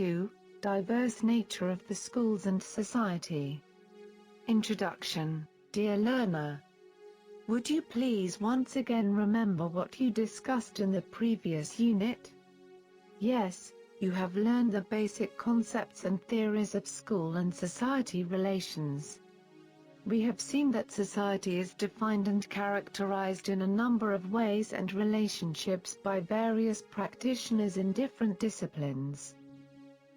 2, Diverse Nature of the Schools and Society. Introduction. Dear learner, would you please once again remember what you discussed in the previous unit? Yes, you have learned the basic concepts and theories of school and society relations. We have seen that society is defined and characterized in a number of ways and relationships by various practitioners in different disciplines.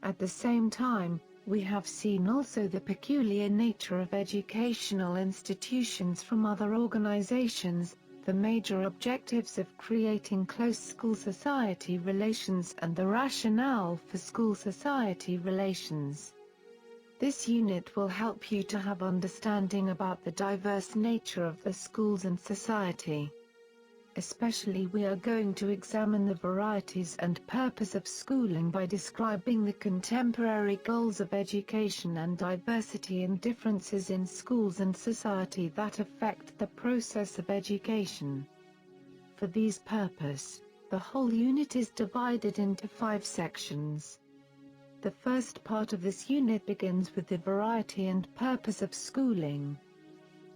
At the same time, we have seen also the peculiar nature of educational institutions from other organizations, the major objectives of creating close school-society relations and the rationale for school-society relations. This unit will help you to have understanding about the diverse nature of the schools and society. Especially we are going to examine the varieties and purpose of schooling by describing the contemporary goals of education and diversity and differences in schools and society that affect the process of education. For these purpose, the whole unit is divided into 5 sections. The first part of this unit begins with the variety and purpose of schooling.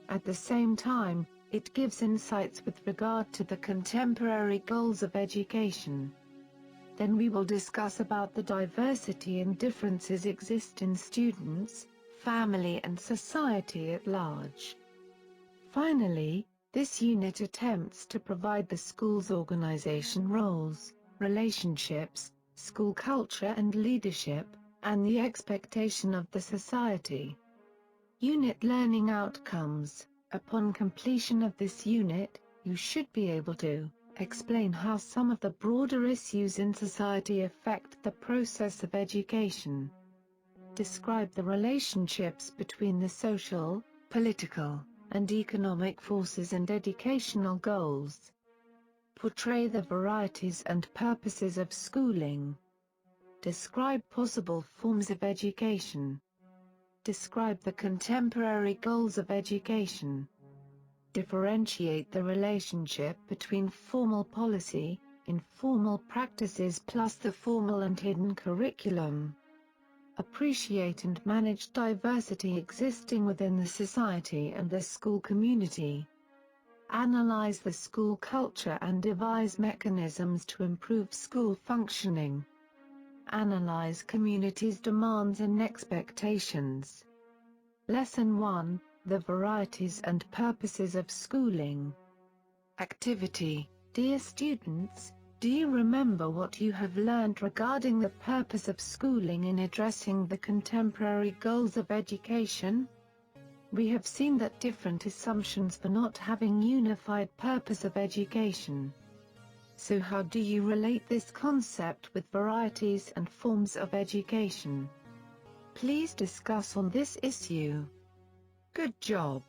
At the same time, it gives insights with regard to the contemporary goals of education. Then we will discuss about the diversity and differences exist in students, family and society at large. Finally, this unit attempts to provide the school's organization roles, relationships, school culture and leadership, and the expectation of the society. Unit learning outcomes. Upon completion of this unit, you should be able to explain how some of the broader issues in society affect the process of education. Describe the relationships between the social, political, and economic forces and educational goals. Portray the varieties and purposes of schooling. Describe possible forms of education. Describe the contemporary goals of education. Differentiate the relationship between formal policy, informal practices plus the formal and hidden curriculum. Appreciate and manage diversity existing within the society and the school community. Analyze the school culture and devise mechanisms to improve school functioning. Analyze community's demands and expectations. Lesson 1, The Varieties and Purposes of Schooling. Activity. Dear students, do you remember what you have learned regarding the purpose of schooling in addressing the contemporary goals of education? We have seen that different assumptions for not having unified purpose of education. So how do you relate this concept with varieties and forms of education? Please discuss on this issue. Good job!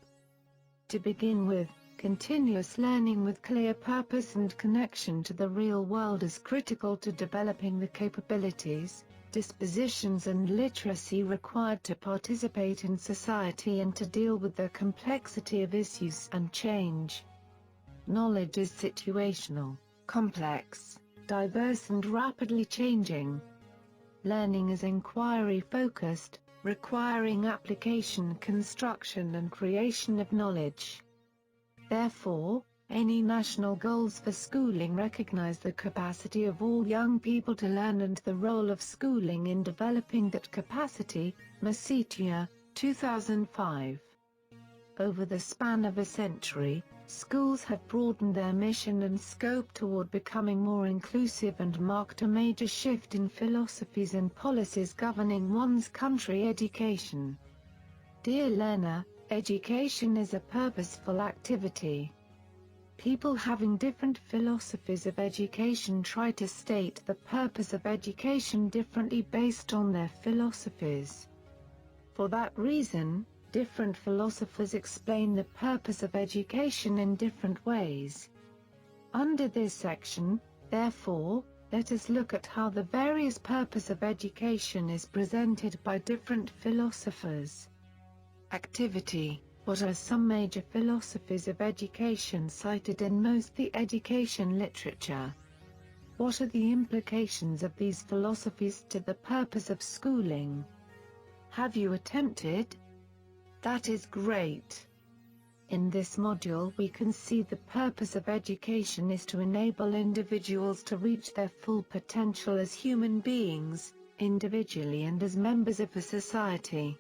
To begin with, continuous learning with clear purpose and connection to the real world is critical to developing the capabilities, dispositions and literacy required to participate in society and to deal with the complexity of issues and change. Knowledge is situational, complex, diverse and rapidly changing. Learning is inquiry-focused, requiring application, construction and creation of knowledge. Therefore, any national goals for schooling recognize the capacity of all young people to learn and the role of schooling in developing that capacity. Macetia, 2005. Over the span of a century, schools have broadened their mission and scope toward becoming more inclusive and marked a major shift in philosophies and policies governing one's country education. Dear learner, education is a purposeful activity. People having different philosophies of education try to state the purpose of education differently based on their philosophies. For that reason, different philosophers explain the purpose of education in different ways. Under this section, therefore, let us look at how the various purpose of education is presented by different philosophers. Activity. What are some major philosophies of education cited in most the education literature? What are the implications of these philosophies to the purpose of schooling? Have you attempted? That is great. In this module we can see the purpose of education is to enable individuals to reach their full potential as human beings, individually and as members of a society.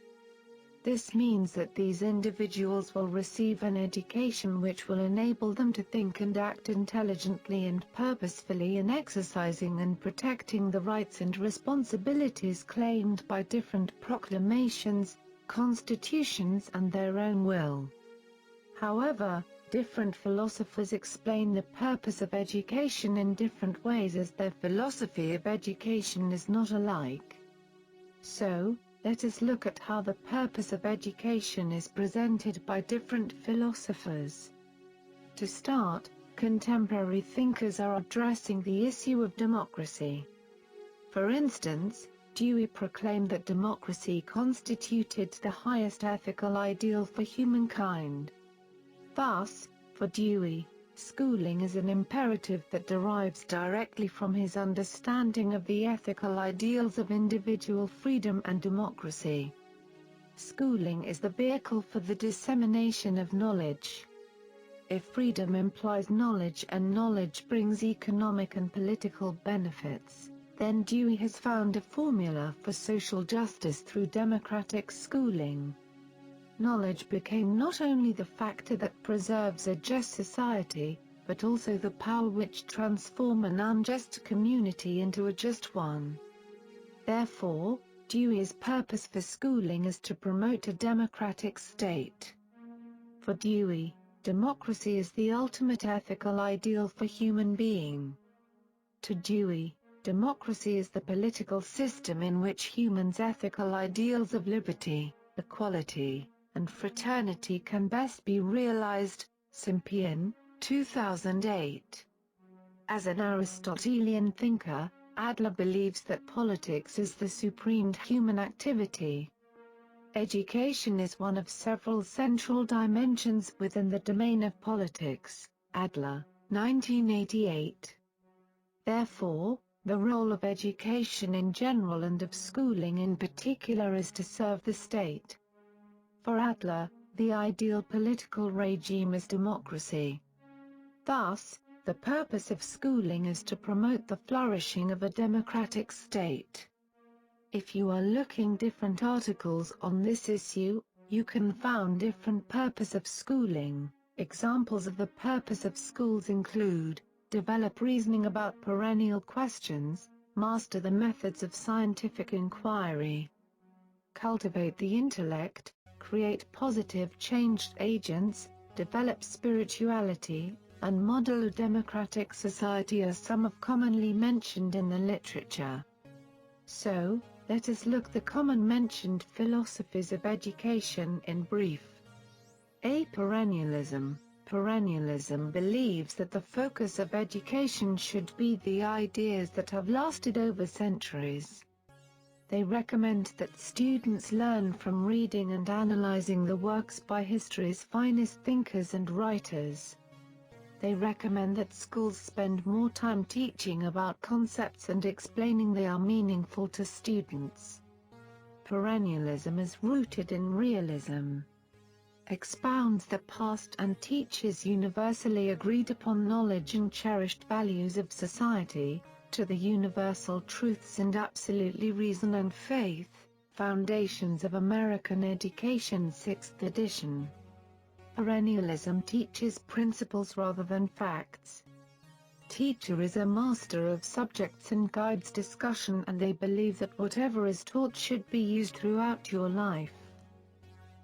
This means that these individuals will receive an education which will enable them to think and act intelligently and purposefully in exercising and protecting the rights and responsibilities claimed by different proclamations, constitutions and their own will. However, different philosophers explain the purpose of education in different ways as their philosophy of education is not alike. So, let us look at how the purpose of education is presented by different philosophers. To start, contemporary thinkers are addressing the issue of democracy. For instance, Dewey proclaimed that democracy constituted the highest ethical ideal for humankind. Thus, for Dewey, schooling is an imperative that derives directly from his understanding of the ethical ideals of individual freedom and democracy. Schooling is the vehicle for the dissemination of knowledge. If freedom implies knowledge and knowledge brings economic and political benefits, then Dewey has found a formula for social justice through democratic schooling. Knowledge became not only the factor that preserves a just society, but also the power which transforms an unjust community into a just one. Therefore, Dewey's purpose for schooling is to promote a democratic state. For Dewey, democracy is the ultimate ethical ideal for human being. To Dewey, democracy is the political system in which humans' ethical ideals of liberty, equality, and fraternity can best be realized. Simpian, 2008. As an Aristotelian thinker, Adler believes that politics is the supreme human activity. Education is one of several central dimensions within the domain of politics. Adler, 1988. Therefore, the role of education in general and of schooling in particular is to serve the state. For Adler, the ideal political regime is democracy. Thus, the purpose of schooling is to promote the flourishing of a democratic state. If you are looking different articles on this issue, you can find different purpose of schooling. Examples of the purpose of schools include: develop reasoning about perennial questions, master the methods of scientific inquiry, cultivate the intellect, create positive change agents, develop spirituality, and model a democratic society are some of commonly mentioned in the literature. So, let us look the common mentioned philosophies of education in brief. A. Perennialism. Perennialism believes that the focus of education should be the ideas that have lasted over centuries. They recommend that students learn from reading and analyzing the works by history's finest thinkers and writers. They recommend that schools spend more time teaching about concepts and explaining they are meaningful to students. Perennialism is rooted in realism. Expounds the past and teaches universally agreed upon knowledge and cherished values of society, to the universal truths and absolutely reason and faith, Foundations of American Education 6th edition. Perennialism teaches principles rather than facts. Teacher is a master of subjects and guides discussion, and they believe that whatever is taught should be used throughout your life.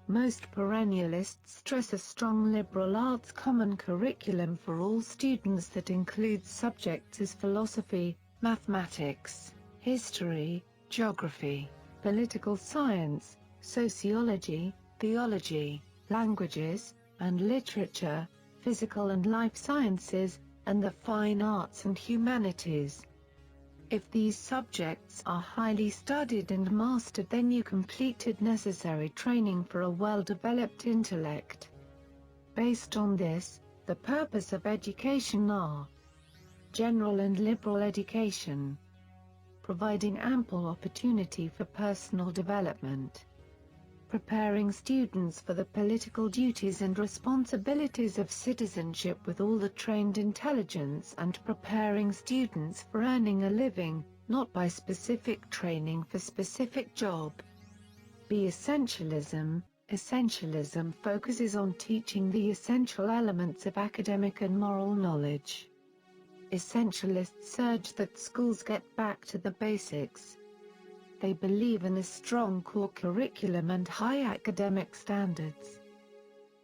Most perennialists stress a strong liberal arts common curriculum for all students that includes subjects as philosophy, mathematics, history, geography, political science, sociology, theology, languages, and literature, physical and life sciences, and the fine arts and humanities. If these subjects are highly studied and mastered, then you completed necessary training for a well-developed intellect. Based on this, the purpose of education are: general and liberal education, providing ample opportunity for personal development, preparing students for the political duties and responsibilities of citizenship with all the trained intelligence, and preparing students for earning a living, not by specific training for specific job. B. Essentialism. Essentialism focuses on teaching the essential elements of academic and moral knowledge. Essentialists urge that schools get back to the basics. They believe in a strong core curriculum and high academic standards.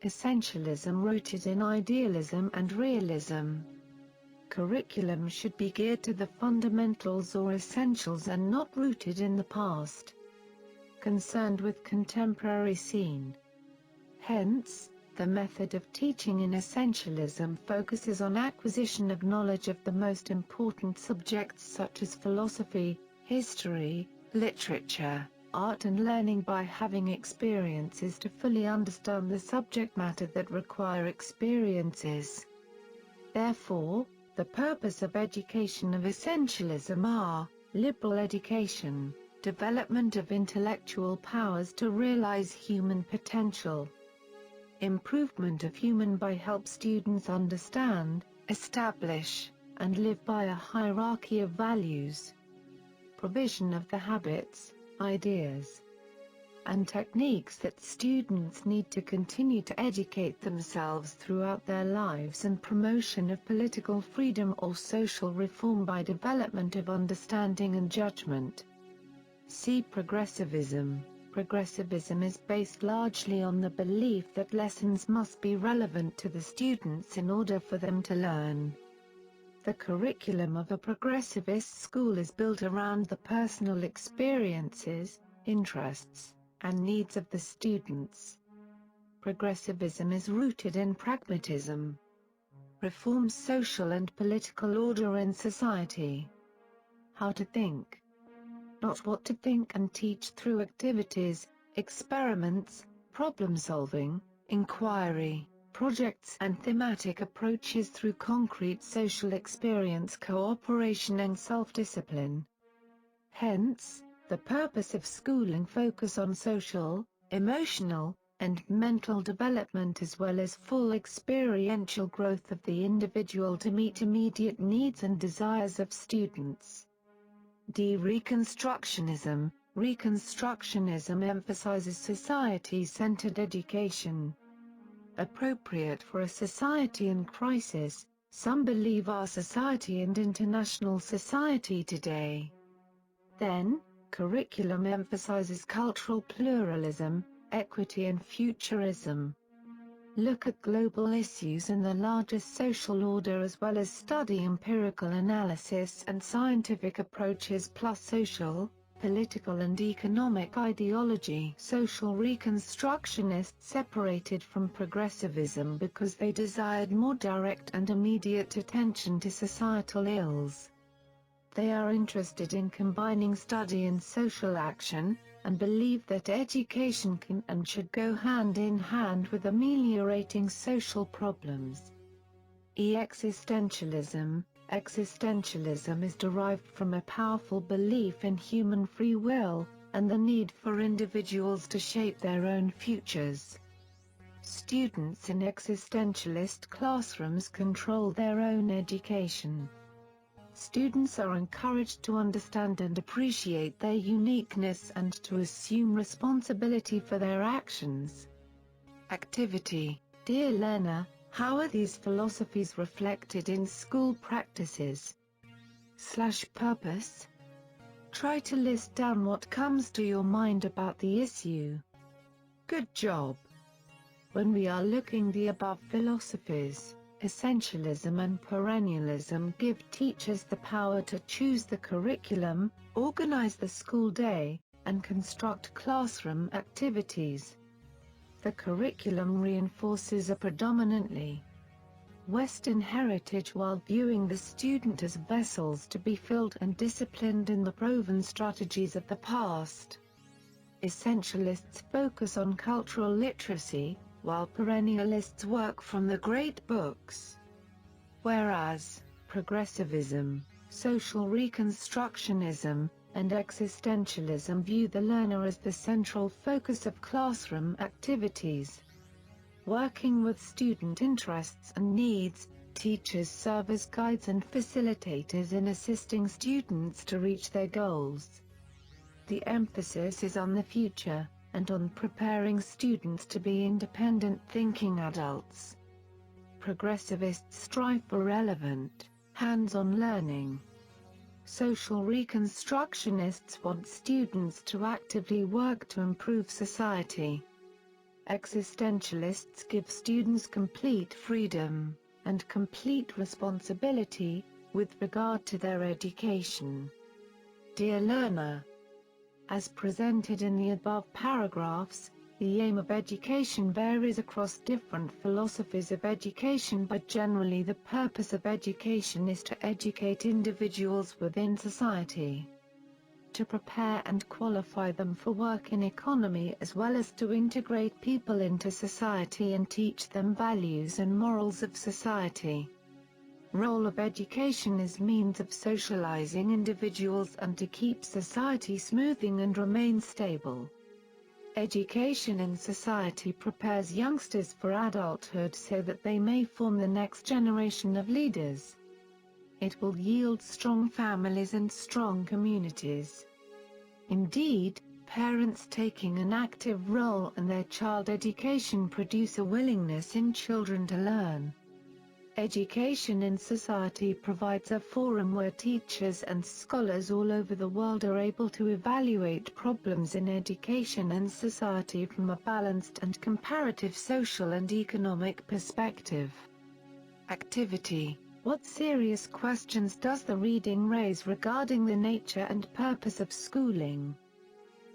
Essentialism rooted in idealism and realism. Curriculum should be geared to the fundamentals or essentials and not rooted in the past. Concerned with contemporary scene. Hence, the method of teaching in essentialism focuses on acquisition of knowledge of the most important subjects such as philosophy, history, literature, art, and learning by having experiences to fully understand the subject matter that require experiences. Therefore, the purpose of education of essentialism are liberal education, development of intellectual powers to realize human potential, improvement of human by help students understand, establish, and live by a hierarchy of values, provision of the habits, ideas, and techniques that students need to continue to educate themselves throughout their lives, and promotion of political freedom or social reform by development of understanding and judgment. See Progressivism. Progressivism is based largely on the belief that lessons must be relevant to the students in order for them to learn. The curriculum of a progressivist school is built around the personal experiences, interests, and needs of the students. Progressivism is rooted in pragmatism. Reforms social and political order in society. How to think. Not what to think, and teach through activities, experiments, problem-solving, inquiry, projects and thematic approaches through concrete social experience, cooperation and self-discipline. Hence, the purpose of schooling focus on social, emotional, and mental development as well as full experiential growth of the individual to meet immediate needs and desires of students. D. Reconstructionism. Reconstructionism emphasizes society-centered education. Appropriate for a society in crisis, some believe our society and international society today. Then, curriculum emphasizes cultural pluralism, equity and futurism. Look at global issues and the largest social order as well as study empirical analysis and scientific approaches plus social, political and economic ideology. Social Reconstructionists separated from progressivism because they desired more direct and immediate attention to societal ills. They are interested in combining study and social action, and believe that education can and should go hand in hand with ameliorating social problems. Existentialism. Existentialism is derived from a powerful belief in human free will, and the need for individuals to shape their own futures. Students in existentialist classrooms control their own education. Students are encouraged to understand and appreciate their uniqueness and to assume responsibility for their actions. Activity. Dear learner, how are these philosophies reflected in school practices? Purpose. Try to list down what comes to your mind about the issue. Good job. When we are looking the above philosophies, Essentialism and perennialism give teachers the power to choose the curriculum, organize the school day, and construct classroom activities. The curriculum reinforces a predominantly Western heritage while viewing the student as vessels to be filled and disciplined in the proven strategies of the past. Essentialists focus on cultural literacy, while perennialists work from the great books. Whereas, Progressivism, Social Reconstructionism, and Existentialism view the learner as the central focus of classroom activities. Working with student interests and needs, teachers serve as guides and facilitators in assisting students to reach their goals. The emphasis is on the future, and on preparing students to be independent thinking adults. Progressivists strive for relevant, hands-on learning. Social Reconstructionists want students to actively work to improve society. Existentialists give students complete freedom, and complete responsibility, with regard to their education. Dear learner, as presented in the above paragraphs, the aim of education varies across different philosophies of education, but generally the purpose of education is to educate individuals within society, to prepare and qualify them for work in economy, as well as to integrate people into society and teach them values and morals of society. Role of education is means of socializing individuals and to keep society smoothing and remain stable. Education in society prepares youngsters for adulthood so that they may form the next generation of leaders. It will yield strong families and strong communities. Indeed, parents taking an active role in their child education produce a willingness in children to learn. Education in society provides a forum where teachers and scholars all over the world are able to evaluate problems in education and society from a balanced and comparative social and economic perspective. Activity: what serious questions does the reading raise regarding the nature and purpose of schooling?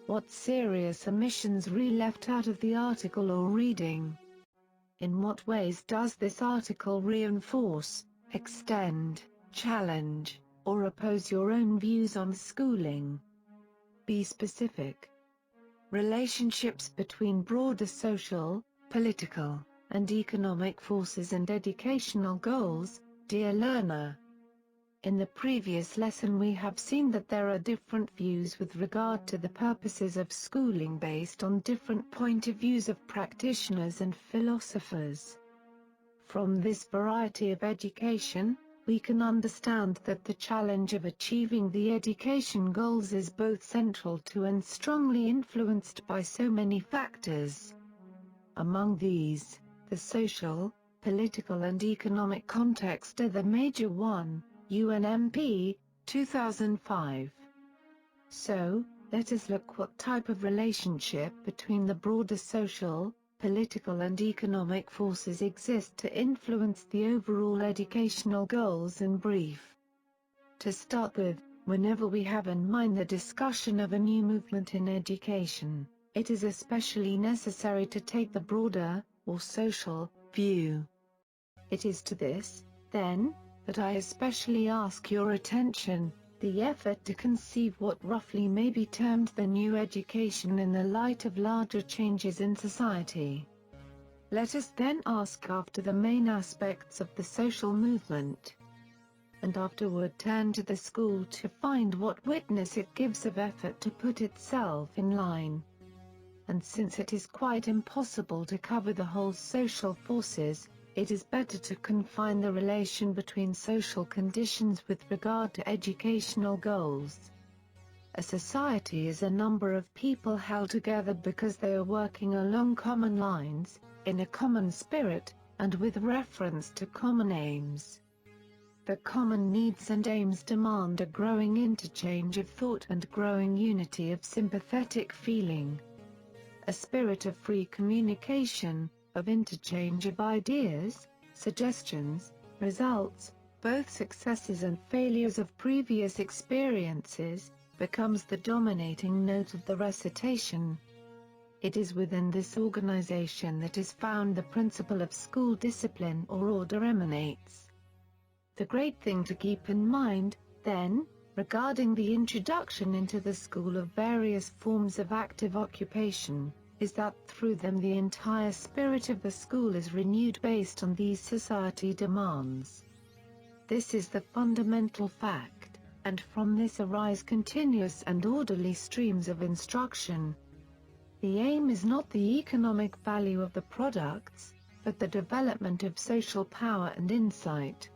What serious omissions are left out of the article or reading? In what ways does this article reinforce, extend, challenge, or oppose your own views on schooling? Be specific. Relationships between broader social, political, and economic forces and educational goals, dear learner. In the previous lesson we have seen that there are different views with regard to the purposes of schooling based on different point of views of practitioners and philosophers. From this variety of education, we can understand that the challenge of achieving the education goals is both central to and strongly influenced by so many factors. Among these, the social, political and economic context are the major one. UNMP, 2005. So, let us look what type of relationship between the broader social, political and economic forces exist to influence the overall educational goals in brief. To start with, whenever we have in mind the discussion of a new movement in education, it is especially necessary to take the broader, or social, view. It is to this, then, that I especially ask your attention, the effort to conceive what roughly may be termed the new education in the light of larger changes in society. Let us then ask after the main aspects of the social movement, and afterward turn to the school to find what witness it gives of effort to put itself in line. And since it is quite impossible to cover the whole social forces, it is better to confine the relation between social conditions with regard to educational goals. A society is a number of people held together because they are working along common lines, in a common spirit, and with reference to common aims. The common needs and aims demand a growing interchange of thought and growing unity of sympathetic feeling. A spirit of free communication, of interchange of ideas, suggestions, results, both successes and failures of previous experiences, becomes the dominating note of the recitation. It is within this organization that is found the principle of school discipline or order emanates. The great thing to keep in mind, then, regarding the introduction into the school of various forms of active occupation, is that through them the entire spirit of the school is renewed based on these society demands. This is the fundamental fact, and from this arise continuous and orderly streams of instruction. The aim is not the economic value of the products, but the development of social power and insight.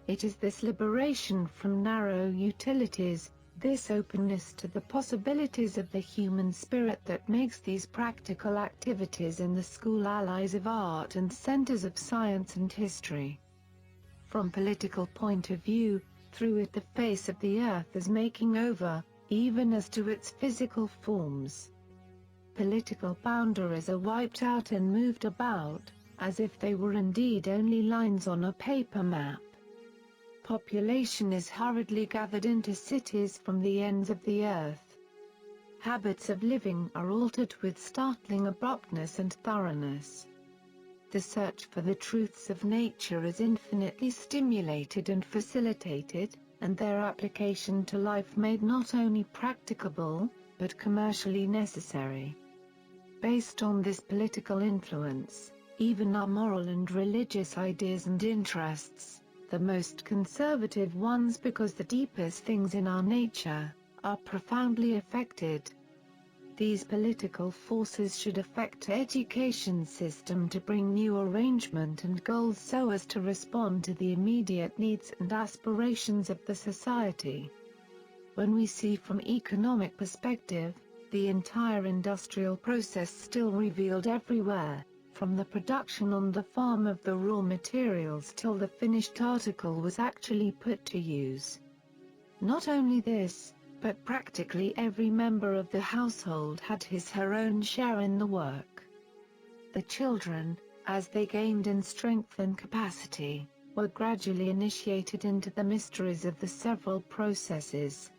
It is this liberation from narrow utilities, this openness to the possibilities of the human spirit that makes these practical activities in the school allies of art and centers of science and history. From political point of view, through it the face of the earth is making over, even as to its physical forms. Political boundaries are wiped out and moved about, as if they were indeed only lines on a paper map. Population is hurriedly gathered into cities from the ends of the earth. Habits of living are altered with startling abruptness and thoroughness. The search for the truths of nature is infinitely stimulated and facilitated, and their application to life made not only practicable, but commercially necessary. Based on this political influence, even our moral and religious ideas and interests, the most conservative ones because the deepest things in our nature, are profoundly affected. These political forces should affect the education system to bring new arrangement and goals so as to respond to the immediate needs and aspirations of the society. When we see from economic perspective, the entire industrial process still revealed everywhere, from the production on the farm of the raw materials till the finished article was actually put to use. Not only this, but practically every member of the household had his/her own share in the work. The children, as they gained in strength and capacity, were gradually initiated into the mysteries of the several processes.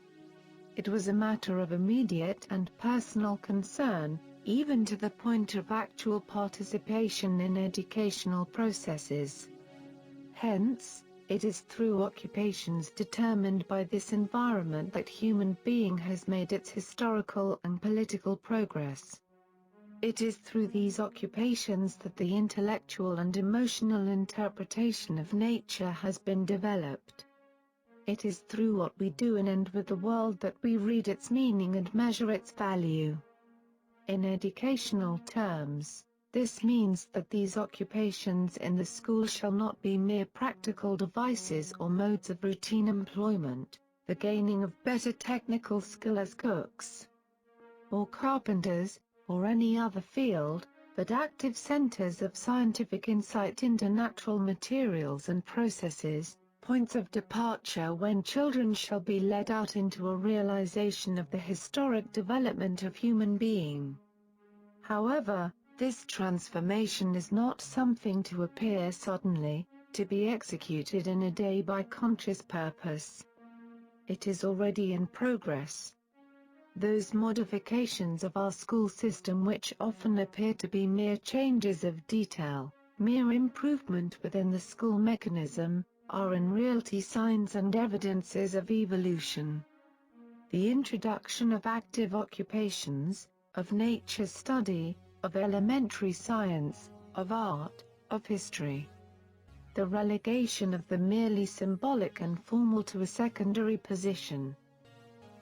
It was a matter of immediate and personal concern, even to the point of actual participation in educational processes. Hence, it is through occupations determined by this environment that human being has made its historical and political progress. It is through these occupations that the intellectual and emotional interpretation of nature has been developed. It is through what we do in and with the world that we read its meaning and measure its value. In educational terms, this means that these occupations in the school shall not be mere practical devices or modes of routine employment, the gaining of better technical skill as cooks or carpenters, or any other field, but active centers of scientific insight into natural materials and processes, points of departure when children shall be led out into a realization of the historic development of human being. However, this transformation is not something to appear suddenly, to be executed in a day by conscious purpose. It is already in progress. Those modifications of our school system which often appear to be mere changes of detail, mere improvement within the school mechanism, are in reality signs and evidences of evolution. The introduction of active occupations, of nature study, of elementary science, of art, of history. The relegation of the merely symbolic and formal to a secondary position.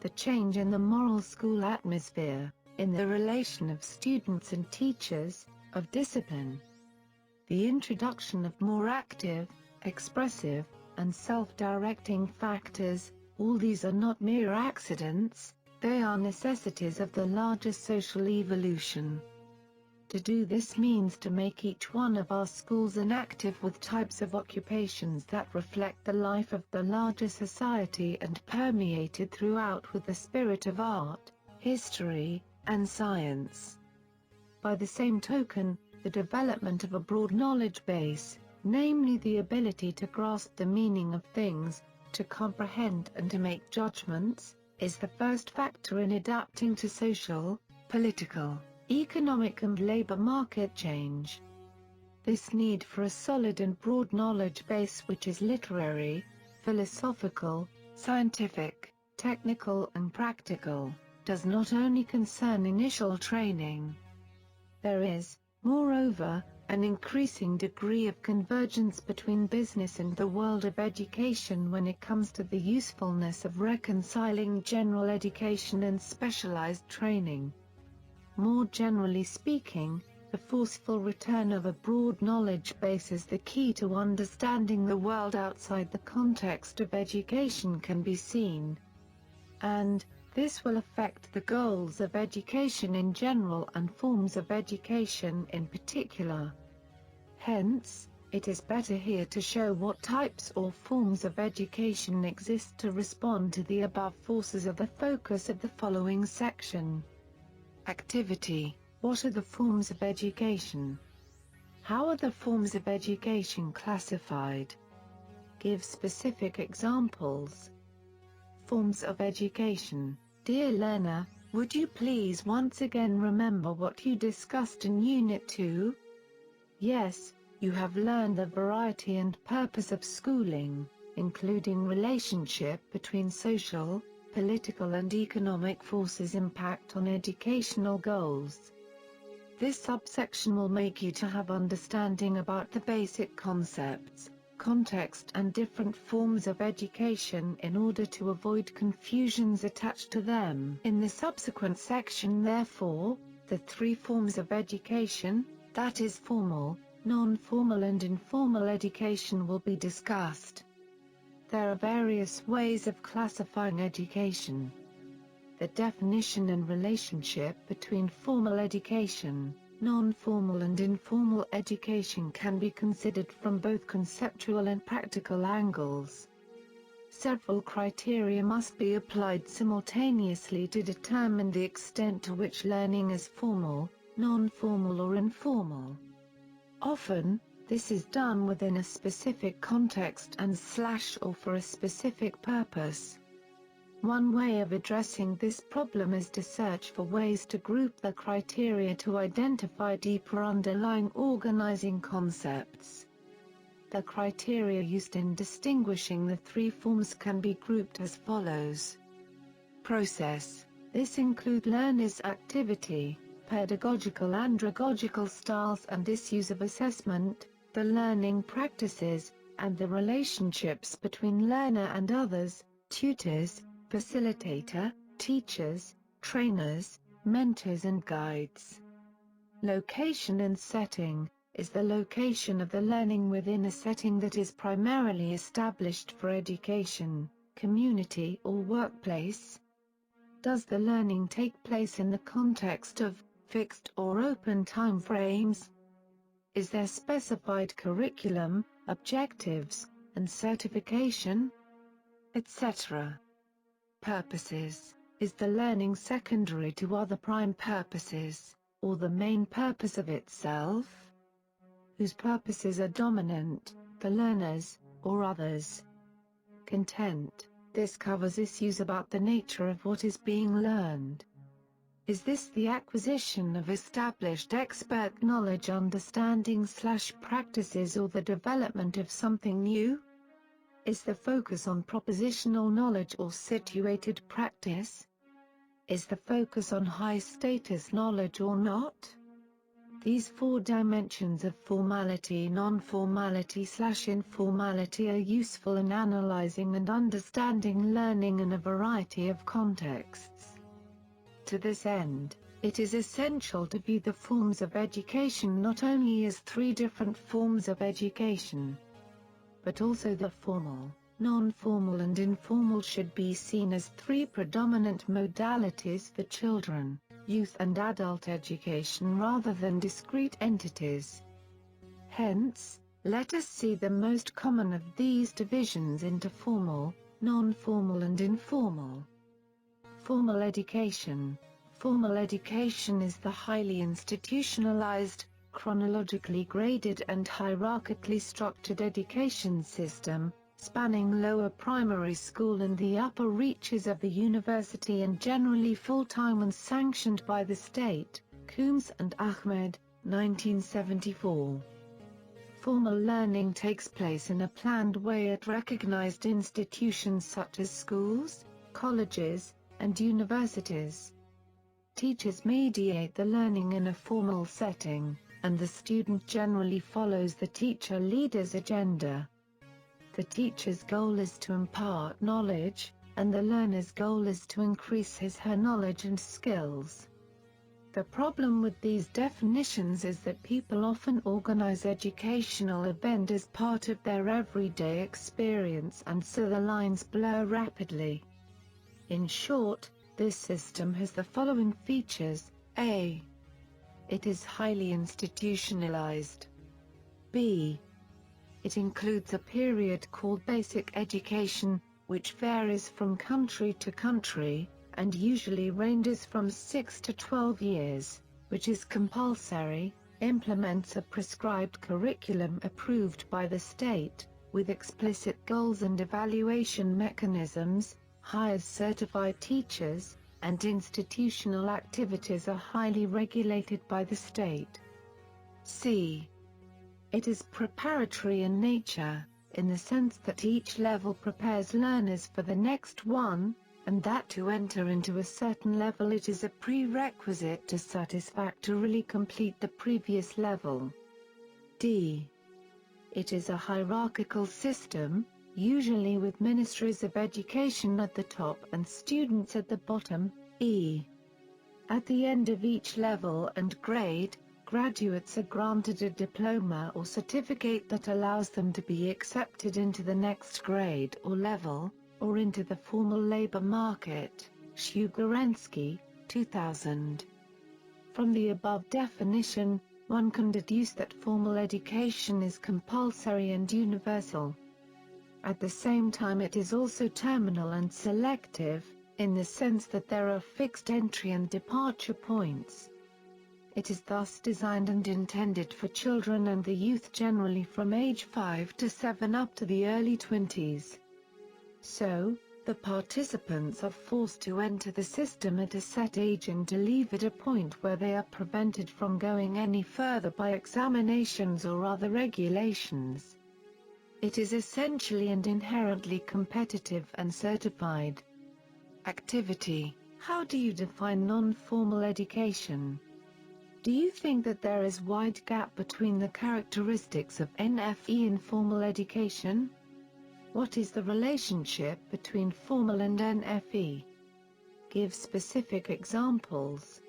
The change in the moral school atmosphere, in the relation of students and teachers, of discipline. The introduction of more active, expressive, and self-directing factors, all these are not mere accidents, they are necessities of the larger social evolution. To do this means to make each one of our schools inactive with types of occupations that reflect the life of the larger society and permeated throughout with the spirit of art, history, and science. By the same token, the development of a broad knowledge base, namely the ability to grasp the meaning of things, to comprehend and to make judgments, is the first factor in adapting to social, political, economic and labor market change. This need for a solid and broad knowledge base which is literary, philosophical, scientific, technical and practical, does not only concern initial training. There is, moreover, an increasing degree of convergence between business and the world of education when it comes to the usefulness of reconciling general education and specialized training. More generally speaking, the forceful return of a broad knowledge base as the key to understanding the world outside the context of education can be seen. And this will affect the goals of education in general and forms of education in particular. Hence, it is better here to show what types or forms of education exist to respond to the above forces of the focus of the following section. Activity. What are the forms of education? How are the forms of education classified? Give specific examples. Forms of education. Dear learner, would you please once again remember what you discussed in Unit 2? Yes, you have learned the variety and purpose of schooling, including relationship between social, political and economic forces' impact on educational goals. This subsection will make you to have understanding about the basic concepts, context and different forms of education in order to avoid confusions attached to them. In the subsequent section, therefore, the three forms of education, that is formal, non-formal and informal education, will be discussed. There are various ways of classifying education. The definition and relationship between formal education, non-formal and informal education can be considered from both conceptual and practical angles. Several criteria must be applied simultaneously to determine the extent to which learning is formal, non-formal or informal. Often, this is done within a specific context or for a specific purpose. One way of addressing this problem is to search for ways to group the criteria to identify deeper underlying organizing concepts. The criteria used in distinguishing the three forms can be grouped as follows. Process. This includes learners' activity, pedagogical and andragogical styles and issues of assessment, the learning practices, and the relationships between learner and others, tutors, facilitator, teachers, trainers, mentors and guides. Location and setting is the location of the learning within a setting that is primarily established for education, community or workplace. Does the learning take place in the context of fixed or open time frames? Is there specified curriculum, objectives, and certification, etc.? Purposes. Is the learning secondary to other prime purposes, or the main purpose of itself? Whose purposes are dominant, the learner's, or others? Content. This covers issues about the nature of what is being learned. Is this the acquisition of established expert knowledge, understanding/practices, or the development of something new? Is the focus on propositional knowledge or situated practice? Is the focus on high-status knowledge or not? These four dimensions of formality, non-formality/informality are useful in analyzing and understanding learning in a variety of contexts. To this end, it is essential to view the forms of education not only as three different forms of education, but also the formal, non-formal and informal should be seen as three predominant modalities for children, youth and adult education rather than discrete entities. Hence, let us see the most common of these divisions into formal, non-formal and informal. Formal education. Formal education is the highly institutionalized, chronologically graded and hierarchically structured education system, spanning lower primary school and the upper reaches of the university and generally full-time and sanctioned by the state. Coombs and Ahmed, 1974. Formal learning takes place in a planned way at recognized institutions such as schools, colleges, and universities. Teachers mediate the learning in a formal setting, and the student generally follows the teacher-leader's agenda. The teacher's goal is to impart knowledge, and the learner's goal is to increase his/her knowledge and skills. The problem with these definitions is that people often organize educational events as part of their everyday experience, and so the lines blur rapidly. In short, this system has the following features: A. It is highly institutionalized. B. It includes a period called basic education, which varies from country to country, and usually ranges from 6 to 12 years, which is compulsory, implements a prescribed curriculum approved by the state, with explicit goals and evaluation mechanisms, hires certified teachers, and institutional activities are highly regulated by the state. C. It is preparatory in nature, in the sense that each level prepares learners for the next one, and that to enter into a certain level it is a prerequisite to satisfactorily complete the previous level. D. It is a hierarchical system, usually with ministries of education at the top and students at the bottom. E. At the end of each level and grade, graduates are granted a diploma or certificate that allows them to be accepted into the next grade or level, or into the formal labor market. Shugorensky, 2000. From the above definition, one can deduce that formal education is compulsory and universal. At the same time, it is also terminal and selective, in the sense that there are fixed entry and departure points. It is thus designed and intended for children and the youth generally from age 5 to 7 up to the early 20s. So, the participants are forced to enter the system at a set age and to leave at a point where they are prevented from going any further by examinations or other regulations. It is essentially and inherently competitive and certified. Activity. How do you define non-formal education? Do you think that there is wide gap between the characteristics of NFE and formal education? What is the relationship between formal and NFE? Give specific examples.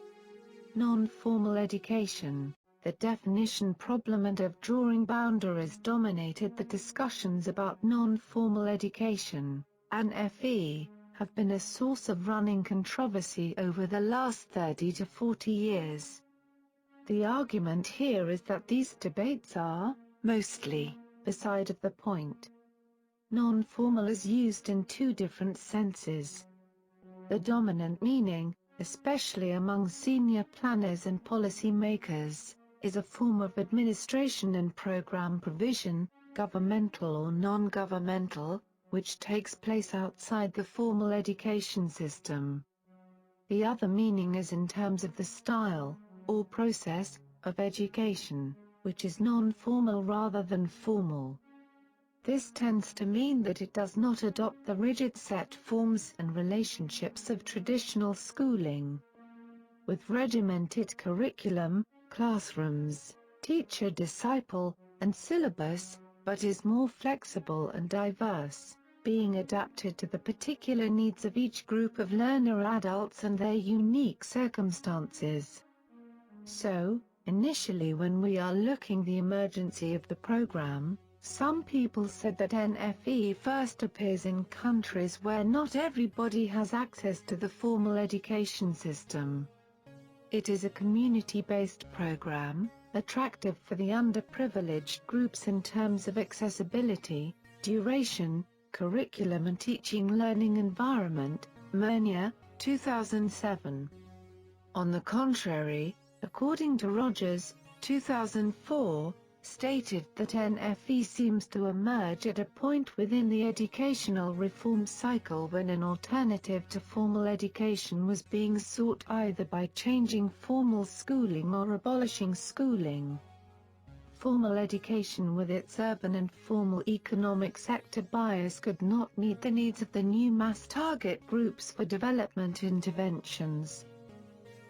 Non-formal education. The definition problem and of drawing boundaries dominated the discussions about non-formal education. NFE have been a source of running controversy over the last 30 to 40 years. The argument here is that these debates are, mostly, beside of the point. Non-formal is used in two different senses. The dominant meaning, especially among senior planners and policy makers, is a form of administration and program provision, governmental or non-governmental, which takes place outside the formal education system. The other meaning is in terms of the style, or process, of education, which is non-formal rather than formal. This tends to mean that it does not adopt the rigid set forms and relationships of traditional schooling. With regimented curriculum, classrooms, teacher-disciple, and syllabus, but is more flexible and diverse, being adapted to the particular needs of each group of learner adults and their unique circumstances. So, initially when we are looking the emergency of the program, some people said that NFE first appears in countries where not everybody has access to the formal education system. It is a community-based program, attractive for the underprivileged groups in terms of accessibility, duration, curriculum and teaching learning environment. Mernier, 2007. On the contrary, according to Rogers, 2004, stated that NFE seems to emerge at a point within the educational reform cycle when an alternative to formal education was being sought either by changing formal schooling or abolishing schooling. Formal education with its urban and formal economic sector bias could not meet the needs of the new mass target groups for development interventions.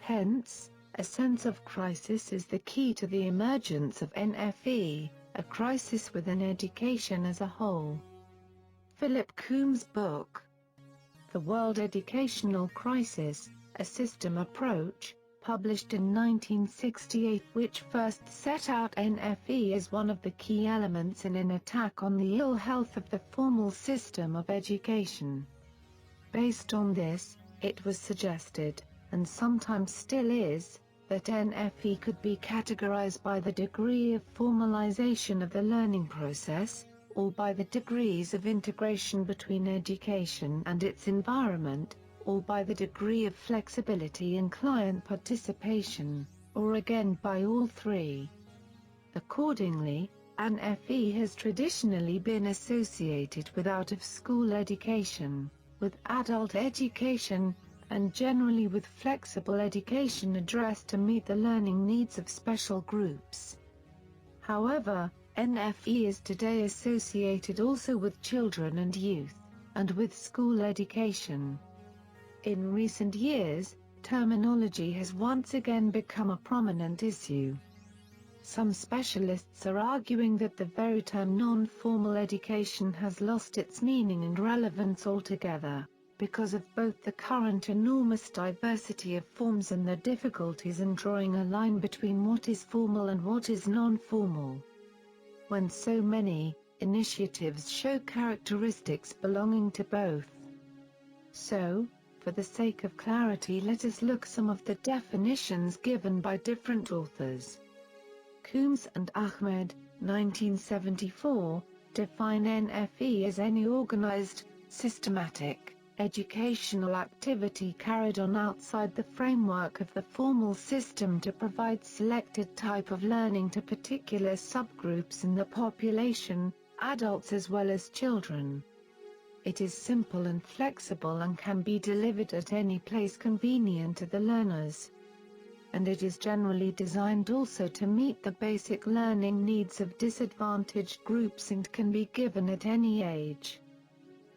Hence, A sense of crisis is the key to the emergence of NFE, a crisis within education as a whole. Philip Coombs' book, The World Educational Crisis, A System Approach, published in 1968, which first set out NFE as one of the key elements in an attack on the ill health of the formal system of education. Based on this, it was suggested, and sometimes still is, that NFE could be categorized by the degree of formalization of the learning process, or by the degrees of integration between education and its environment, or by the degree of flexibility in client participation, or again by all three. Accordingly, NFE has traditionally been associated with out-of-school education, with adult education, and generally with flexible education addressed to meet the learning needs of special groups. However, NFE is today associated also with children and youth, and with school education. In recent years, terminology has once again become a prominent issue. Some specialists are arguing that the very term non-formal education has lost its meaning and relevance altogether, because of both the current enormous diversity of forms and the difficulties in drawing a line between what is formal and what is non-formal. When so many initiatives show characteristics belonging to both. So, for the sake of clarity, let us look at some of the definitions given by different authors. Coombs and Ahmed, 1974, define NFE as any organized, systematic, educational activity carried on outside the framework of the formal system to provide selected type of learning to particular subgroups in the population, adults as well as children. It is simple and flexible and can be delivered at any place convenient to the learners. And it is generally designed also to meet the basic learning needs of disadvantaged groups and can be given at any age.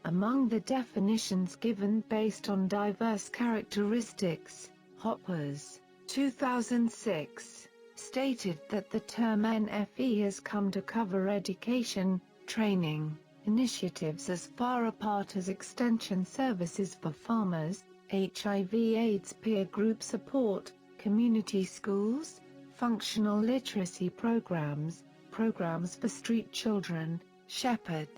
Among the definitions given based on diverse characteristics, Hoppers, 2006, stated that the term NFE has come to cover education, training, initiatives as far apart as extension services for farmers, HIV/AIDS peer group support, community schools, functional literacy programs, programs for street children, shepherd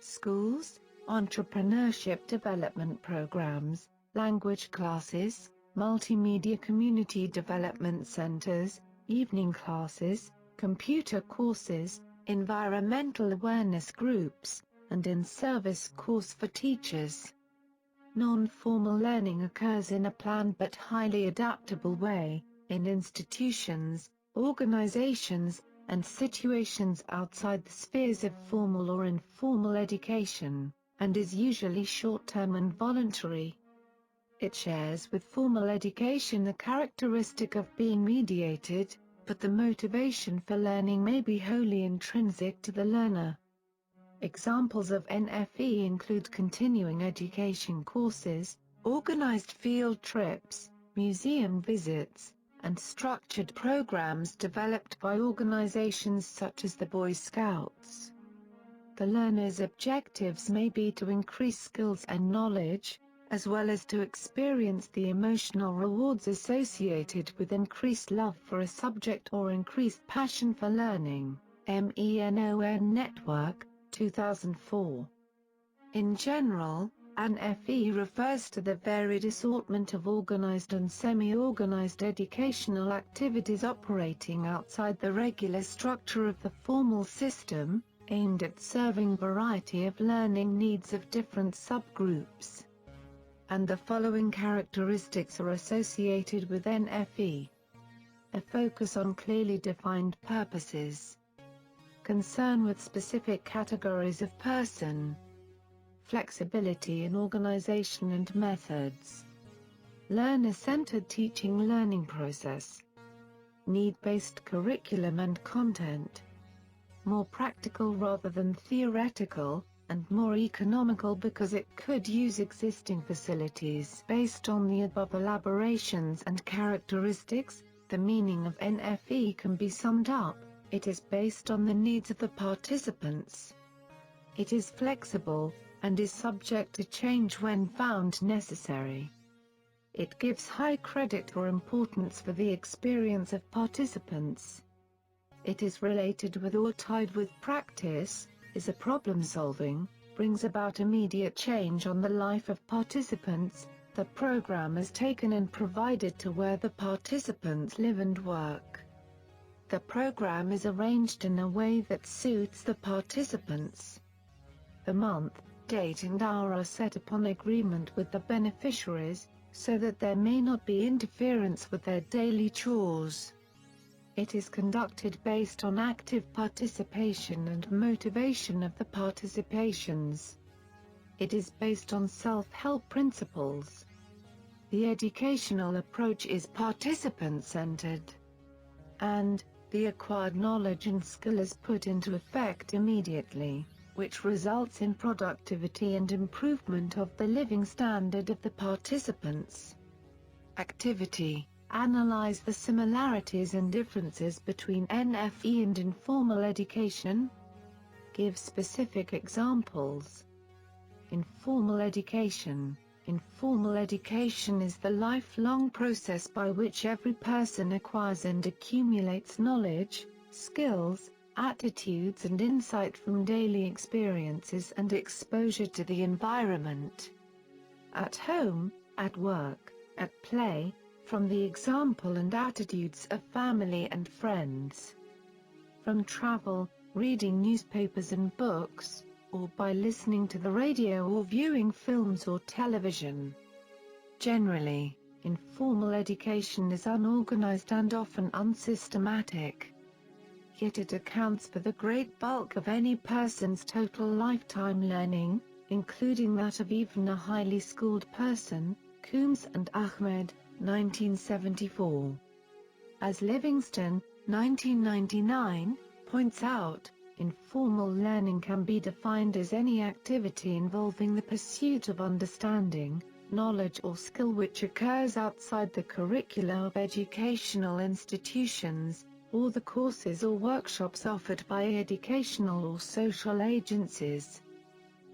schools, entrepreneurship development programs, language classes, multimedia community development centers, evening classes, computer courses, environmental awareness groups, and in-service course for teachers. Non-formal learning occurs in a planned but highly adaptable way, in institutions, organizations, and situations outside the spheres of formal or informal education, and is usually short-term and voluntary. It shares with formal education the characteristic of being mediated, but the motivation for learning may be wholly intrinsic to the learner. Examples of NFE include continuing education courses, organized field trips, museum visits, and structured programs developed by organizations such as the Boy Scouts. The learner's objectives may be to increase skills and knowledge, as well as to experience the emotional rewards associated with increased love for a subject or increased passion for learning. MENON Network, 2004. In general, NFE refers to the varied assortment of organized and semi-organized educational activities operating outside the regular structure of the formal system, aimed at serving variety of learning needs of different subgroups. And the following characteristics are associated with NFE. A focus on clearly defined purposes. Concern with specific categories of person. Flexibility in organization and methods. Learner-centered teaching learning process. Need-based curriculum and content. More practical rather than theoretical, and more economical because it could use existing facilities. Based on the above elaborations and characteristics, the meaning of NFE can be summed up: it is based on the needs of the participants. It is flexible, and is subject to change when found necessary. It gives high credit or importance for the experience of participants. It is related with or tied with practice, is a problem-solving, brings about immediate change on the life of participants. The program is taken and provided to where the participants live and work. The program is arranged in a way that suits the participants. The month, date and hour are set upon agreement with the beneficiaries, so that there may not be interference with their daily chores. It is conducted based on active participation and motivation of the participations. It is based on self-help principles. The educational approach is participant-centered. And, the acquired knowledge and skill is put into effect immediately, which results in productivity and improvement of the living standard of the participants. Activity: analyze the similarities and differences between NFE and informal education. Give specific examples. Informal education. Informal education is the lifelong process by which every person acquires and accumulates knowledge, skills, attitudes and insight from daily experiences and exposure to the environment. At home, at work, at play, from the example and attitudes of family and friends. From travel, reading newspapers and books, or by listening to the radio or viewing films or television. Generally, informal education is unorganized and often unsystematic. Yet it accounts for the great bulk of any person's total lifetime learning, including that of even a highly schooled person. Coombs and Ahmed, 1974. As Livingston, 1999, points out, informal learning can be defined as any activity involving the pursuit of understanding, knowledge or skill which occurs outside the curricula of educational institutions, or the courses or workshops offered by educational or social agencies.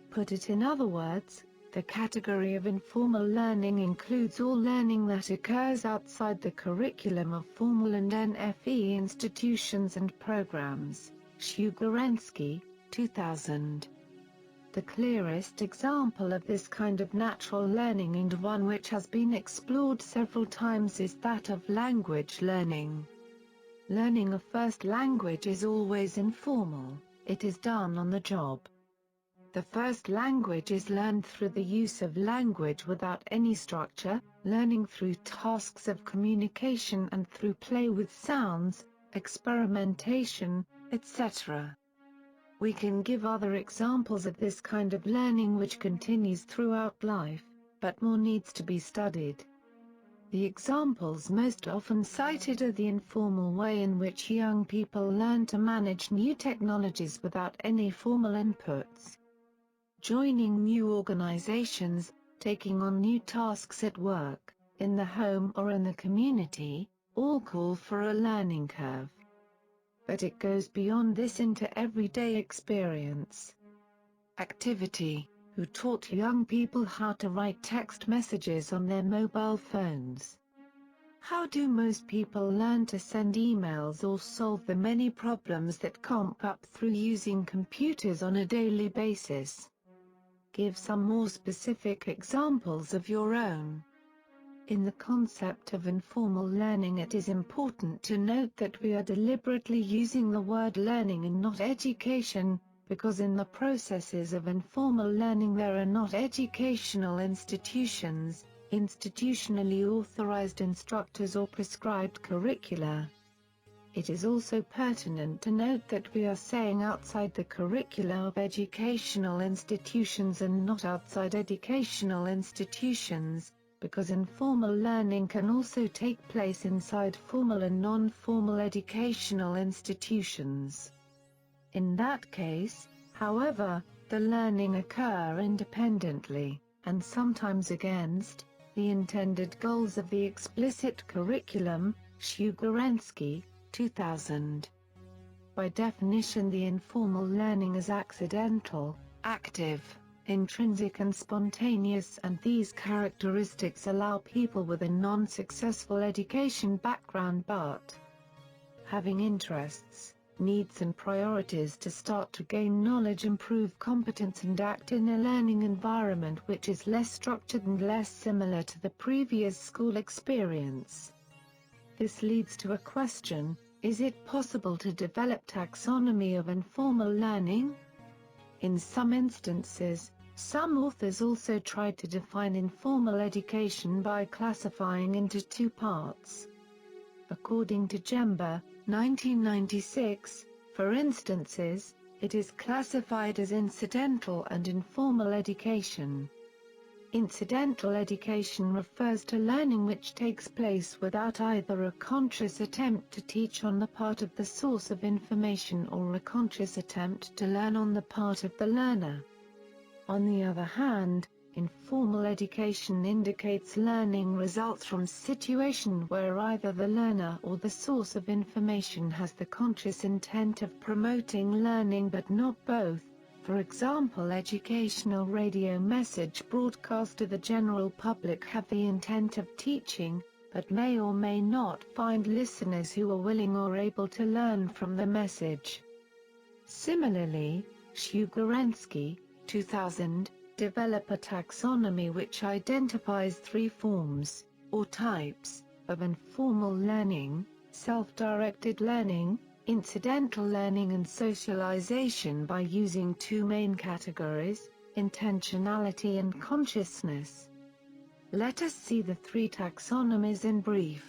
Put it in other words, the category of informal learning includes all learning that occurs outside the curriculum of formal and NFE institutions and programs. Shugorensky, 2000. The clearest example of this kind of natural learning and one which has been explored several times is that of language learning. Learning a first language is always informal, it is done on the job. The first language is learned through the use of language without any structure, learning through tasks of communication and through play with sounds, experimentation, etc. We can give other examples of this kind of learning which continues throughout life, but more needs to be studied. The examples most often cited are the informal way in which young people learn to manage new technologies without any formal inputs. Joining new organizations, taking on new tasks at work, in the home or in the community, all call for a learning curve. But it goes beyond this into everyday experience. Activity: who taught young people how to write text messages on their mobile phones? How do most people learn to send emails or solve the many problems that crop up through using computers on a daily basis? Give some more specific examples of your own. In the concept of informal learning, it is important to note that we are deliberately using the word learning and not education, because in the processes of informal learning there are not educational institutions, institutionally authorized instructors or prescribed curricula. It is also pertinent to note that we are saying outside the curricula of educational institutions and not outside educational institutions, because informal learning can also take place inside formal and non-formal educational institutions. In that case, however, the learning occur independently, and sometimes against, the intended goals of the explicit curriculum, Shugorensky, 2000. By definition, the informal learning is accidental, active, intrinsic and spontaneous, and these characteristics allow people with a non-successful education background but having interests, needs and priorities to start to gain knowledge, improve competence and act in a learning environment which is less structured and less similar to the previous school experience. This leads to a question: is it possible to develop taxonomy of informal learning? In some instances, some authors also tried to define informal education by classifying into two parts. According to Jember, 1996, for instances, it is classified as incidental and informal education. Incidental education refers to learning which takes place without either a conscious attempt to teach on the part of the source of information or a conscious attempt to learn on the part of the learner. On the other hand, informal education indicates learning results from situation where either the learner or the source of information has the conscious intent of promoting learning but not both. For example, educational radio message broadcast to the general public have the intent of teaching, but may or may not find listeners who are willing or able to learn from the message. Similarly, Shugorensky, 2000, develop a taxonomy which identifies three forms, or types, of informal learning: self-directed learning, incidental learning and socialization, by using two main categories, intentionality and consciousness. Let us see the three taxonomies in brief.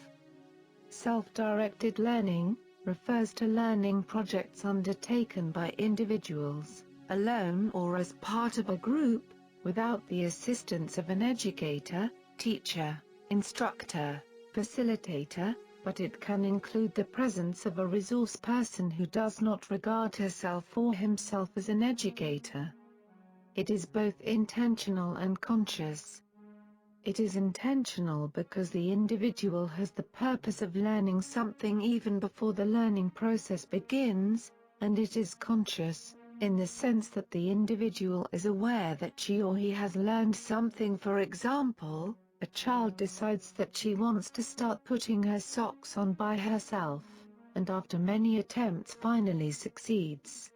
Self-directed learning refers to learning projects undertaken by individuals, alone or as part of a group, without the assistance of an educator, teacher, instructor, facilitator, but it can include the presence of a resource person who does not regard herself or himself as an educator. It is both intentional and conscious. It is intentional because the individual has the purpose of learning something even before the learning process begins, and it is conscious, in the sense that the individual is aware that she or he has learned something. For example, a child decides that she wants to start putting her socks on by herself, and after many attempts finally succeeds.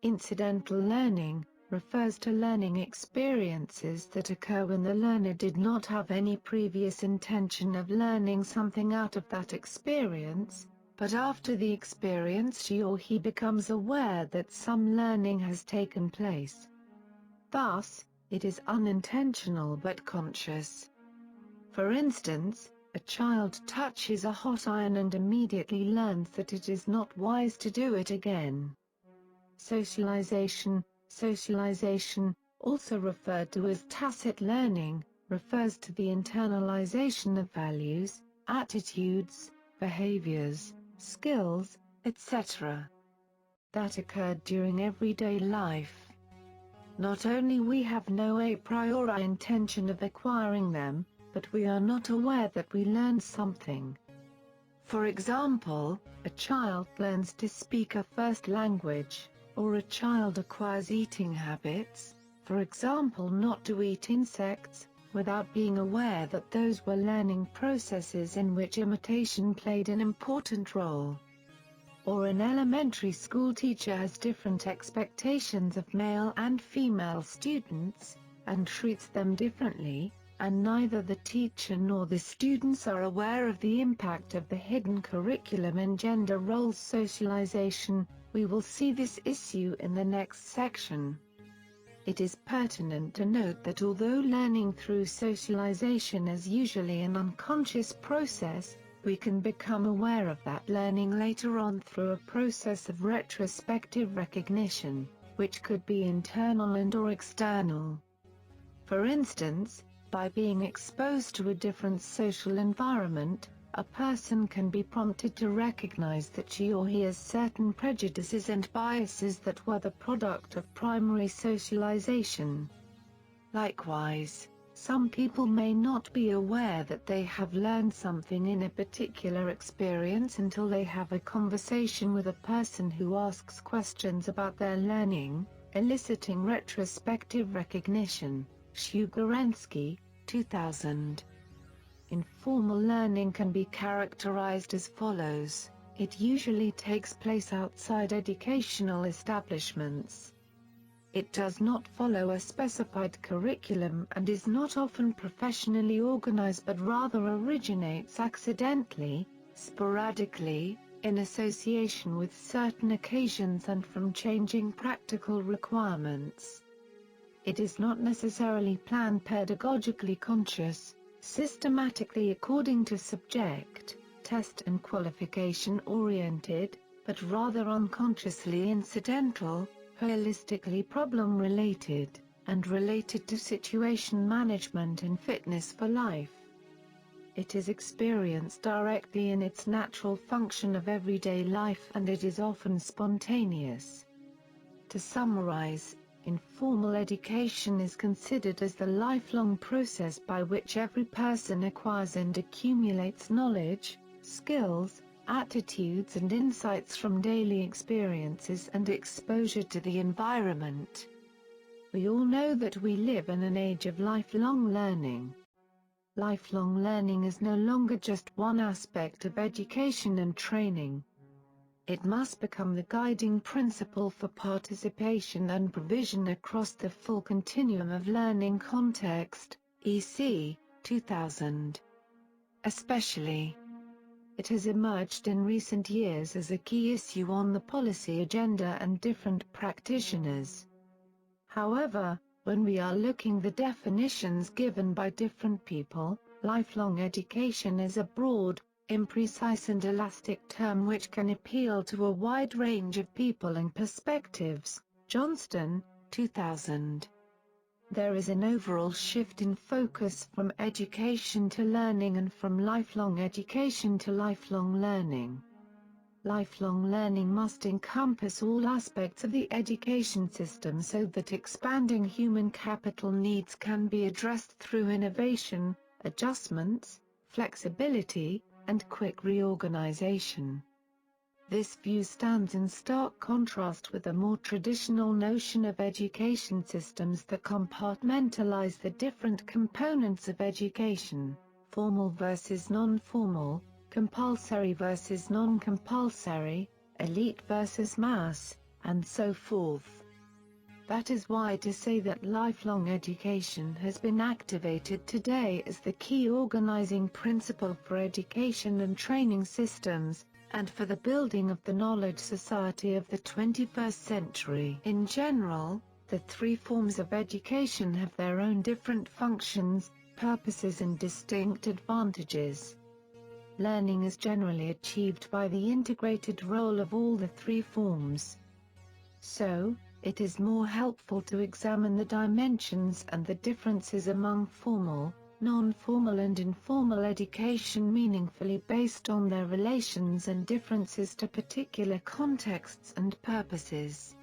Incidental learning refers to learning experiences that occur when the learner did not have any previous intention of learning something out of that experience, but after the experience she or he becomes aware that some learning has taken place. Thus, it is unintentional but conscious. For instance, a child touches a hot iron and immediately learns that it is not wise to do it again. Socialization, also referred to as tacit learning, refers to the internalization of values, attitudes, behaviors, skills, etc. that occurred during everyday life. Not only we have no a priori intention of acquiring them, but we are not aware that we learned something. For example, a child learns to speak a first language, or a child acquires eating habits, for example not to eat insects, without being aware that those were learning processes in which imitation played an important role. Or an elementary school teacher has different expectations of male and female students, and treats them differently, and neither the teacher nor the students are aware of the impact of the hidden curriculum in gender roles. Socialization, we will see this issue in the next section. It is pertinent to note that although learning through socialization is usually an unconscious process, we can become aware of that learning later on through a process of retrospective recognition, which could be internal and/or external. For instance, by being exposed to a different social environment, a person can be prompted to recognize that she or he has certain prejudices and biases that were the product of primary socialization. Likewise, some people may not be aware that they have learned something in a particular experience until they have a conversation with a person who asks questions about their learning, eliciting retrospective recognition. Shugorensky, 2000. Informal learning can be characterized as follows. It usually takes place outside educational establishments. It does not follow a specified curriculum and is not often professionally organized but rather originates accidentally, sporadically, in association with certain occasions and from changing practical requirements. It is not necessarily planned pedagogically conscious, systematically according to subject, test and qualification oriented, but rather unconsciously incidental, holistically problem-related, and related to situation management and fitness for life. It is experienced directly in its natural function of everyday life and it is often spontaneous. To summarize, informal education is considered as the lifelong process by which every person acquires and accumulates knowledge, skills, attitudes and insights from daily experiences and exposure to the environment. We all know that we live in an age of lifelong learning. Lifelong learning is no longer just one aspect of education and training. It must become the guiding principle for participation and provision across the full continuum of learning context, EC, 2000. Especially, it has emerged in recent years as a key issue on the policy agenda and different practitioners. However, when we are looking at the definitions given by different people, lifelong education is a broad, imprecise and elastic term which can appeal to a wide range of people and perspectives. Johnston, 2000. There is an overall shift in focus from education to learning and from lifelong education to lifelong learning. Lifelong learning must encompass all aspects of the education system so that expanding human capital needs can be addressed through innovation, adjustments, flexibility, and quick reorganization. This view stands in stark contrast with the more traditional notion of education systems that compartmentalize the different components of education, formal versus non-formal, compulsory versus non-compulsory, elite versus mass, and so forth. That is why to say that lifelong education has been activated today as the key organizing principle for education and training systems, and for the building of the knowledge society of the 21st century. In general, the three forms of education have their own different functions, purposes and distinct advantages. Learning is generally achieved by the integrated role of all the three forms. So, it is more helpful to examine the dimensions and the differences among formal, non-formal and informal education meaningfully based on their relations and differences to particular contexts and purposes.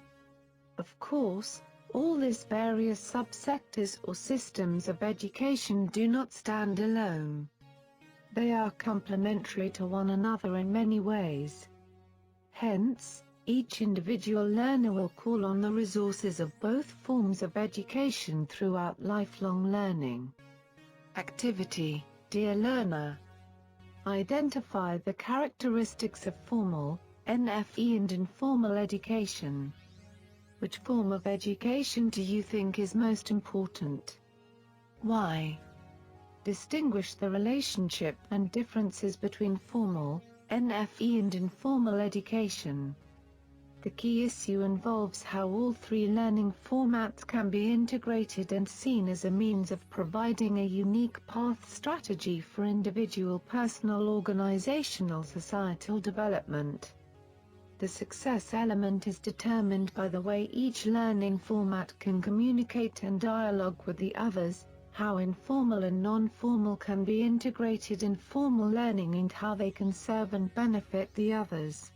Of course, all these various subsectors or systems of education do not stand alone. They are complementary to one another in many ways. Hence, each individual learner will call on the resources of both forms of education throughout lifelong learning. Activity, dear learner. Identify the characteristics of formal, NFE and informal education. Which form of education do you think is most important? Why? Distinguish the relationship and differences between formal, NFE and informal education. The key issue involves how all three learning formats can be integrated and seen as a means of providing a unique path strategy for individual personal organizational societal development. The success element is determined by the way each learning format can communicate and dialogue with the others, how informal and non-formal can be integrated in formal learning and how they can serve and benefit the others.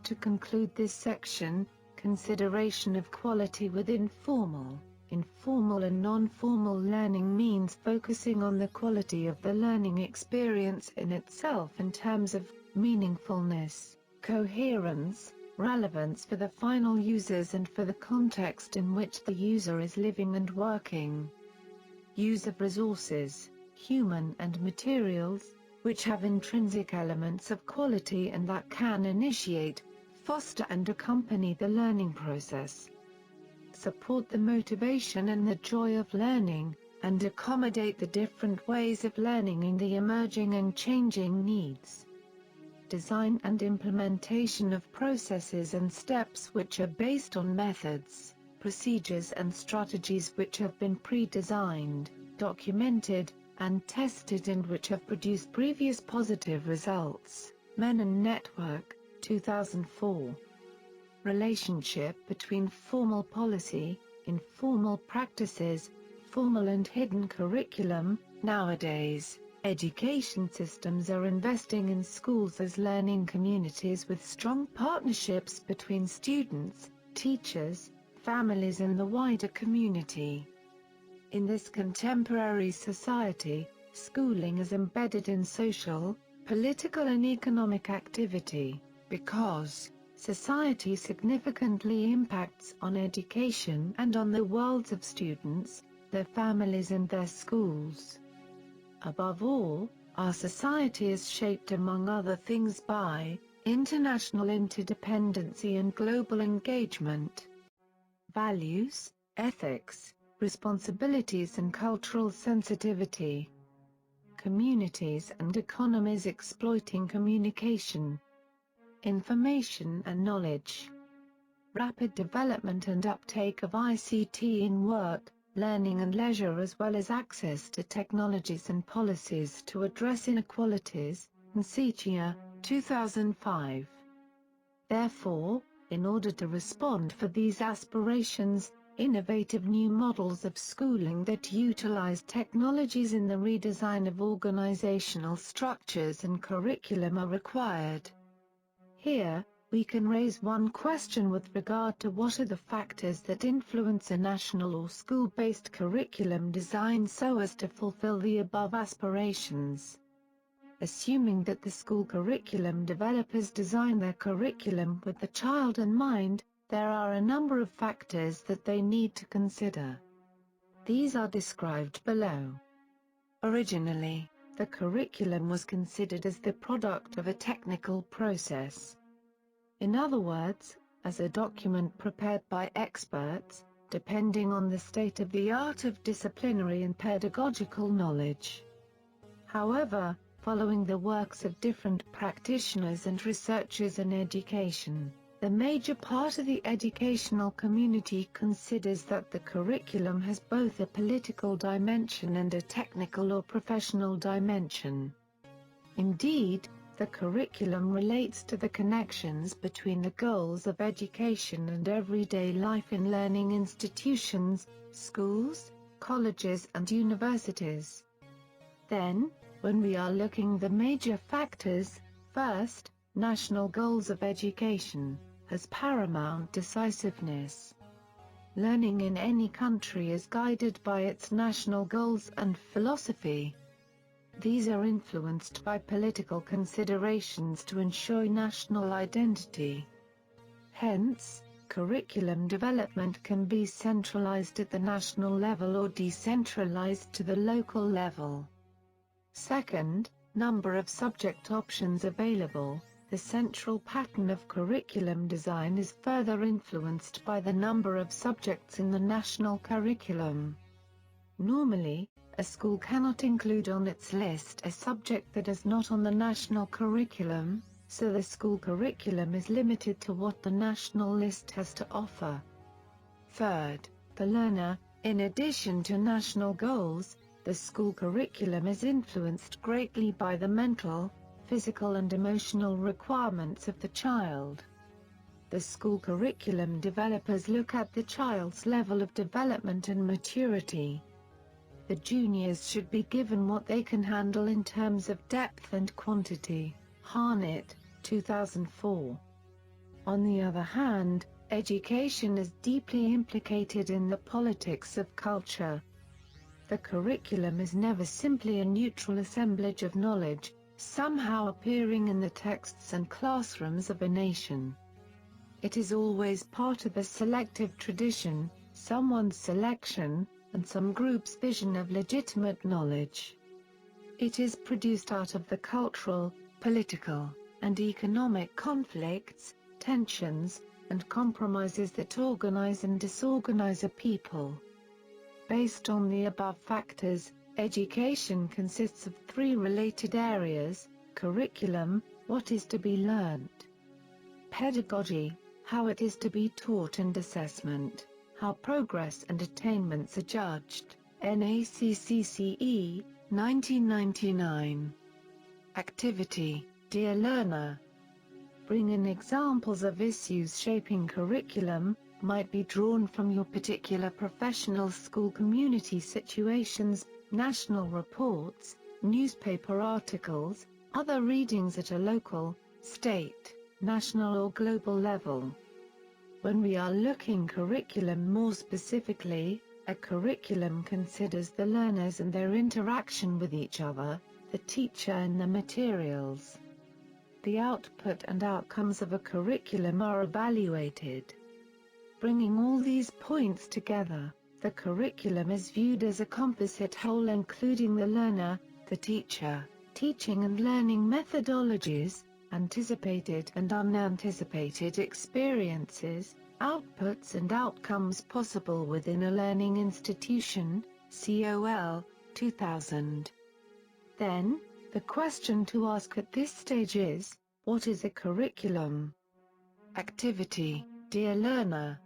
To conclude this section, consideration of quality within formal, informal and non-formal learning means focusing on the quality of the learning experience in itself in terms of meaningfulness, coherence, relevance for the final users and for the context in which the user is living and working. Use of resources, human and materials, which have intrinsic elements of quality and that can initiate, foster and accompany the learning process. Support the motivation and the joy of learning, and accommodate the different ways of learning in the emerging and changing needs. Design and implementation of processes and steps which are based on methods, procedures and strategies which have been pre-designed, documented, and tested and which have produced previous positive results. Men and Network, 2004. Relationship between formal policy, informal practices, formal and hidden curriculum. Nowadays, education systems are investing in schools as learning communities with strong partnerships between students, teachers, families and the wider community. In this contemporary society, schooling is embedded in social, political and economic activity, because society significantly impacts on education and on the worlds of students, their families and their schools. Above all, our society is shaped among other things by international interdependency and global engagement. Values, ethics, responsibilities and cultural sensitivity. Communities and economies exploiting communication, information and knowledge. Rapid development and uptake of ICT in work, learning and leisure as well as access to technologies and policies to address inequalities. Nsichia, 2005. Therefore, in order to respond for these aspirations, innovative new models of schooling that utilize technologies in the redesign of organizational structures and curriculum are required. Here, we can raise one question with regard to what are the factors that influence a national or school-based curriculum design so as to fulfill the above aspirations. Assuming that the school curriculum developers design their curriculum with the child in mind, there are a number of factors that they need to consider. These are described below. Originally, the curriculum was considered as the product of a technical process. In other words, as a document prepared by experts, depending on the state of the art of disciplinary and pedagogical knowledge. However, following the works of different practitioners and researchers in education, the major part of the educational community considers that the curriculum has both a political dimension and a technical or professional dimension. Indeed, the curriculum relates to the connections between the goals of education and everyday life in learning institutions, schools, colleges and universities. Then, when we are looking at the major factors, first, national goals of education has paramount decisiveness. Learning in any country is guided by its national goals and philosophy. These are influenced by political considerations to ensure national identity. Hence, curriculum development can be centralized at the national level or decentralized to the local level. Second, number of subject options available. The central pattern of curriculum design is further influenced by the number of subjects in the national curriculum. Normally, a school cannot include on its list a subject that is not on the national curriculum, so the school curriculum is limited to what the national list has to offer. Third, the learner. In addition to national goals, the school curriculum is influenced greatly by the mental, physical and emotional requirements of the child. The school curriculum developers look at the child's level of development and maturity. the juniors should be given what they can handle in terms of depth and quantity. Harnett, 2004. On the other hand, education is deeply implicated in the politics of culture. The curriculum is never simply a neutral assemblage of knowledge, somehow appearing in the texts and classrooms of a nation. It is always part of a selective tradition, someone's selection, and some group's vision of legitimate knowledge. It is produced out of the cultural, political, and economic conflicts, tensions, and compromises that organize and disorganize a people. Based on the above factors, education consists of three related areas: curriculum, what is to be learnt; pedagogy, how it is to be taught; and assessment, how progress and attainments are judged. NACCCE, 1999. Activity, dear learner. Bring in examples of issues shaping curriculum, might be drawn from your particular professional school community situations, national reports, newspaper articles, other readings at a local, state, national or global level. When we are looking curriculum more specifically, a curriculum considers the learners and their interaction with each other, the teacher and the materials. The output and outcomes of a curriculum are evaluated. Bringing all these points together, the curriculum is viewed as a composite whole including the learner, the teacher, teaching and learning methodologies, anticipated and unanticipated experiences, outputs and outcomes possible within a learning institution. COL, 2000. Then, the question to ask at this stage is, what is a curriculum? Activity, dear learner.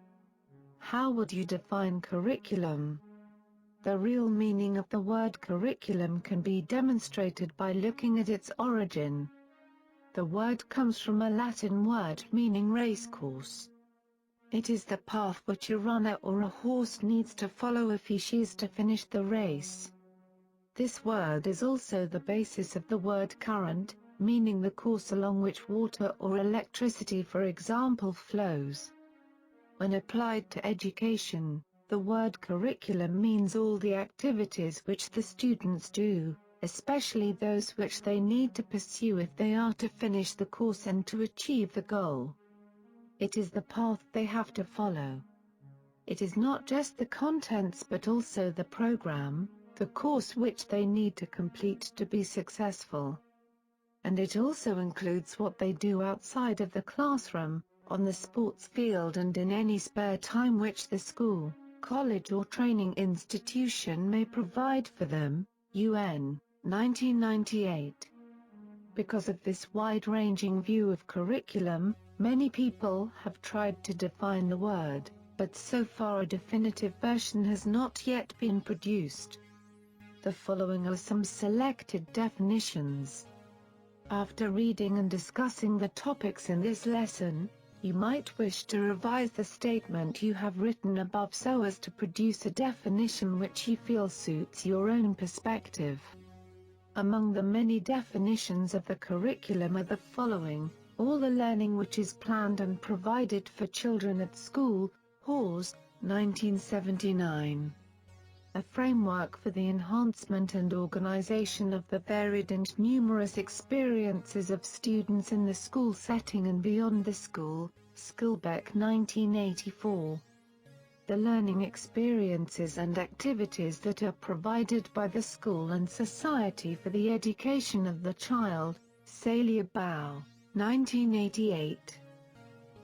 How would you define curriculum? The real meaning of the word curriculum can be demonstrated by looking at its origin. The word comes from a Latin word meaning racecourse. It is the path which a runner or a horse needs to follow if he is to finish the race. This word is also the basis of the word current, meaning the course along which water or electricity, for example, flows. When applied to education, the word curriculum means all the activities which the students do, especially those which they need to pursue if they are to finish the course and to achieve the goal. It is the path they have to follow. It is not just the contents but also the program, the course which they need to complete to be successful. And it also includes what they do outside of the classroom, on the sports field and in any spare time which the school, college or training institution may provide for them. UN, 1998. Because of this wide-ranging view of curriculum, many people have tried to define the word, but so far a definitive version has not yet been produced. The following are some selected definitions. After reading and discussing the topics in this lesson, you might wish to revise the statement you have written above so as to produce a definition which you feel suits your own perspective. Among the many definitions of the curriculum are the following: all the learning which is planned and provided for children at school, Hawes, 1979. A framework for the enhancement and organization of the varied and numerous experiences of students in the school setting and beyond the school, Skilbeck, 1984. The learning experiences and activities that are provided by the school and society for the education of the child, Celia Bow, 1988.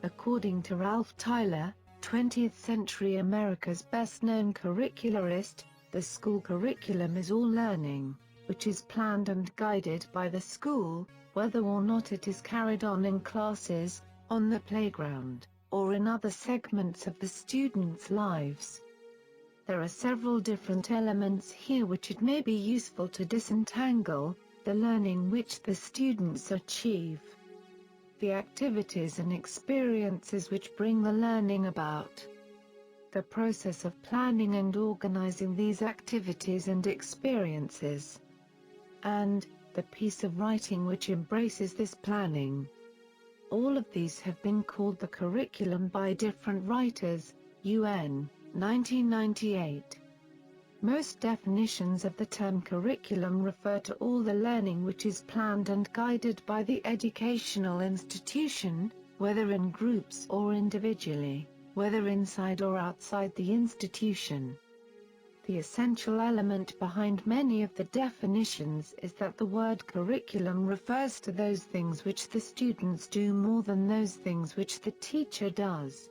According to Ralph Tyler, 20th century America's best-known curricularist, the school curriculum is all learning, which is planned and guided by the school, whether or not it is carried on in classes, on the playground, or in other segments of the students' lives. There are several different elements here which it may be useful to disentangle: the learning which the students achieve, the activities and experiences which bring the learning about, the process of planning and organizing these activities and experiences, and the piece of writing which embraces this planning. All of these have been called the curriculum by different writers. UN, 1998. Most definitions of the term curriculum refer to all the learning which is planned and guided by the educational institution, whether in groups or individually, whether inside or outside the institution. The essential element behind many of the definitions is that the word curriculum refers to those things which the students do more than those things which the teacher does.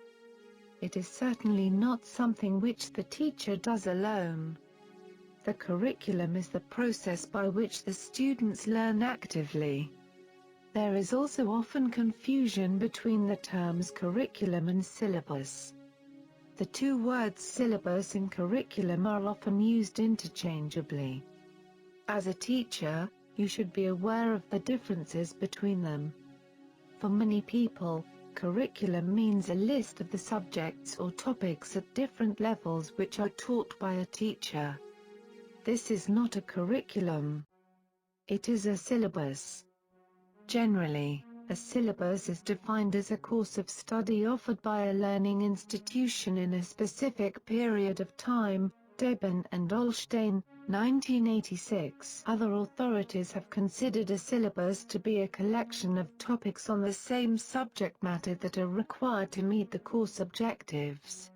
It is certainly not something which the teacher does alone. The curriculum is the process by which the students learn actively. There is also often confusion between the terms curriculum and syllabus. The two words syllabus and curriculum are often used interchangeably. As a teacher, you should be aware of the differences between them. For many people, curriculum means a list of the subjects or topics at different levels which are taught by a teacher. This is not a curriculum. It is a syllabus. Generally, a syllabus is defined as a course of study offered by a learning institution in a specific period of time. Deben and Olstein, 1986. Other authorities have considered a syllabus to be a collection of topics on the same subject matter that are required to meet the course objectives.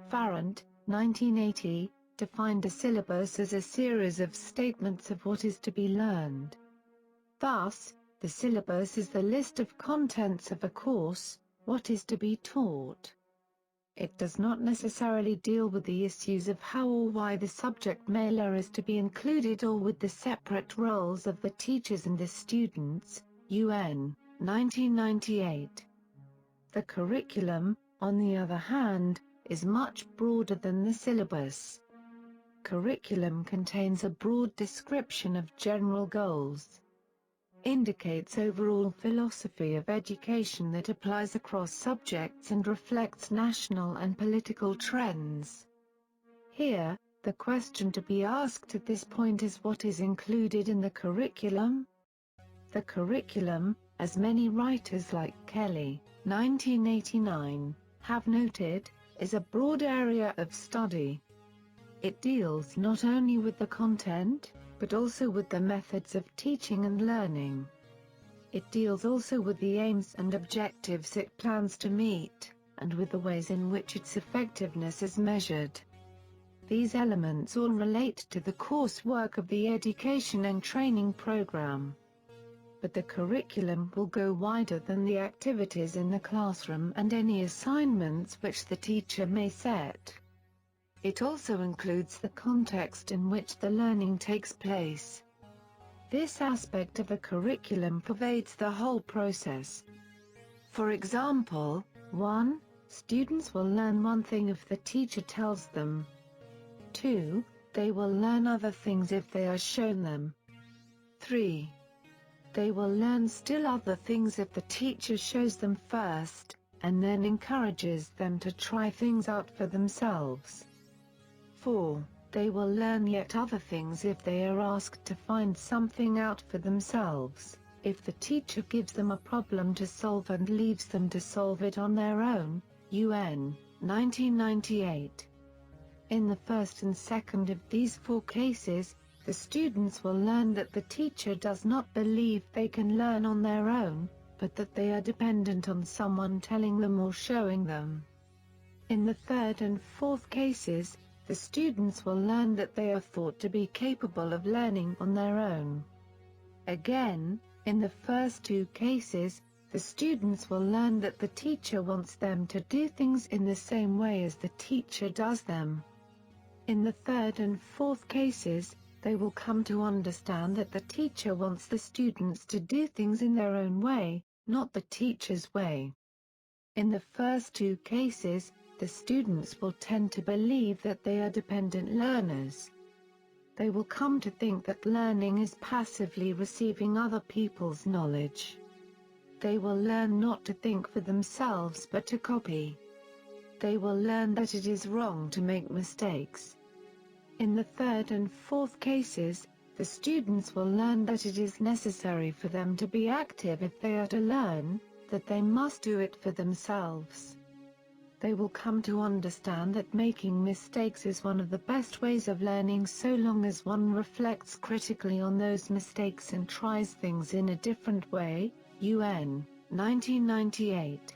Farrant, 1980, defined a syllabus as a series of statements of what is to be learned. Thus, the syllabus is the list of contents of a course, what is to be taught. It does not necessarily deal with the issues of how or why the subject matter is to be included or with the separate roles of the teachers and the students. UN, 1998. The curriculum, on the other hand, is much broader than the syllabus. Curriculum contains a broad description of general goals. Indicates overall philosophy of education that applies across subjects and reflects national and political trends. Here, the question to be asked at this point is what is included in the curriculum? The curriculum, as many writers like Kelly, 1989, have noted, is a broad area of study. It deals not only with the content, but also with the methods of teaching and learning. It deals also with the aims and objectives it plans to meet, and with the ways in which its effectiveness is measured. These elements all relate to the coursework of the education and training program. But the curriculum will go wider than the activities in the classroom and any assignments which the teacher may set. It also includes the context in which the learning takes place. This aspect of the curriculum pervades the whole process. For example, 1. Students will learn one thing if the teacher tells them. 2. They will learn other things if they are shown them. 3. They will learn still other things if the teacher shows them first, and then encourages them to try things out for themselves. 4. They will learn yet other things if they are asked to find something out for themselves, if the teacher gives them a problem to solve and leaves them to solve it on their own. UN, 1998. In the first and second of these 4 cases, the students will learn that the teacher does not believe they can learn on their own, but that they are dependent on someone telling them or showing them. In the third and fourth cases, the students will learn that they are thought to be capable of learning on their own. Again, in the first 2 cases, the students will learn that the teacher wants them to do things in the same way as the teacher does them. In the third and fourth cases, they will come to understand that the teacher wants the students to do things in their own way, not the teacher's way. In the first 2 cases, the students will tend to believe that they are dependent learners. They will come to think that learning is passively receiving other people's knowledge. They will learn not to think for themselves but to copy. They will learn that it is wrong to make mistakes. In the third and fourth cases, the students will learn that it is necessary for them to be active if they are to learn, that they must do it for themselves. They will come to understand that making mistakes is one of the best ways of learning so long as one reflects critically on those mistakes and tries things in a different way. UN, 1998.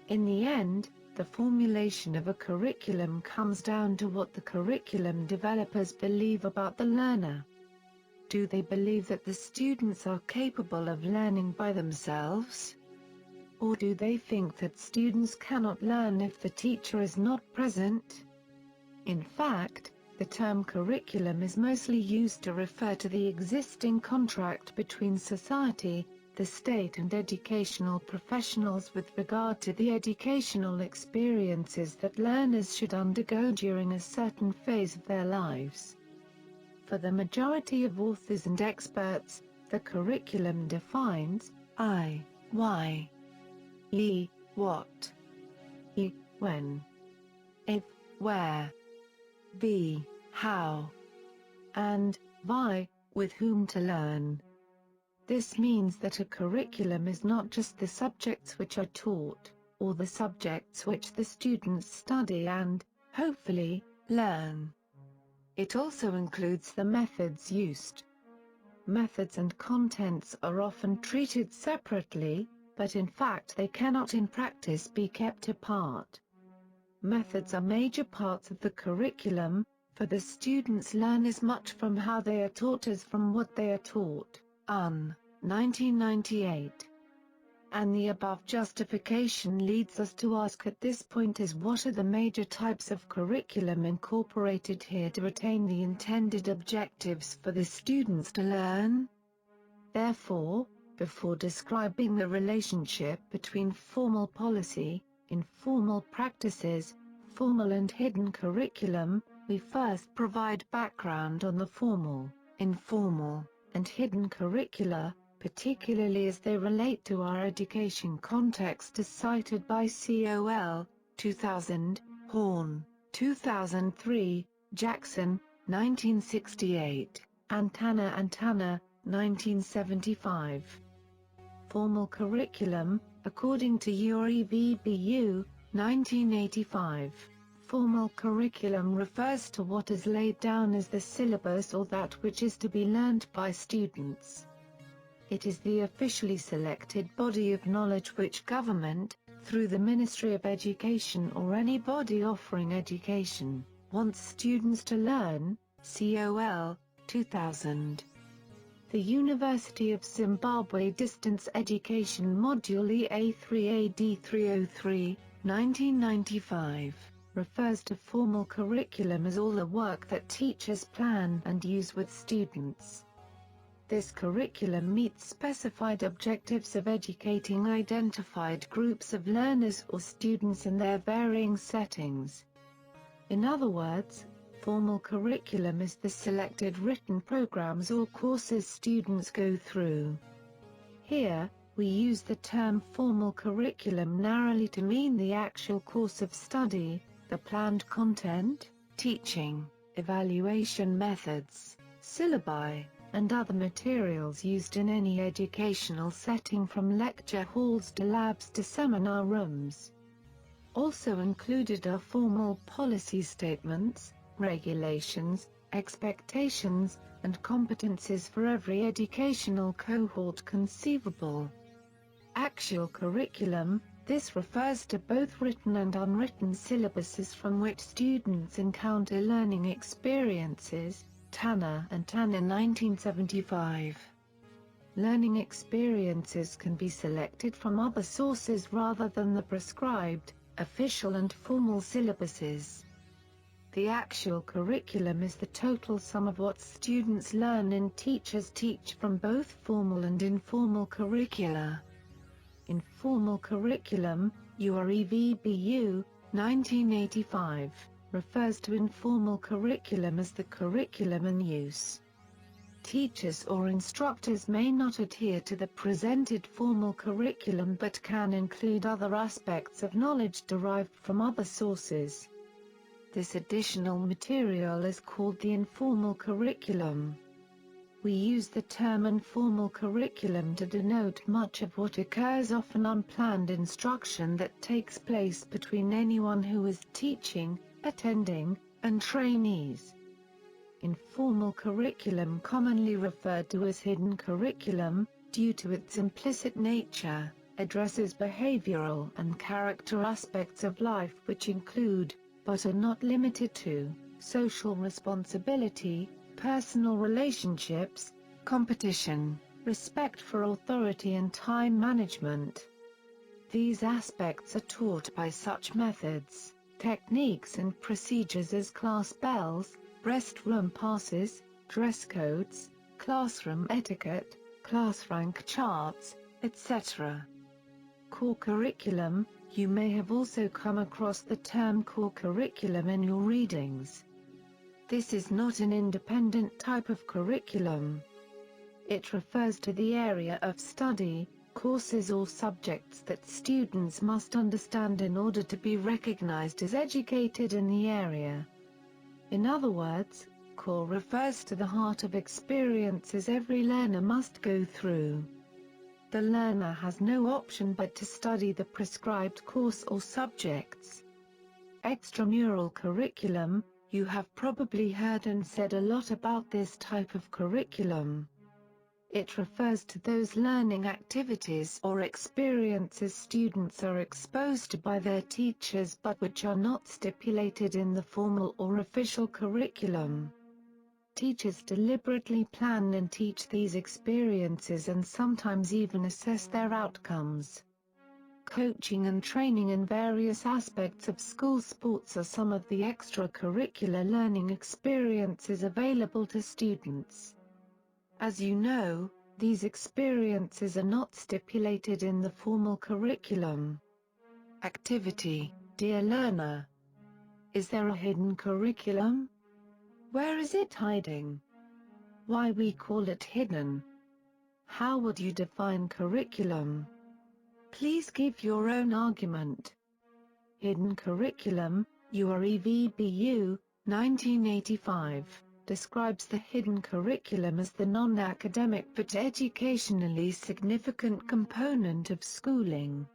In the end, the formulation of a curriculum comes down to what the curriculum developers believe about the learner. Do they believe that the students are capable of learning by themselves? Or do they think that students cannot learn if the teacher is not present? In fact, the term curriculum is mostly used to refer to the existing contract between society, the state and educational professionals with regard to the educational experiences that learners should undergo during a certain phase of their lives. For the majority of authors and experts, the curriculum defines I, why, E, what, E, when, if, where, V, how, and why, with whom to learn. This means that a curriculum is not just the subjects which are taught, or the subjects which the students study and, hopefully, learn. It also includes the methods used. Methods and contents are often treated separately, but in fact they cannot in practice be kept apart. Methods are major parts of the curriculum, for the students learn as much from how they are taught as from what they are taught. 1998. And the above justification leads us to ask at this point is what are the major types of curriculum incorporated here to attain the intended objectives for the students to learn? Therefore, before describing the relationship between formal policy, informal practices, formal and hidden curriculum, we first provide background on the formal, informal, and hidden curricula, particularly as they relate to our education context as cited by Col. 2000, Horn, 2003, Jackson, 1968, and Tanner, 1975. Formal curriculum, according to UREVBU, 1985. Formal curriculum refers to what is laid down as the syllabus or that which is to be learned by students. It is the officially selected body of knowledge which government, through the Ministry of Education or any body offering education, wants students to learn. Col. 2000. The University of Zimbabwe Distance Education Module EA3AD303, 1995, refers to formal curriculum as all the work that teachers plan and use with students. This curriculum meets specified objectives of educating identified groups of learners or students in their varying settings. In other words, formal curriculum is the selected written programs or courses students go through. Here, we use the term formal curriculum narrowly to mean the actual course of study, the planned content, teaching, evaluation methods, syllabi, and other materials used in any educational setting from lecture halls to labs to seminar rooms. Also included are formal policy statements, regulations, expectations, and competencies for every educational cohort conceivable. Actual curriculum, this refers to both written and unwritten syllabuses from which students encounter learning experiences. Tanner, 1975. Learning experiences can be selected from other sources rather than the prescribed, official and formal syllabuses. The actual curriculum is the total sum of what students learn and teachers teach from both formal and informal curricula. Informal curriculum, UREVBU, 1985, refers to informal curriculum as the curriculum in use. Teachers or instructors may not adhere to the presented formal curriculum but can include other aspects of knowledge derived from other sources. This additional material is called the informal curriculum. We use the term informal curriculum to denote much of what occurs, often unplanned instruction that takes place between anyone who is teaching, attending, and trainees. Informal curriculum, commonly referred to as hidden curriculum, due to its implicit nature, addresses behavioral and character aspects of life which include, but are not limited to, social responsibility, personal relationships, competition, respect for authority and time management. These aspects are taught by such methods, techniques and procedures as class bells, restroom passes, dress codes, classroom etiquette, class rank charts, etc. Core curriculum. You may have also come across the term core curriculum in your readings. This is not an independent type of curriculum. It refers to the area of study, courses or subjects that students must understand in order to be recognized as educated in the area. In other words, core refers to the heart of experiences every learner must go through. The learner has no option but to study the prescribed course or subjects. Extramural curriculum. You have probably heard and said a lot about this type of curriculum. It refers to those learning activities or experiences students are exposed to by their teachers but which are not stipulated in the formal or official curriculum. Teachers deliberately plan and teach these experiences and sometimes even assess their outcomes. Coaching and training in various aspects of school sports are some of the extracurricular learning experiences available to students. As you know, these experiences are not stipulated in the formal curriculum. Activity. Dear learner, is there a hidden curriculum? Where is it hiding? Why we call it hidden? How would you define curriculum? Please give your own argument. Hidden curriculum, UREVBU, 1985, describes the hidden curriculum as the non-academic but educationally significant component of schooling.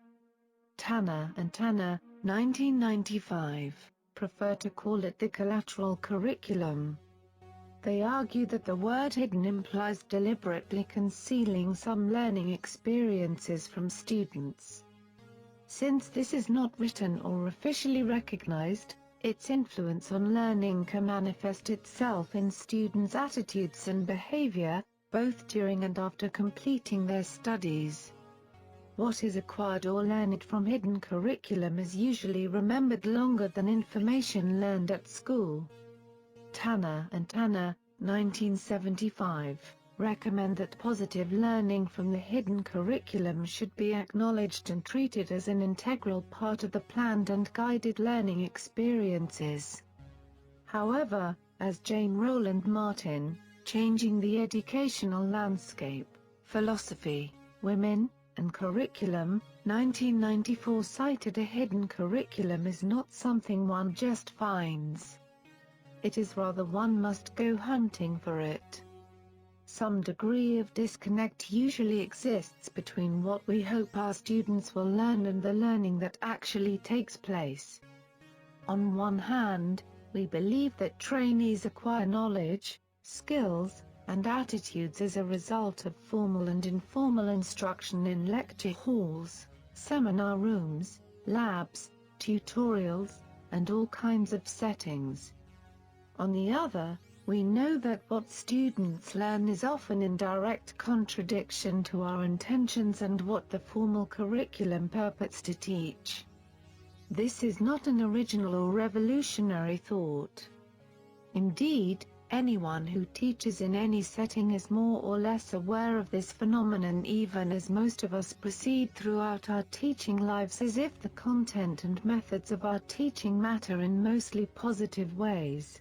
Tanner and Tanner, 1995, prefer to call it the collateral curriculum. They argue that the word hidden implies deliberately concealing some learning experiences from students. Since this is not written or officially recognized, its influence on learning can manifest itself in students' attitudes and behavior, both during and after completing their studies. What is acquired or learned from hidden curriculum is usually remembered longer than information learned at school. Tanner and Tanner, 1975, recommend that positive learning from the hidden curriculum should be acknowledged and treated as an integral part of the planned and guided learning experiences. However, as Jane Rowland Martin, Changing the Educational Landscape, Philosophy, Women, and Curriculum, 1994 cited, a hidden curriculum is not something one just finds. It is rather one must go hunting for it. Some degree of disconnect usually exists between what we hope our students will learn and the learning that actually takes place. On one hand, we believe that trainees acquire knowledge, skills, and attitudes as a result of formal and informal instruction in lecture halls, seminar rooms, labs, tutorials, and all kinds of settings. On the other, we know that what students learn is often in direct contradiction to our intentions and what the formal curriculum purports to teach. This is not an original or revolutionary thought. Indeed, anyone who teaches in any setting is more or less aware of this phenomenon, even as most of us proceed throughout our teaching lives as if the content and methods of our teaching matter in mostly positive ways.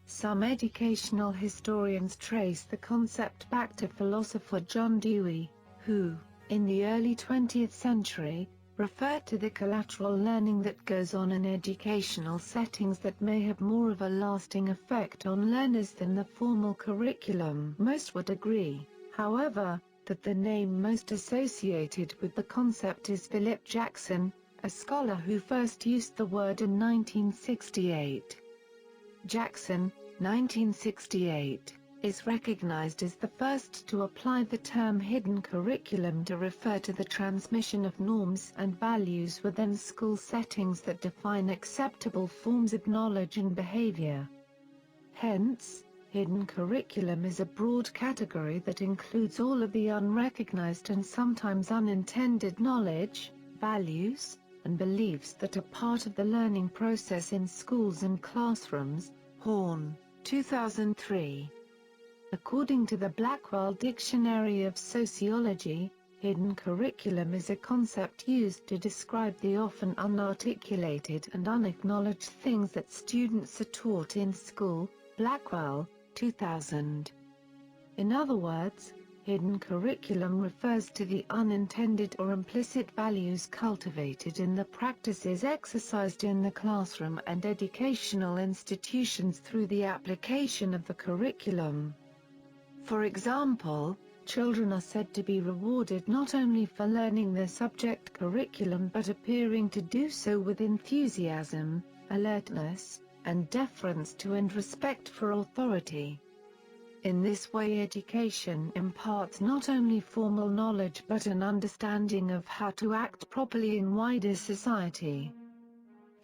Some educational historians trace the concept back to philosopher John Dewey, who, in the early 20th century, referred to the collateral learning that goes on in educational settings that may have more of a lasting effect on learners than the formal curriculum. Most would agree, however, that the name most associated with the concept is Philip Jackson, a scholar who first used the word in 1968. Jackson, 1968, is recognized as the first to apply the term hidden curriculum to refer to the transmission of norms and values within school settings that define acceptable forms of knowledge and behavior. Hence, hidden curriculum is a broad category that includes all of the unrecognized and sometimes unintended knowledge, values, and beliefs that are part of the learning process in schools and classrooms. Horn, 2003. According to the Blackwell Dictionary of Sociology, hidden curriculum is a concept used to describe the often unarticulated and unacknowledged things that students are taught in school. Blackwell, 2000. In other words, hidden curriculum refers to the unintended or implicit values cultivated in the practices exercised in the classroom and educational institutions through the application of the curriculum. For example, children are said to be rewarded not only for learning their subject curriculum but appearing to do so with enthusiasm, alertness, and deference to and respect for authority. In this way, education imparts not only formal knowledge but an understanding of how to act properly in wider society.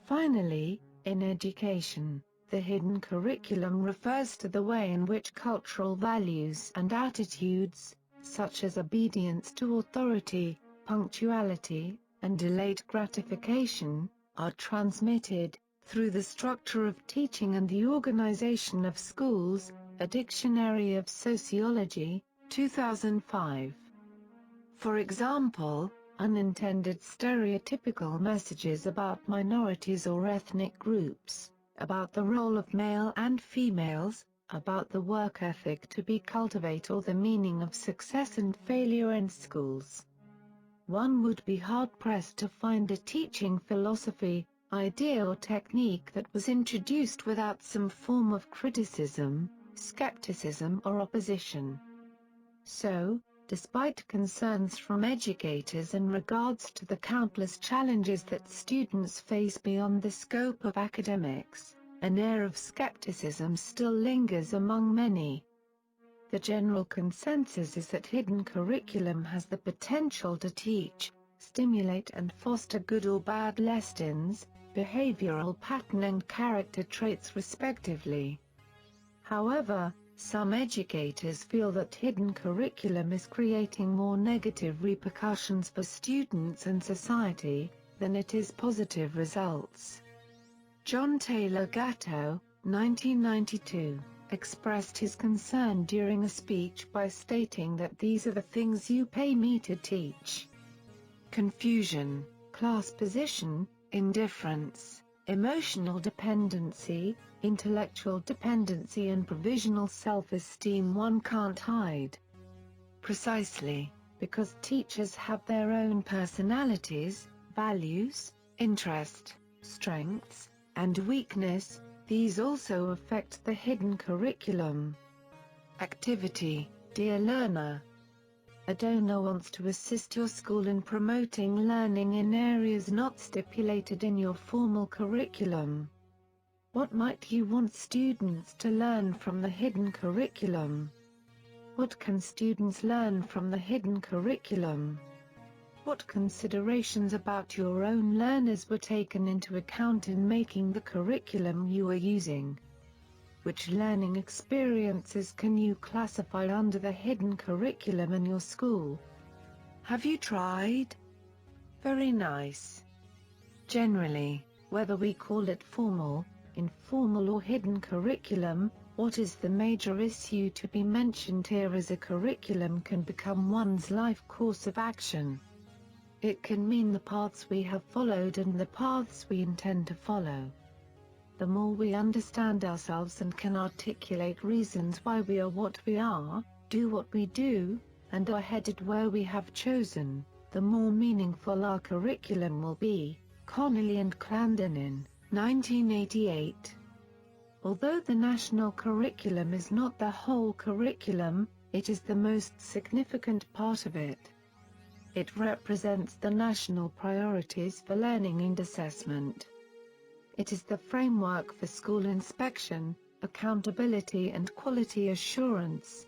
Finally, in education, the hidden curriculum refers to the way in which cultural values and attitudes, such as obedience to authority, punctuality, and delayed gratification, are transmitted, through the structure of teaching and the organization of schools. A Dictionary of Sociology, 2005. For example, unintended stereotypical messages about minorities or ethnic groups, about the role of male and females, about the work ethic to be cultivated or the meaning of success and failure in schools. One would be hard-pressed to find a teaching philosophy, idea or technique that was introduced without some form of criticism, skepticism or opposition. So, despite concerns from educators in regards to the countless challenges that students face beyond the scope of academics, an air of skepticism still lingers among many. The general consensus is that hidden curriculum has the potential to teach, stimulate and foster good or bad lessons, behavioral pattern and character traits respectively. However, some educators feel that hidden curriculum is creating more negative repercussions for students and society than it is positive results. John Taylor Gatto, 1992, expressed his concern during a speech by stating that these are the things you pay me to teach: confusion, class position, indifference, emotional dependency, intellectual dependency and provisional self-esteem one can't hide. Precisely, because teachers have their own personalities, values, interest, strengths, and weakness, these also affect the hidden curriculum. Activity. Dear learner, a donor wants to assist your school in promoting learning in areas not stipulated in your formal curriculum. What might you want students to learn from the hidden curriculum? What can students learn from the hidden curriculum? What considerations about your own learners were taken into account in making the curriculum you are using? Which learning experiences can you classify under the hidden curriculum in your school? Have you tried? Very nice. Generally, whether we call it formal, informal or hidden curriculum, what is the major issue to be mentioned here is a curriculum can become one's life course of action. It can mean the paths we have followed and the paths we intend to follow. the more we understand ourselves and can articulate reasons why we are what we are, do what we do, and are headed where we have chosen, the more meaningful our curriculum will be. Connolly and Clandon, 1988. Although the national curriculum is not the whole curriculum, it is the most significant part of it. It represents the national priorities for learning and assessment. It is the framework for school inspection, accountability and quality assurance.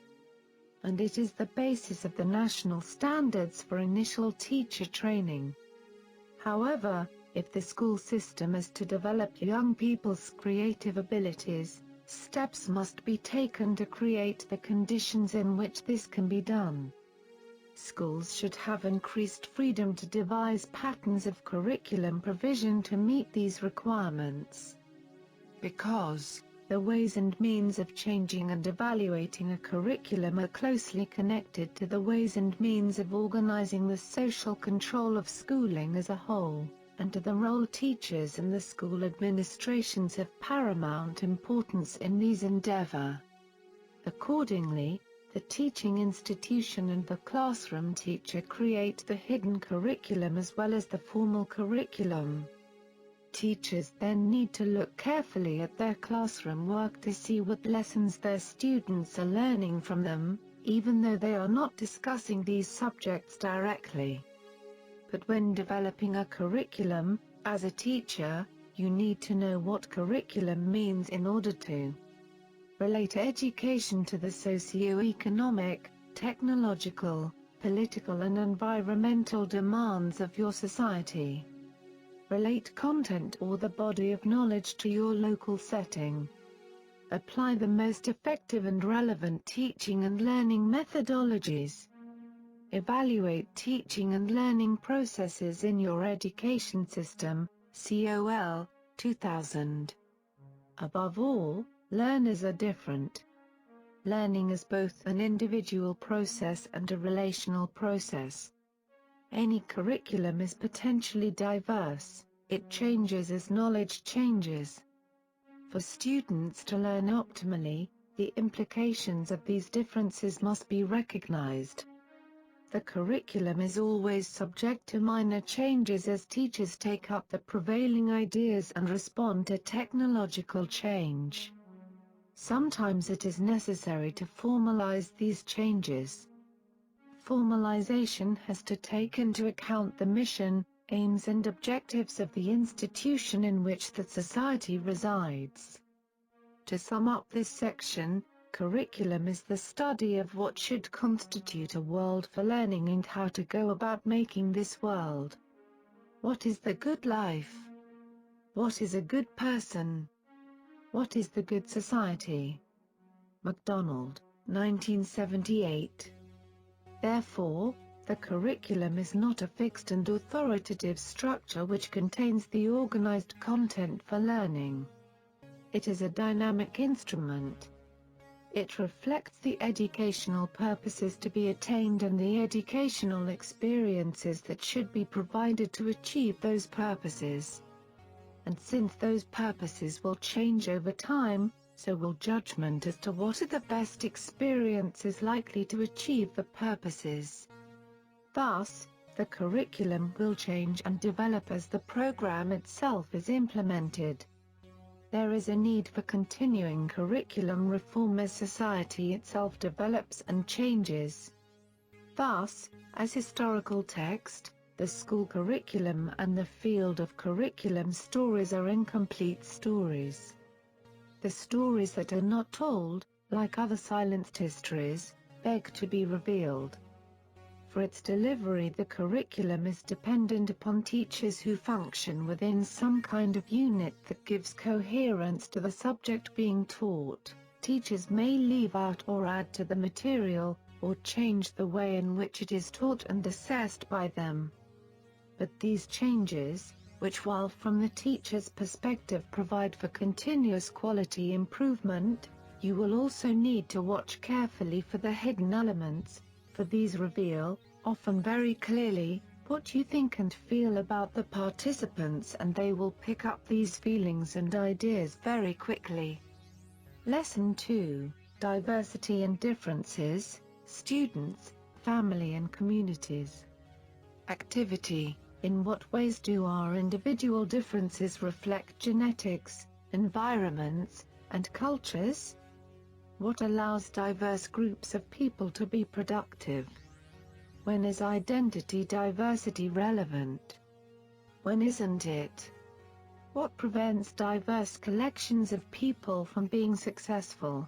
And it is the basis of the national standards for initial teacher training. However, if the school system is to develop young people's creative abilities, steps must be taken to create the conditions in which this can be done. Schools should have increased freedom to devise patterns of curriculum provision to meet these requirements. Because the ways and means of changing and evaluating a curriculum are closely connected to the ways and means of organizing the social control of schooling as a whole, and to the role teachers and the school administrations have paramount importance in these endeavor. Accordingly, the teaching institution and the classroom teacher create the hidden curriculum as well as the formal curriculum. Teachers then need to look carefully at their classroom work to see what lessons their students are learning from them, even though they are not discussing these subjects directly. But when developing a curriculum, as a teacher, you need to know what curriculum means in order to relate education to the socio-economic, technological, political and environmental demands of your society. Relate content or the body of knowledge to your local setting. Apply the most effective and relevant teaching and learning methodologies. Evaluate teaching and learning processes in your education system, COL, 2000. Above all, learners are different. Learning is both an individual process and a relational process. Any curriculum is potentially diverse, it changes as knowledge changes. For students to learn optimally, the implications of these differences must be recognized. The curriculum is always subject to minor changes as teachers take up the prevailing ideas and respond to technological change. Sometimes it is necessary to formalize these changes. Formalization has to take into account the mission, aims and objectives of the institution in which the society resides. To sum up this section, curriculum is the study of what should constitute a world for learning and how to go about making this world. What is the good life? What is a good person? What is the good society? MacDonald, 1978. Therefore, the curriculum is not a fixed and authoritative structure which contains the organized content for learning. It is a dynamic instrument. It reflects the educational purposes to be attained and the educational experiences that should be provided to achieve those purposes. And since those purposes will change over time, so will judgment as to what are the best experiences likely to achieve the purposes. Thus, the curriculum will change and develop as the program itself is implemented. There is a need for continuing curriculum reform as society itself develops and changes. Thus, as historical text, the school curriculum and the field of curriculum stories are incomplete stories. The stories that are not told, like other silenced histories, beg to be revealed. For its delivery, the curriculum is dependent upon teachers who function within some kind of unit that gives coherence to the subject being taught. Teachers may leave out or add to the material, or change the way in which it is taught and assessed by them. But these changes, which while from the teacher's perspective provide for continuous quality improvement, you will also need to watch carefully for the hidden elements, for these reveal, often very clearly, what you think and feel about the participants, and they will pick up these feelings and ideas very quickly. Lesson 2, Diversity and Differences, Students, Family and Communities. Activity: in what ways do our individual differences reflect genetics, environments, and cultures? What allows diverse groups of people to be productive? When is identity diversity relevant? When isn't it? What prevents diverse collections of people from being successful?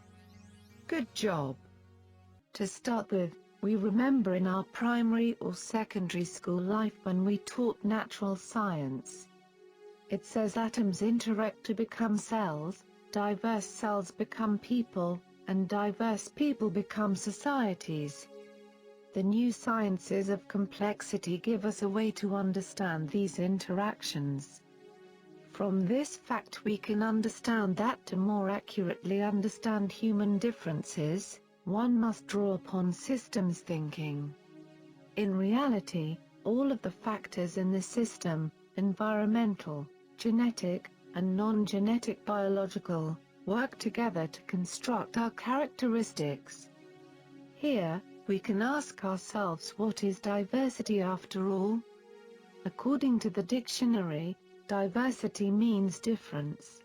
Good job! To start with, we remember in our primary or secondary school life when we taught natural science. It says atoms interact to become cells, diverse cells become people, and diverse people become societies. The new sciences of complexity give us a way to understand these interactions. From this fact we can understand that to more accurately understand human differences, one must draw upon systems thinking. In reality, all of the factors in the system, environmental, genetic, and non-genetic biological, work together to construct our characteristics. Here, we can ask ourselves, what is diversity after all? According to the dictionary, diversity means difference.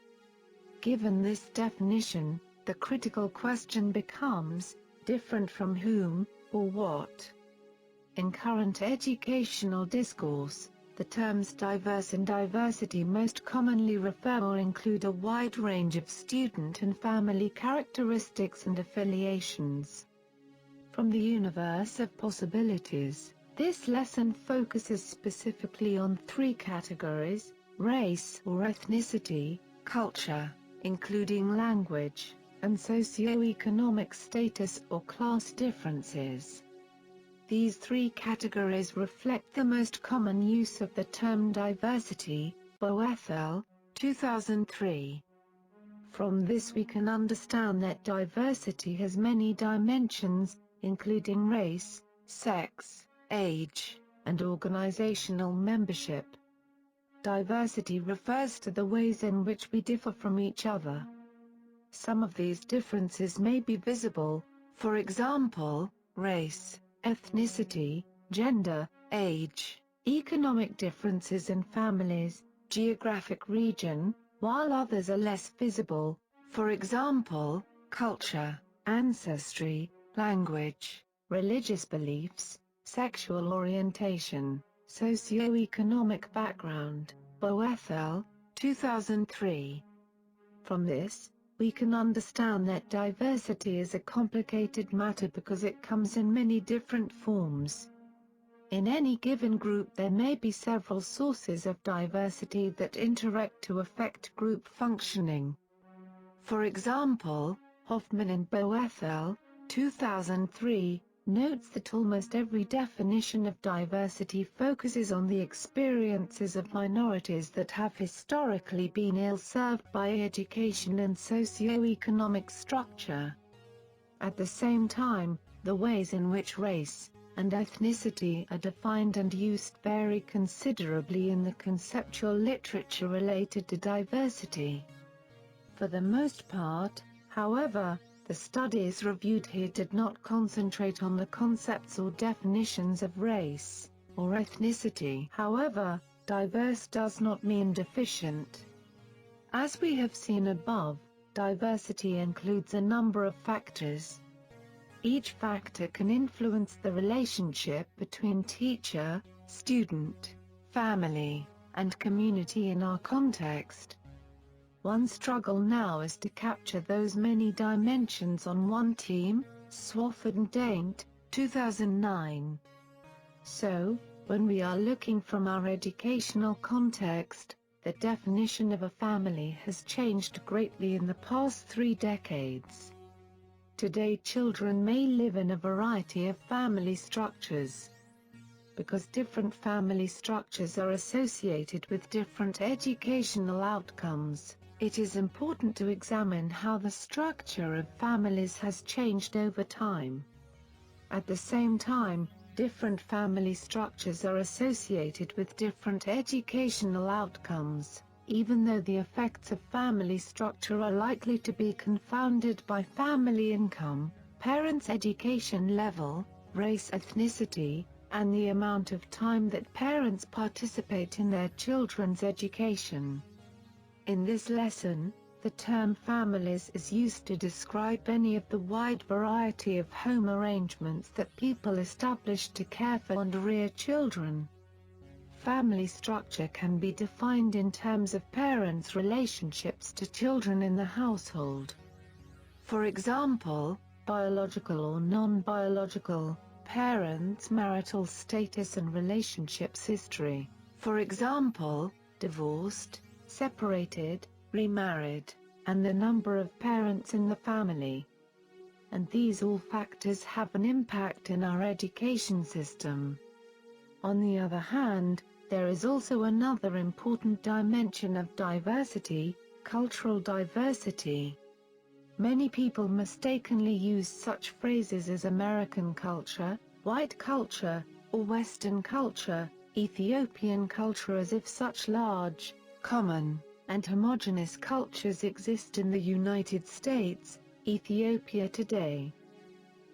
Given this definition, the critical question becomes, different from whom, or what? In current educational discourse, the terms diverse and diversity most commonly refer or include a wide range of student and family characteristics and affiliations. From the universe of possibilities, this lesson focuses specifically on 3 categories: race or ethnicity, culture, including language, and socio-economic status or class differences. These 3 categories reflect the most common use of the term diversity, Boethel, 2003. From this we can understand that diversity has many dimensions, including race, sex, age, and organizational membership. Diversity refers to the ways in which we differ from each other. Some of these differences may be visible, for example, race, ethnicity, gender, age, economic differences in families, geographic region, while others are less visible, for example, culture, ancestry, language, religious beliefs, sexual orientation, socio-economic background. Boethel, 2003. From this, we can understand that diversity is a complicated matter because it comes in many different forms. In any given group there may be several sources of diversity that interact to affect group functioning. For example, Hoffman and Boethel, 2003, notes that almost every definition of diversity focuses on the experiences of minorities that have historically been ill-served by education and socio-economic structure. At the same time, the ways in which race and ethnicity are defined and used vary considerably in the conceptual literature related to diversity. For the most part, however, the studies reviewed here did not concentrate on the concepts or definitions of race or ethnicity. However, diverse does not mean deficient. As we have seen above, diversity includes a number of factors. Each factor can influence the relationship between teacher, student, family, and community in our context. One struggle now is to capture those many dimensions on one team, Swafford and Daint, 2009. So, when we are looking from our educational context, the definition of a family has changed greatly in the past 3 decades. Today children may live in a variety of family structures. Because different family structures are associated with different educational outcomes, it is important to examine how the structure of families has changed over time. At the same time, Different family structures are associated with different educational outcomes, even though the effects of family structure are likely to be confounded by family income, parents' education level, race, ethnicity, and the amount of time that parents participate in their children's education. In this lesson, the term families is used to describe any of the wide variety of home arrangements that people establish to care for and rear children. Family structure can be defined in terms of parents' relationships to children in the household. For example, biological or non-biological, parents' marital status and relationships history, for example, divorced, separated, remarried, and the number of parents in the family. And these all factors have an impact in our education system. On the other hand, there is also another important dimension of diversity, cultural diversity. Many people mistakenly use such phrases as American culture, white culture, or Western culture, Ethiopian culture as if such large, common, and homogeneous cultures exist in the United States, Ethiopia today.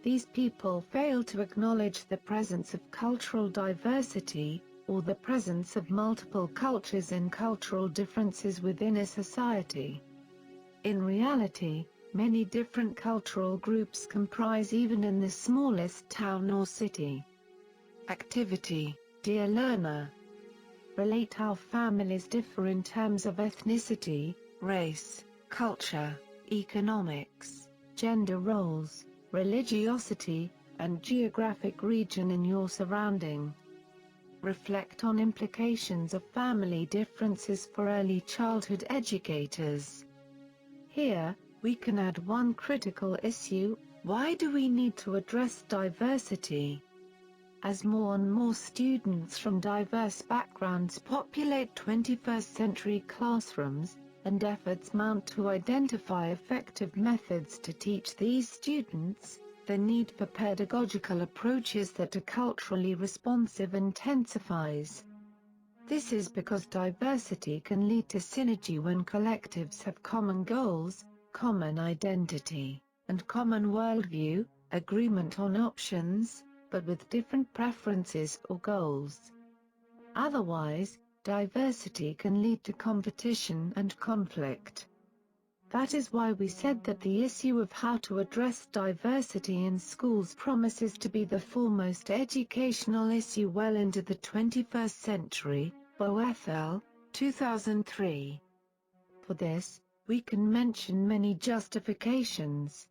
These people fail to acknowledge the presence of cultural diversity, or the presence of multiple cultures and cultural differences within a society. In reality, many different cultural groups comprise even in the smallest town or city. Activity, dear learner. Relate how families differ in terms of ethnicity, race, culture, economics, gender roles, religiosity, and geographic region in your surrounding. Reflect on implications of family differences for early childhood educators. Here, we can add one critical issue: why do we need to address diversity? As more and more students from diverse backgrounds populate 21st century classrooms, and efforts mount to identify effective methods to teach these students, the need for pedagogical approaches that are culturally responsive intensifies. This is because diversity can lead to synergy when collectives have common goals, common identity, and common worldview, agreement on options, but with different preferences or goals. Otherwise, diversity can lead to competition and conflict. That is why we said that the issue of how to address diversity in schools promises to be the foremost educational issue well into the 21st century, Boethel, 2003. For this, we can mention many justifications.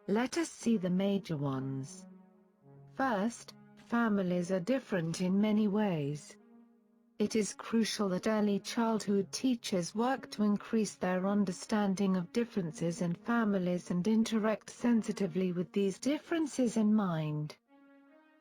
Let us see the major ones. First, families are different in many ways. It is crucial that early childhood teachers work to increase their understanding of differences in families and interact sensitively with these differences in mind.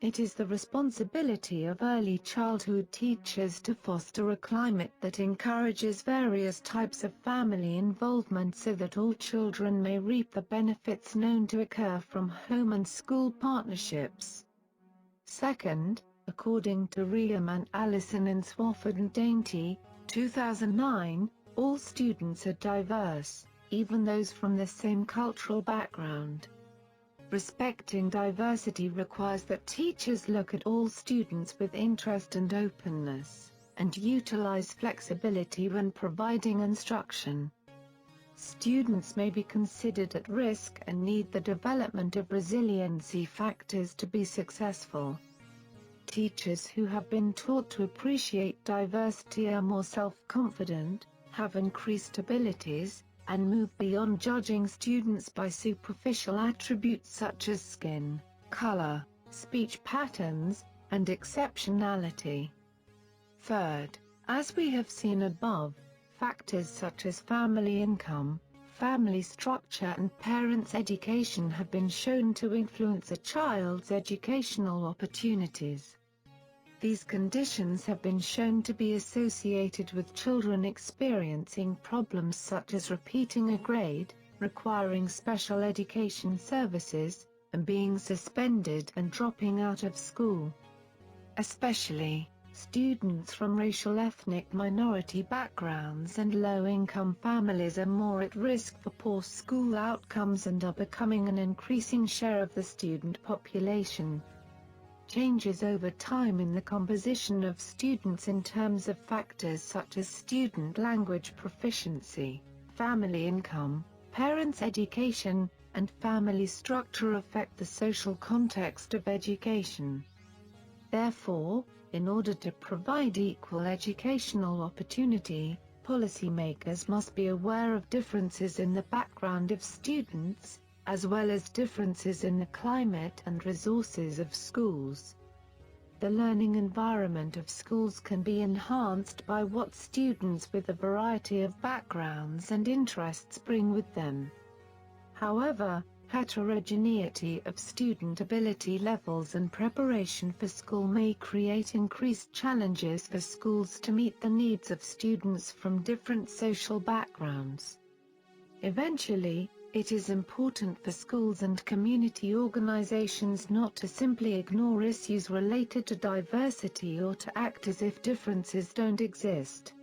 It is the responsibility of early childhood teachers to foster a climate that encourages various types of family involvement so that all children may reap the benefits known to occur from home and school partnerships. Second, according to Reham and Allison in Swafford and Dainty, 2009, all students are diverse, even those from the same cultural background. Respecting diversity requires that teachers look at all students with interest and openness, and utilize flexibility when providing instruction. Students may be considered at risk and need the development of resiliency factors to be successful. Teachers who have been taught to appreciate diversity are more self-confident, have increased abilities, and move beyond judging students by superficial attributes such as skin, color, speech patterns, and exceptionality. Third, as we have seen above, factors such as family income, family structure and parents' education have been shown to influence a child's educational opportunities. These conditions have been shown to be associated with children experiencing problems such as repeating a grade, requiring special education services, and being suspended and dropping out of school. Especially, students from racial ethnic minority backgrounds and low-income families are more at risk for poor school outcomes and are becoming an increasing share of the student population. Changes over time in the composition of students in terms of factors such as student language proficiency, family income, parents' education, and family structure affect the social context of education. Therefore, in order to provide equal educational opportunity, policymakers must be aware of differences in the background of students, as well as differences in the climate and resources of schools. The learning environment of schools can be enhanced by what students with a variety of backgrounds and interests bring with them. However, heterogeneity of student ability levels and preparation for school may create increased challenges for schools to meet the needs of students from different social backgrounds. Eventually, it is important for schools and community organizations not to simply ignore issues related to diversity or to act as if differences don't exist.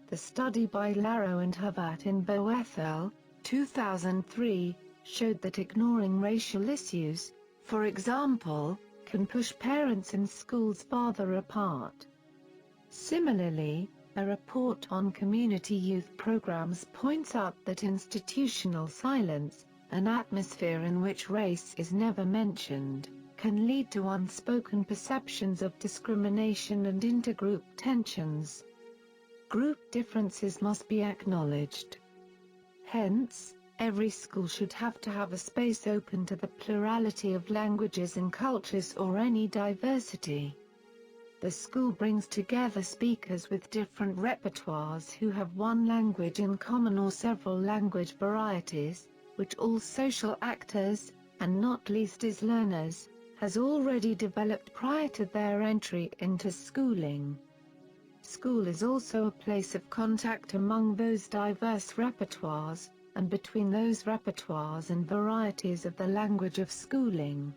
The study by Laro and Havat in Boethel, 2003, showed that ignoring racial issues, for example, can push parents and schools farther apart. Similarly, a report on community youth programs points out that institutional silence, an atmosphere in which race is never mentioned, can lead to unspoken perceptions of discrimination and intergroup tensions. Group differences must be acknowledged. Hence, every school should have to have a space open to the plurality of languages and cultures or any diversity. The school brings together speakers with different repertoires who have one language in common or several language varieties, which all social actors, and not least as learners, has already developed prior to their entry into schooling. School is also a place of contact among those diverse repertoires, and between those repertoires and varieties of the language of schooling.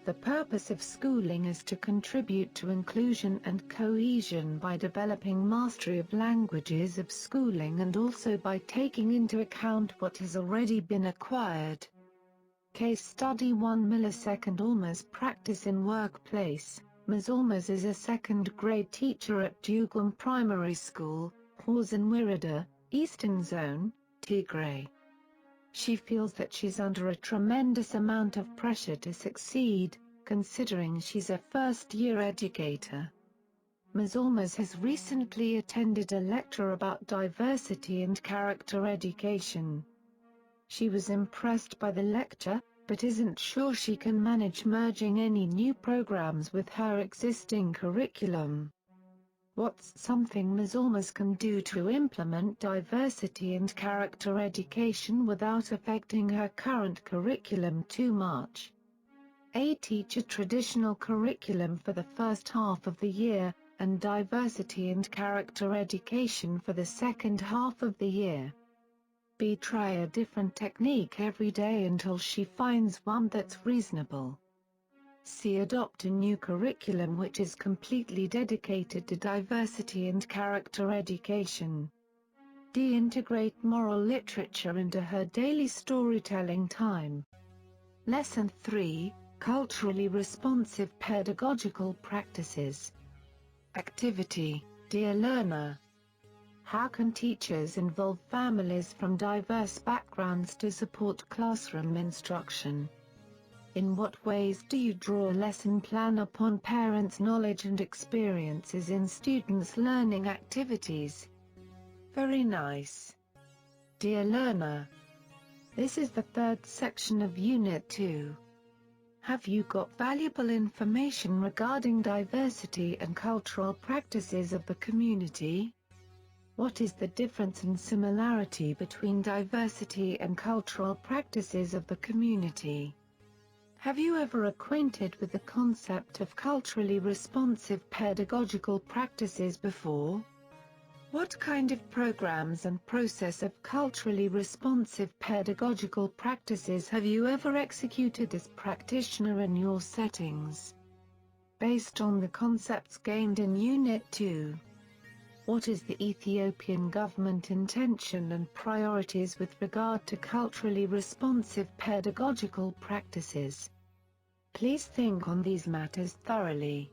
The purpose of schooling is to contribute to inclusion and cohesion by developing mastery of languages of schooling and also by taking into account what has already been acquired. Case Study 1 Millisecond Alma's practice in workplace. Ms. Alma's is a second-grade teacher at Dugum Primary School, Horzen Eastern Zone, Tigray. She feels that she's under a tremendous amount of pressure to succeed, considering she's a first-year educator. Ms. Almaz has recently attended a lecture about diversity and character education. She was impressed by the lecture, but isn't sure she can manage merging any new programs with her existing curriculum. What's something Ms. Almaz can do to implement diversity and character education without affecting her current curriculum too much? A. Teach a traditional curriculum for the first half of the year, and diversity and character education for the second half of the year. B. Try a different technique every day until she finds one that's reasonable. C. Adopt a new curriculum which is completely dedicated to diversity and character education. D. Integrate moral literature into her daily storytelling time. Lesson 3, Culturally Responsive Pedagogical Practices. Activity. Dear learner, how can teachers involve families from diverse backgrounds to support classroom instruction? In what ways do you draw a lesson plan upon parents' knowledge and experiences in students' learning activities? Very nice. Dear learner, this is the third section of Unit 2. Have you got valuable information regarding diversity and cultural practices of the community? What is the difference and similarity between diversity and cultural practices of the community? Have you ever acquainted with the concept of culturally responsive pedagogical practices before? What kind of programs and process of culturally responsive pedagogical practices have you ever executed as practitioner in your settings? Based on the concepts gained in Unit 2. What is the Ethiopian government intention and priorities with regard to culturally responsive pedagogical practices? Please think on these matters thoroughly.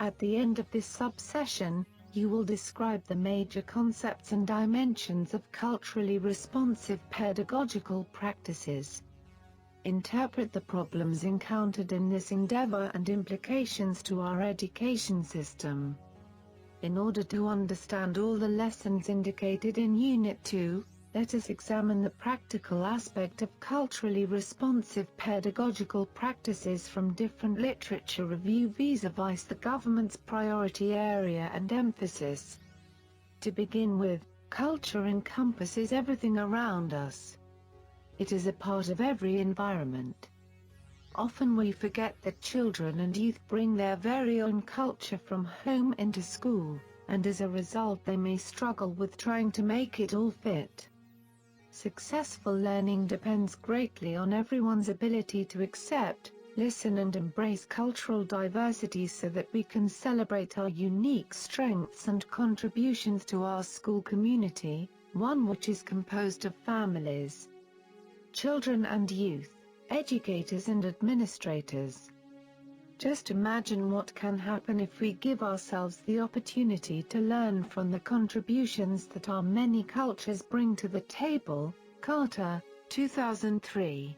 At the end of this subsession, you will describe the major concepts and dimensions of culturally responsive pedagogical practices. Interpret the problems encountered in this endeavor and implications to our education system. In order to understand all the lessons indicated in Unit 2, let us examine the practical aspect of culturally responsive pedagogical practices from different literature review vis-a-vis the government's priority area and emphasis. To begin with, culture encompasses everything around us. It is a part of every environment. Often we forget that children and youth bring their very own culture from home into school, and as a result they may struggle with trying to make it all fit. Successful learning depends greatly on everyone's ability to accept, listen and embrace cultural diversity so that we can celebrate our unique strengths and contributions to our school community, one which is composed of families, children and youth, educators and administrators. Just imagine what can happen if we give ourselves the opportunity to learn from the contributions that our many cultures bring to the table. Carter, 2003.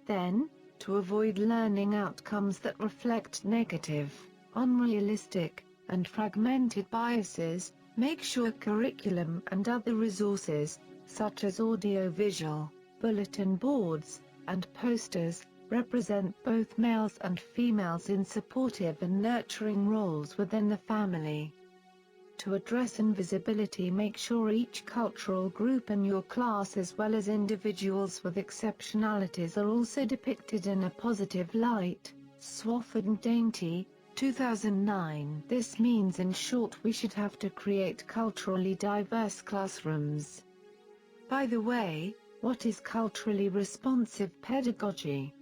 Then, to avoid learning outcomes that reflect negative, unrealistic, and fragmented biases, make sure curriculum and other resources, such as audio-visual, bulletin boards, and posters, represent both males and females in supportive and nurturing roles within the family. To address invisibility, make sure each cultural group in your class as well as individuals with exceptionalities are also depicted in a positive light. Swafford and Dainty, 2009. This means in short we should have to create culturally diverse classrooms. By the way, what is culturally responsive pedagogy?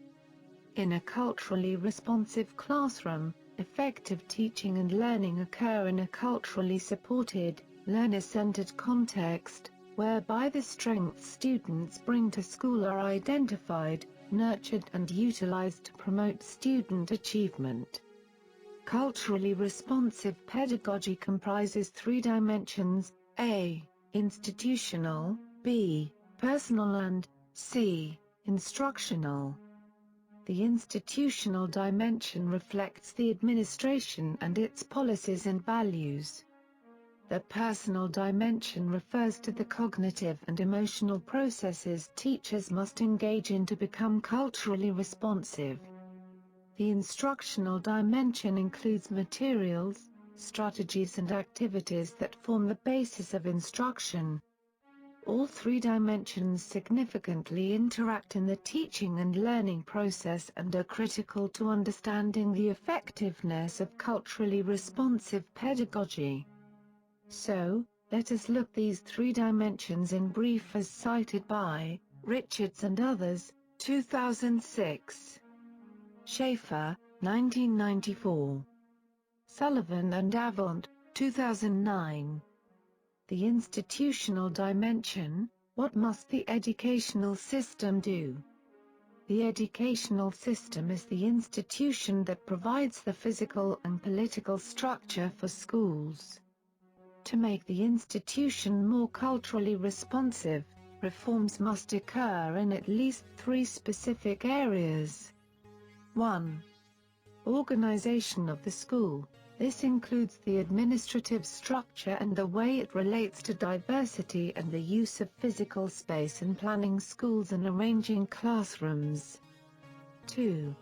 In a culturally responsive classroom, effective teaching and learning occur in a culturally supported, learner-centered context, whereby the strengths students bring to school are identified, nurtured and utilized to promote student achievement. Culturally responsive pedagogy comprises three dimensions: A. Institutional, B. Personal and C. Instructional. The institutional dimension reflects the administration and its policies and values. The personal dimension refers to the cognitive and emotional processes teachers must engage in to become culturally responsive. The instructional dimension includes materials, strategies and activities that form the basis of instruction. All three dimensions significantly interact in the teaching and learning process and are critical to understanding the effectiveness of culturally responsive pedagogy. So, let us look these three dimensions in brief as cited by Richards and others, 2006. Schaefer, 1994. Sullivan and Avant, 2009. The institutional dimension: what must the educational system do? The educational system is the institution that provides the physical and political structure for schools. To make the institution more culturally responsive, reforms must occur in at least three specific areas. 1. Organization of the school. This includes the administrative structure and the way it relates to diversity and the use of physical space in planning schools and arranging classrooms. 2.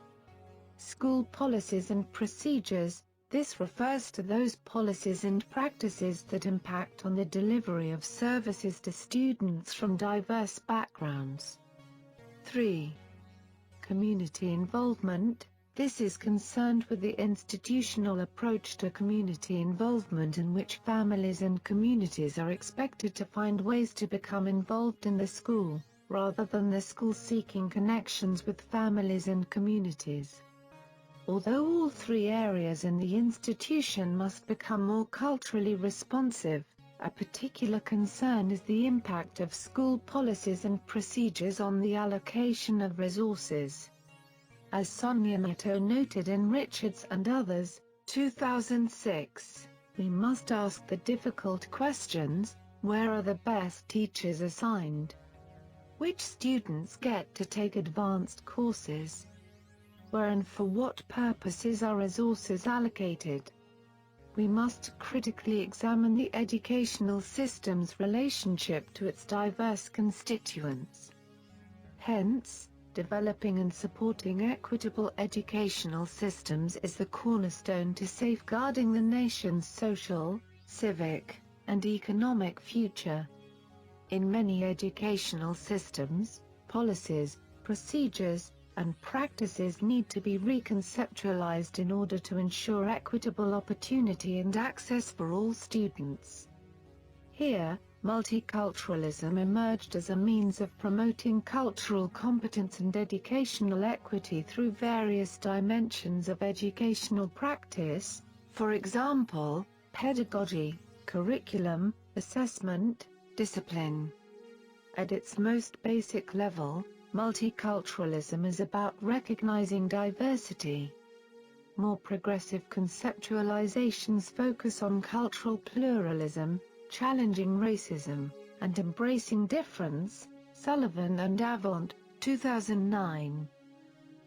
School policies and procedures. This refers to those policies and practices that impact on the delivery of services to students from diverse backgrounds. 3. Community involvement. This is concerned with the institutional approach to community involvement, in which families and communities are expected to find ways to become involved in the school, rather than the school seeking connections with families and communities. Although all three areas in the institution must become more culturally responsive, a particular concern is the impact of school policies and procedures on the allocation of resources. As Sonia Neto noted in Richards and others, 2006, we must ask the difficult questions: where are the best teachers assigned? Which students get to take advanced courses? Where and for what purposes are resources allocated? We must critically examine the educational system's relationship to its diverse constituents. Hence, developing and supporting equitable educational systems is the cornerstone to safeguarding the nation's social, civic, and economic future. In many educational systems, policies, procedures, and practices need to be reconceptualized in order to ensure equitable opportunity and access for all students. Here, multiculturalism emerged as a means of promoting cultural competence and educational equity through various dimensions of educational practice, for example, pedagogy, curriculum, assessment, discipline. At its most basic level, multiculturalism is about recognizing diversity. More progressive conceptualizations focus on cultural pluralism, challenging racism, and embracing difference, Sullivan and Avant, 2009.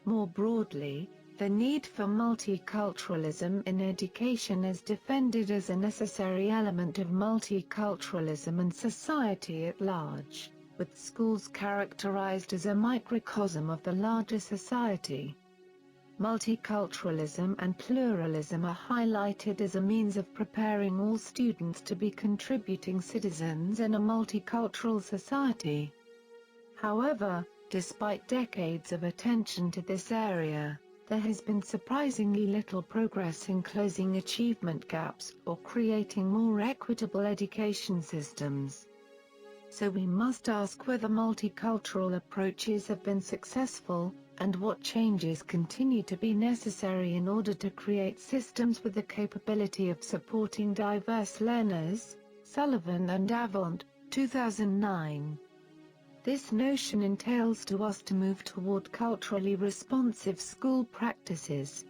More broadly, the need for multiculturalism in education is defended as a necessary element of multiculturalism and society at large, with schools characterized as a microcosm of the larger society. Multiculturalism and pluralism are highlighted as a means of preparing all students to be contributing citizens in a multicultural society. However, despite decades of attention to this area, there has been surprisingly little progress in closing achievement gaps or creating more equitable education systems. So we must ask whether multicultural approaches have been successful, and what changes continue to be necessary in order to create systems with the capability of supporting diverse learners, Sullivan and Avant, 2009. This notion entails to us to move toward culturally responsive school practices.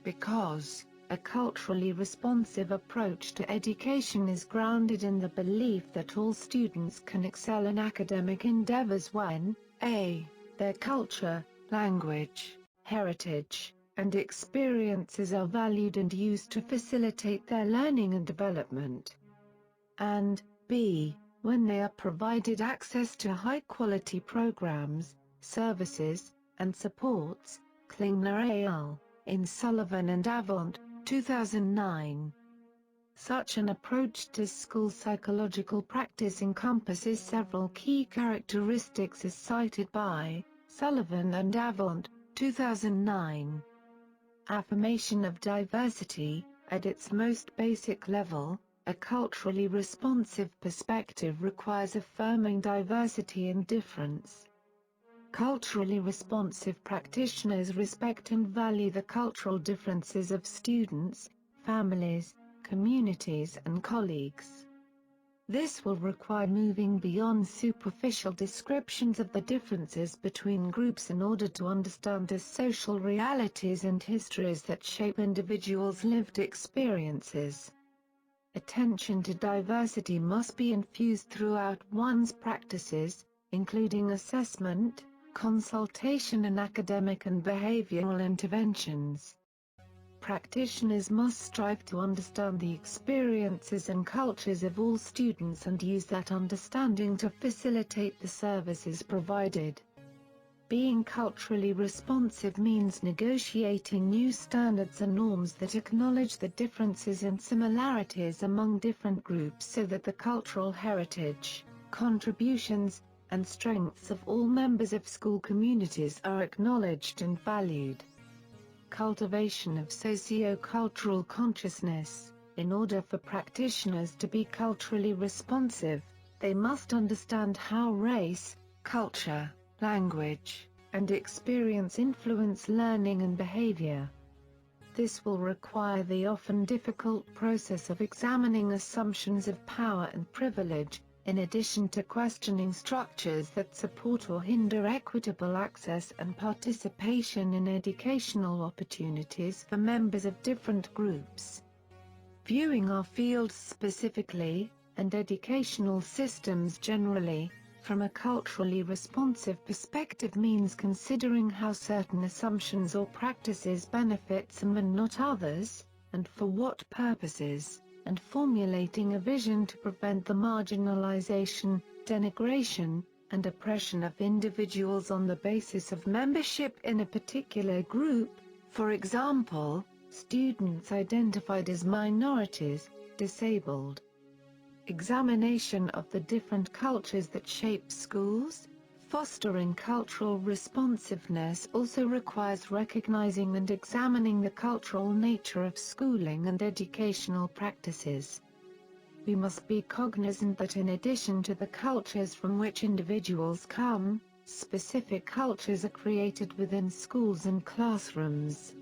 Because a culturally responsive approach to education is grounded in the belief that all students can excel in academic endeavors when a. their culture, language, heritage, and experiences are valued and used to facilitate their learning and development, and b. when they are provided access to high-quality programs, services, and supports, Klingler al. in Sullivan and Avant, 2009. Such an approach to school psychological practice encompasses several key characteristics as cited by Sullivan and Avant, 2009. Affirmation of diversity. At its most basic level, a culturally responsive perspective requires affirming diversity and difference. Culturally responsive practitioners respect and value the cultural differences of students, families, communities and colleagues. This will require moving beyond superficial descriptions of the differences between groups in order to understand the social realities and histories that shape individuals' lived experiences. Attention to diversity must be infused throughout one's practices, including assessment, consultation and academic and behavioral interventions. Practitioners must strive to understand the experiences and cultures of all students and use that understanding to facilitate the services provided. Being culturally responsive means negotiating new standards and norms that acknowledge the differences and similarities among different groups so that the cultural heritage, contributions, and strengths of all members of school communities are acknowledged and valued. cultivation of socio-cultural consciousness. In order for practitioners to be culturally responsive, they must understand how race, culture, language, and experience influence learning and behavior. This will require the often difficult process of examining assumptions of power and privilege, in addition to questioning structures that support or hinder equitable access and participation in educational opportunities for members of different groups. Viewing our fields specifically, and educational systems generally, from a culturally responsive perspective means considering how certain assumptions or practices benefit some and not others, and for what purposes, and formulating a vision to prevent the marginalization, denigration, and oppression of individuals on the basis of membership in a particular group, for example, students identified as minorities, disabled. Examination of the different cultures that shape schools. Fostering cultural responsiveness also requires recognizing and examining the cultural nature of schooling and educational practices. We must be cognizant that in addition to the cultures from which individuals come, specific cultures are created within schools and classrooms.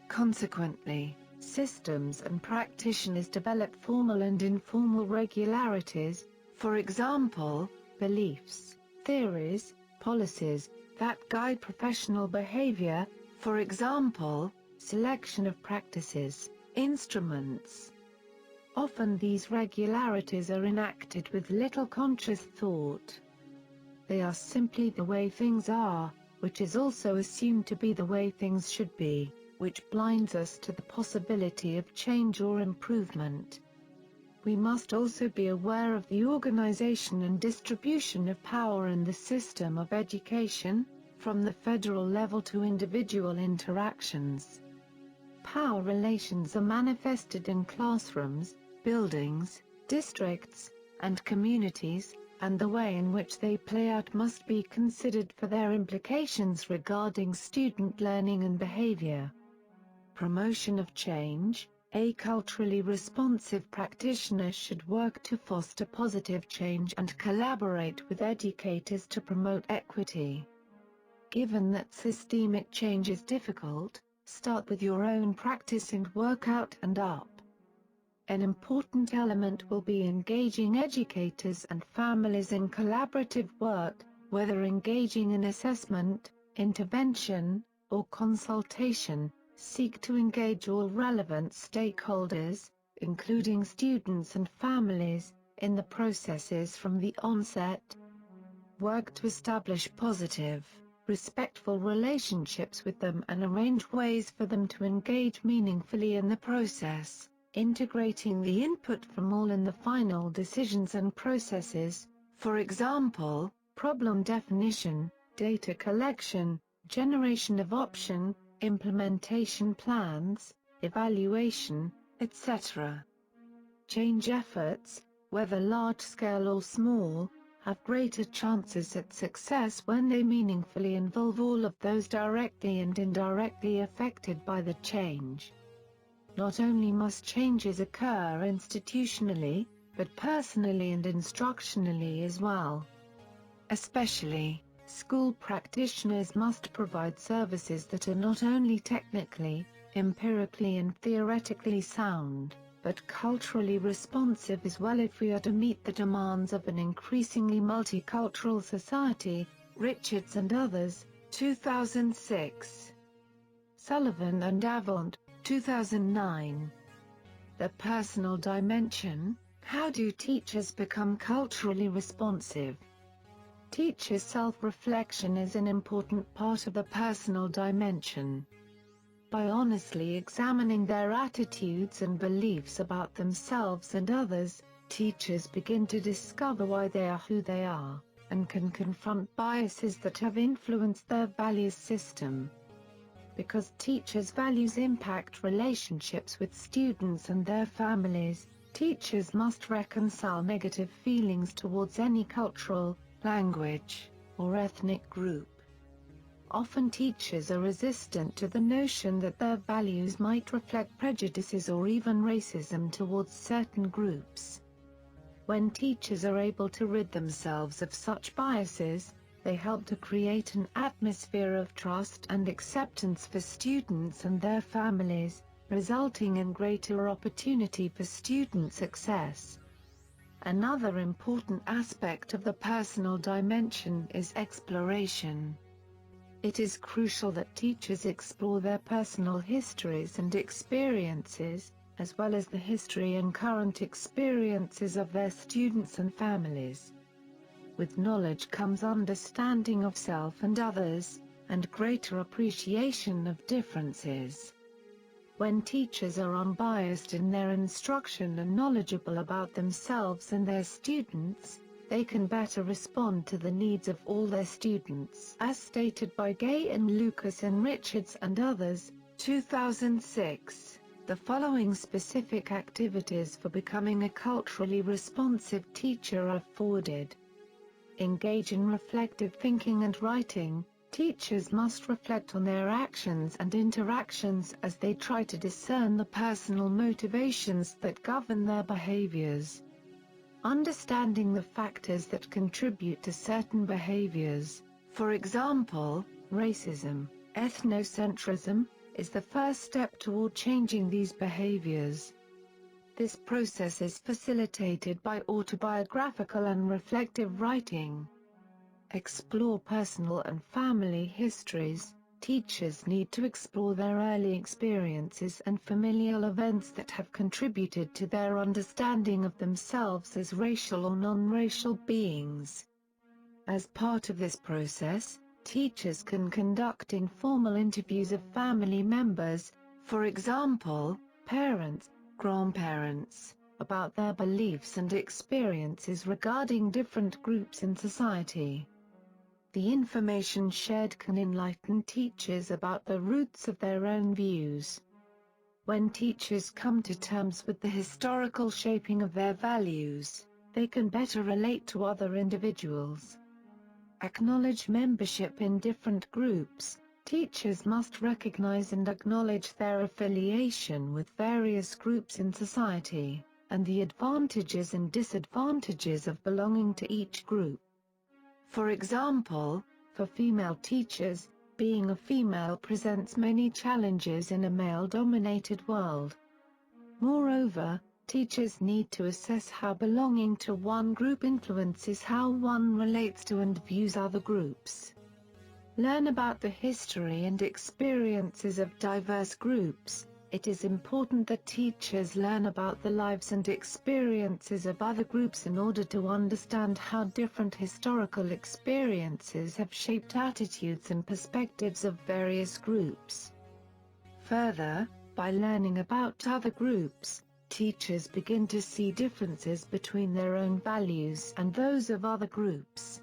Consequently, systems and practitioners develop formal and informal regularities, for example, beliefs, theories, policies, that guide professional behavior, for example, selection of practices, instruments. Often these regularities are enacted with little conscious thought. They are simply the way things are, which is also assumed to be the way things should be, which blinds us to the possibility of change or improvement. We must also be aware of the organization and distribution of power in the system of education, from the federal level to individual interactions. Power relations are manifested in classrooms, buildings, districts, and communities, and the way in which they play out must be considered for their implications regarding student learning and behavior. Promotion of change. A culturally responsive practitioner should work to foster positive change and collaborate with educators to promote equity. Given that systemic change is difficult, start with your own practice and work out and up. An important element will be engaging educators and families in collaborative work, whether engaging in assessment, intervention, or consultation. Seek to engage all relevant stakeholders, including students and families, in the processes from the onset. Work to establish positive, respectful relationships with them and arrange ways for them to engage meaningfully in the process, integrating the input from all in the final decisions and processes, for example, problem definition, data collection, generation of option, implementation plans, evaluation, etc. Change efforts, whether large-scale or small, have greater chances at success when they meaningfully involve all of those directly and indirectly affected by the change. Not only must changes occur institutionally, but personally and instructionally as well. Especially, school practitioners must provide services that are not only technically, empirically and theoretically sound, but culturally responsive as well if we are to meet the demands of an increasingly multicultural society. Richards and others, 2006. Sullivan and Avant, 2009. The Personal Dimension: How do teachers become culturally responsive? Teachers' self-reflection is an important part of the personal dimension. By honestly examining their attitudes and beliefs about themselves and others, teachers begin to discover why they are who they are, and can confront biases that have influenced their values system. Because teachers' values impact relationships with students and their families, teachers must reconcile negative feelings towards any cultural, language, or ethnic group. Often teachers are resistant to the notion that their values might reflect prejudices or even racism towards certain groups. When teachers are able to rid themselves of such biases, they help to create an atmosphere of trust and acceptance for students and their families, resulting in greater opportunity for student success. Another important aspect of the personal dimension is exploration. It is crucial that teachers explore their personal histories and experiences, as well as the history and current experiences of their students and families. With knowledge comes understanding of self and others, and greater appreciation of differences. When teachers are unbiased in their instruction and knowledgeable about themselves and their students, they can better respond to the needs of all their students. As stated by Gay and Lucas and Richards and others, 2006, the following specific activities for becoming a culturally responsive teacher are forwarded. Engage in reflective thinking and writing. Teachers must reflect on their actions and interactions as they try to discern the personal motivations that govern their behaviors. Understanding the factors that contribute to certain behaviors, for example, racism, ethnocentrism, is the first step toward changing these behaviors. This process is facilitated by autobiographical and reflective writing. Explore personal and family histories. Teachers need to explore their early experiences and familial events that have contributed to their understanding of themselves as racial or non-racial beings. As part of this process, teachers can conduct informal interviews of family members, for example, parents, grandparents, about their beliefs and experiences regarding different groups in society. The information shared can enlighten teachers about the roots of their own views. When teachers come to terms with the historical shaping of their values, they can better relate to other individuals. Acknowledge membership in different groups. Teachers must recognize and acknowledge their affiliation with various groups in society, and the advantages and disadvantages of belonging to each group. For example, for female teachers, being a female presents many challenges in a male-dominated world. Moreover, teachers need to assess how belonging to one group influences how one relates to and views other groups. Learn about the history and experiences of diverse groups. It is important that teachers learn about the lives and experiences of other groups in order to understand how different historical experiences have shaped attitudes and perspectives of various groups. Further, by learning about other groups, teachers begin to see differences between their own values and those of other groups.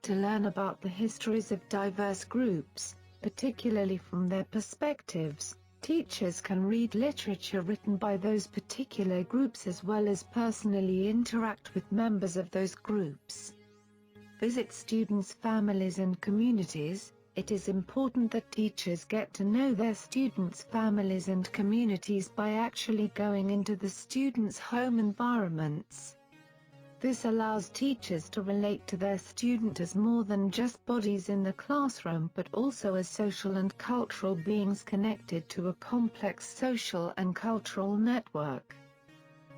To learn about the histories of diverse groups, particularly from their perspectives, teachers can read literature written by those particular groups as well as personally interact with members of those groups. Visit students' families and communities. It is important that teachers get to know their students' families and communities by actually going into the students' home environments. This allows teachers to relate to their student as more than just bodies in the classroom but also as social and cultural beings connected to a complex social and cultural network.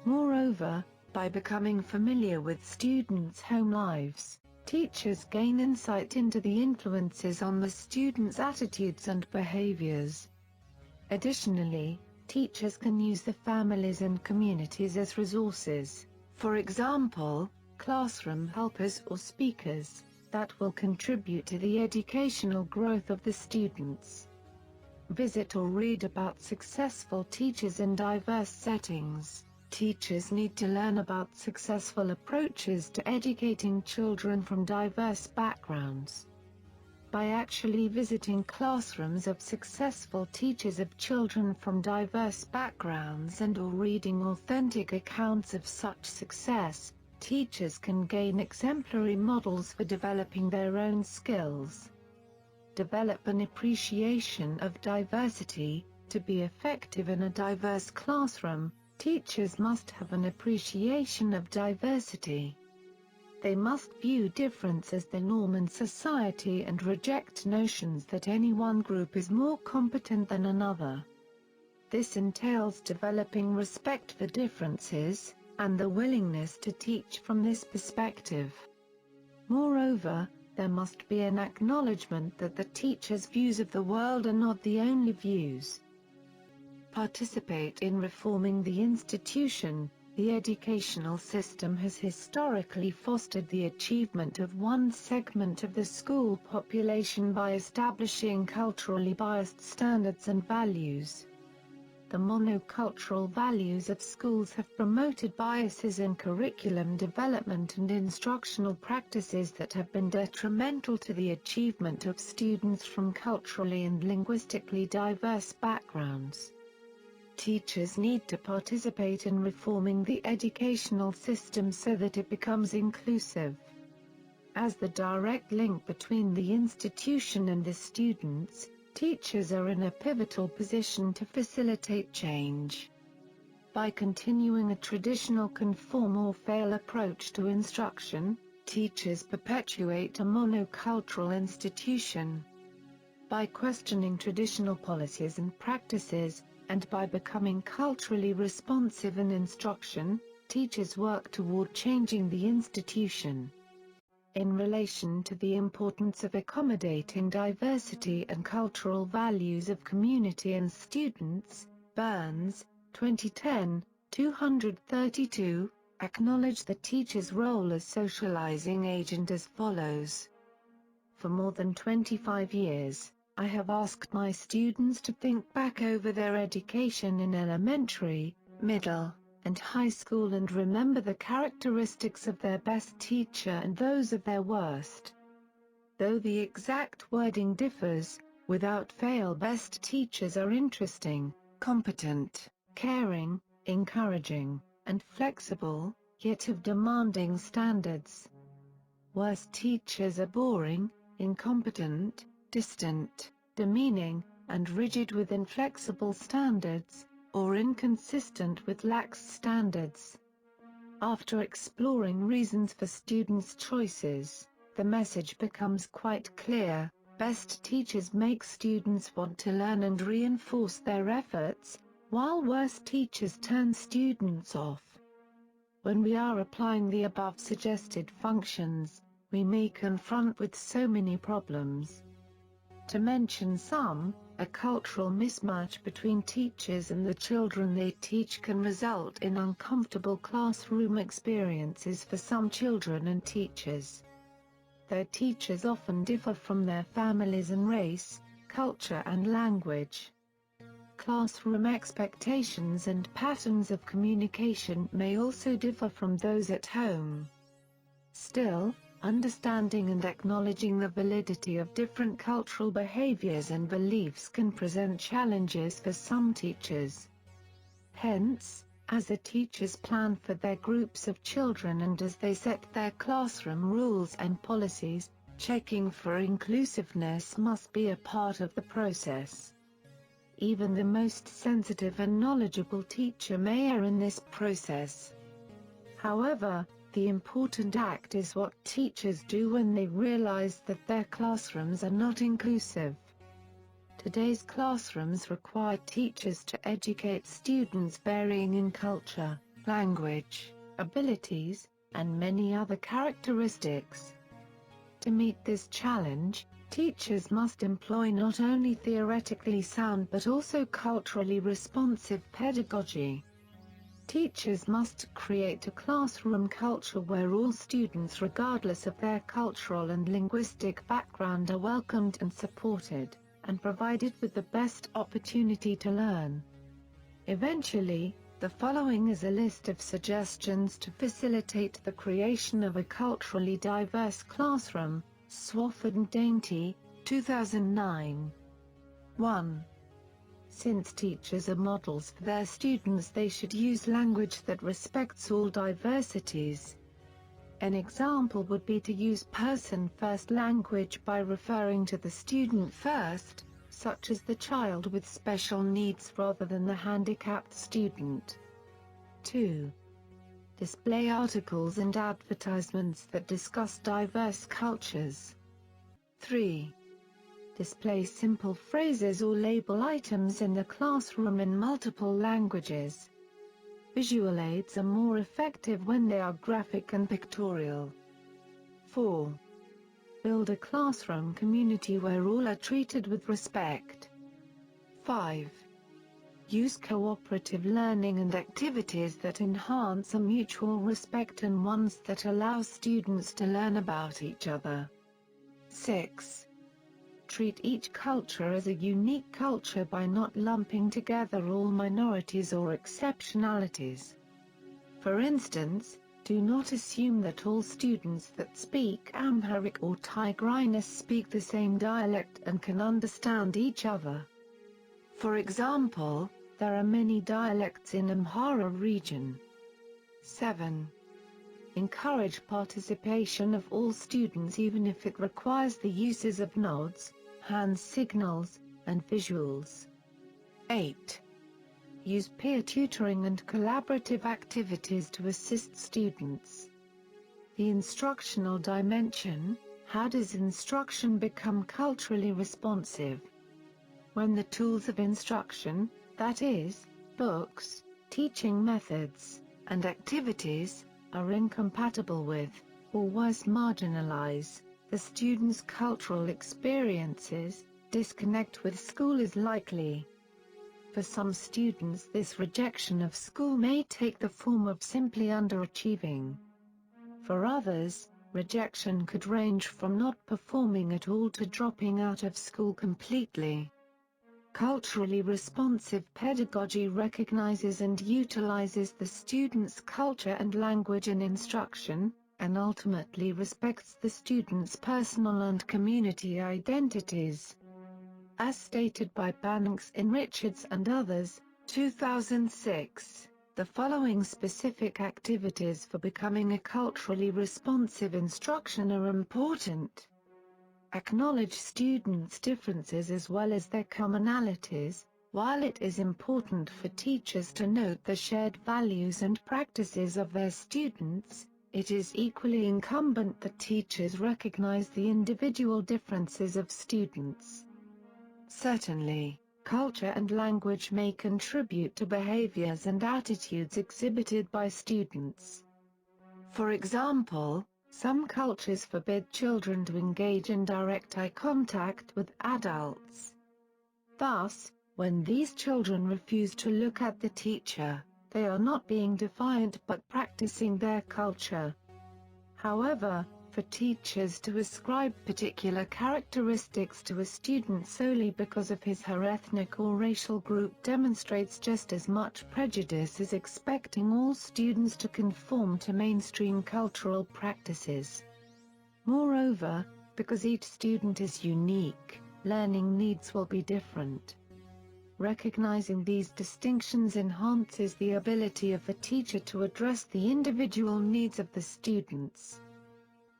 Moreover, by becoming familiar with students' home lives, teachers gain insight into the influences on the students' attitudes and behaviors. Additionally, teachers can use the families and communities as resources. For example, classroom helpers or speakers, that will contribute to the educational growth of the students. Visit or read about successful teachers in diverse settings. Teachers need to learn about successful approaches to educating children from diverse backgrounds. By actually visiting classrooms of successful teachers of children from diverse backgrounds and/or reading authentic accounts of such success, teachers can gain exemplary models for developing their own skills. develop an appreciation of diversity. To be effective in a diverse classroom, teachers must have an appreciation of diversity. They must view difference as the norm in society and reject notions that any one group is more competent than another. This entails developing respect for differences, and the willingness to teach from this perspective. Moreover, there must be an acknowledgement that the teacher's views of the world are not the only views. Participate in reforming the institution. The educational system has historically fostered the achievement of one segment of the school population by establishing culturally biased standards and values. The monocultural values of schools have promoted biases in curriculum development and instructional practices that have been detrimental to the achievement of students from culturally and linguistically diverse backgrounds. Teachers need to participate in reforming the educational system so that it becomes inclusive. As the direct link between the institution and the students, teachers are in a pivotal position to facilitate change. By continuing a traditional conform or fail approach to instruction, teachers perpetuate a monocultural institution. By questioning traditional policies and practices, and by becoming culturally responsive in instruction, teachers work toward changing the institution. In relation to the importance of accommodating diversity and cultural values of community and students, Burns, 2010, 232, acknowledged the teacher's role as socializing agent as follows. For more than 25 years, I have asked my students to think back over their education in elementary, middle, and high school and remember the characteristics of their best teacher and those of their worst. Though the exact wording differs, without fail best teachers are interesting, competent, caring, encouraging, and flexible, yet have demanding standards. Worst teachers are boring, incompetent, distant, demeaning, and rigid with inflexible standards, or inconsistent with lax standards. After exploring reasons for students' choices, the message becomes quite clear: best teachers make students want to learn and reinforce their efforts, while worst teachers turn students off. When we are applying the above suggested functions, we may confront with so many problems. To mention some, a cultural mismatch between teachers and the children they teach can result in uncomfortable classroom experiences for some children and teachers. Their teachers often differ from their families in race, culture and language. Classroom expectations and patterns of communication may also differ from those at home. Still, understanding and acknowledging the validity of different cultural behaviors and beliefs can present challenges for some teachers. Hence, as the teachers plan for their groups of children and as they set their classroom rules and policies, checking for inclusiveness must be a part of the process. Even the most sensitive and knowledgeable teacher may err in this process. However, the important act is what teachers do when they realize that their classrooms are not inclusive. Today's classrooms require teachers to educate students varying in culture, language, abilities, and many other characteristics. To meet this challenge, teachers must employ not only theoretically sound but also culturally responsive pedagogy. Teachers must create a classroom culture where all students regardless of their cultural and linguistic background are welcomed and supported, and provided with the best opportunity to learn. Eventually, the following is a list of suggestions to facilitate the creation of a culturally diverse classroom. Swafford and Dainty, 2009. 1. Since teachers are models for their students, they should use language that respects all diversities. An example would be to use person-first language by referring to the student first, such as the child with special needs rather than the handicapped student. 2. Display articles and advertisements that discuss diverse cultures. 3. Display simple phrases or label items in the classroom in multiple languages. Visual aids are more effective when they are graphic and pictorial. 4. Build a classroom community where all are treated with respect. 5. Use cooperative learning and activities that enhance a mutual respect and ones that allow students to learn about each other. 6. Treat each culture as a unique culture by not lumping together all minorities or exceptionalities. For instance, do not assume that all students that speak Amharic or Tigrinya speak the same dialect and can understand each other. For example, there are many dialects in Amhara region. 7. Encourage participation of all students even if it requires the uses of nods, hand signals, and visuals. 8. Use peer tutoring and collaborative activities to assist students. The instructional dimension: how does instruction become culturally responsive? When the tools of instruction, that is, books, teaching methods, and activities, are incompatible with, or worse marginalize, the student's cultural experiences, disconnect with school is likely. For some students this rejection of school may take the form of simply underachieving. For others, rejection could range from not performing at all to dropping out of school completely. Culturally responsive pedagogy recognizes and utilizes the student's culture and language in instruction, and ultimately respects the student's personal and community identities. As stated by Banks in Richards and others, 2006, the following specific activities for becoming a culturally responsive instruction are important. Acknowledge students' differences as well as their commonalities. While it is important for teachers to note the shared values and practices of their students, it is equally incumbent that teachers recognize the individual differences of students. Certainly, culture and language may contribute to behaviors and attitudes exhibited by students. For example, some cultures forbid children to engage in direct eye contact with adults. Thus, when these children refuse to look at the teacher, they are not being defiant but practicing their culture. However, for teachers to ascribe particular characteristics to a student solely because of his/her ethnic or racial group demonstrates just as much prejudice as expecting all students to conform to mainstream cultural practices. Moreover, because each student is unique, learning needs will be different. Recognizing these distinctions enhances the ability of the teacher to address the individual needs of the students.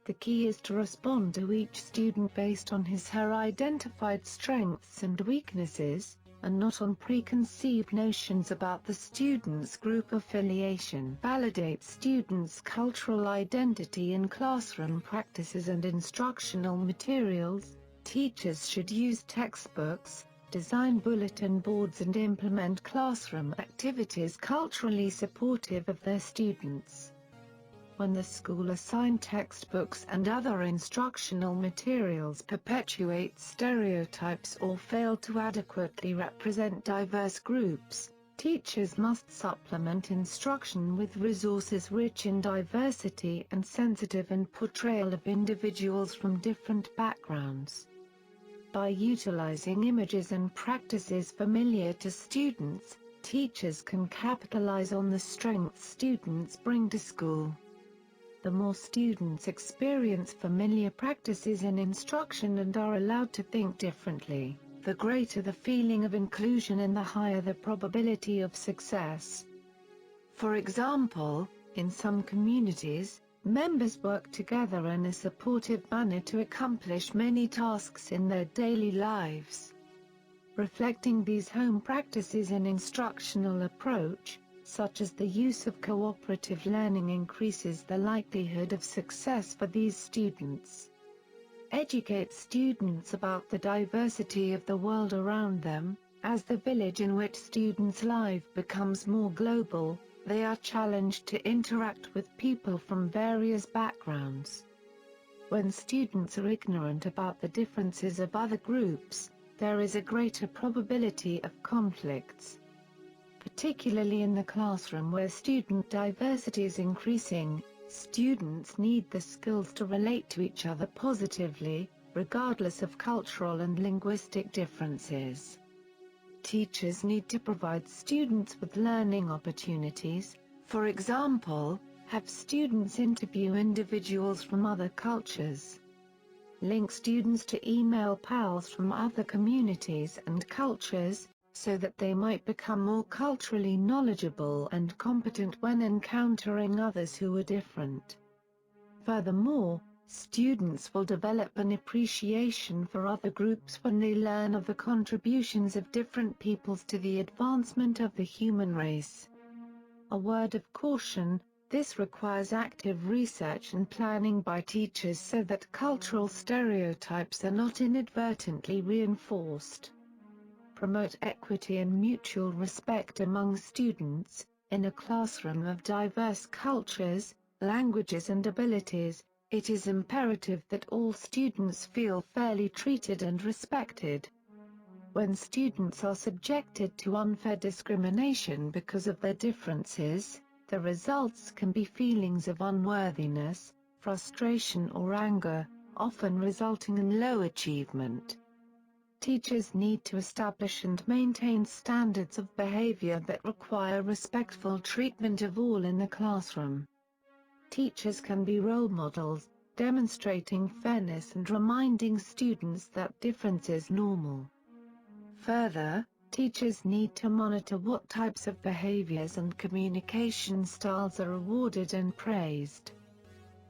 The key is to respond to each student based on his/her identified strengths and weaknesses, and not on preconceived notions about the student's group affiliation. Validate students' cultural identity in classroom practices and instructional materials. Teachers should use textbooks, design bulletin boards and implement classroom activities culturally supportive of their students. When the school assigned textbooks and other instructional materials perpetuate stereotypes or fail to adequately represent diverse groups, teachers must supplement instruction with resources rich in diversity and sensitive in portrayal of individuals from different backgrounds. By utilizing images and practices familiar to students, teachers can capitalize on the strengths students bring to school. The more students experience familiar practices in instruction and are allowed to think differently, the greater the feeling of inclusion and the higher the probability of success. For example, in some communities, Members work together in a supportive manner to accomplish many tasks in their daily lives. Reflecting these home practices in instructional approach, such as the use of cooperative learning, increases the likelihood of success for these students. Educate students about the diversity of the world around them. As the village in which students live becomes more global, they are challenged to interact with people from various backgrounds. When students are ignorant about the differences of other groups, there is a greater probability of conflicts. Particularly in the classroom where student diversity is increasing, students need the skills to relate to each other positively, regardless of cultural and linguistic differences. Teachers need to provide students with learning opportunities, for example, have students interview individuals from other cultures. Link students to email pals from other communities and cultures, so that they might become more culturally knowledgeable and competent when encountering others who are different. Furthermore, students will develop an appreciation for other groups when they learn of the contributions of different peoples to the advancement of the human race. A word of caution: this requires active research and planning by teachers so that cultural stereotypes are not inadvertently reinforced. Promote equity and mutual respect among students. In a classroom of diverse cultures, languages and abilities, it is imperative that all students feel fairly treated and respected. When students are subjected to unfair discrimination because of their differences, the results can be feelings of unworthiness, frustration or anger, often resulting in low achievement. Teachers need to establish and maintain standards of behavior that require respectful treatment of all in the classroom. Teachers can be role models, demonstrating fairness and reminding students that difference is normal. Further, teachers need to monitor what types of behaviors and communication styles are rewarded and praised.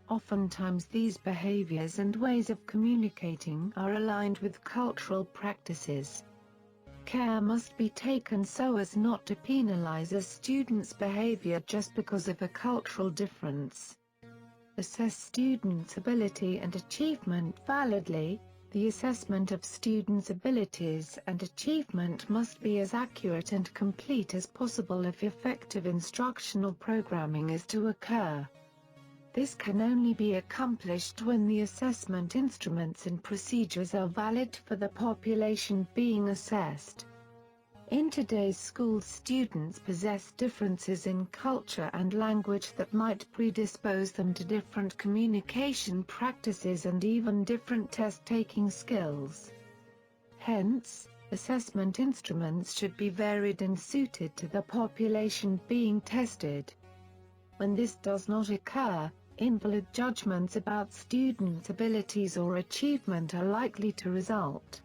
Oftentimes these behaviors and ways of communicating are aligned with cultural practices. Care must be taken so as not to penalize a student's behavior just because of a cultural difference. Assess students' ability and achievement validly. The assessment of students' abilities and achievement must be as accurate and complete as possible if effective instructional programming is to occur. This can only be accomplished when the assessment instruments and procedures are valid for the population being assessed. In today's schools, students possess differences in culture and language that might predispose them to different communication practices and even different test-taking skills. Hence, assessment instruments should be varied and suited to the population being tested. When this does not occur, invalid judgments about students' abilities or achievement are likely to result.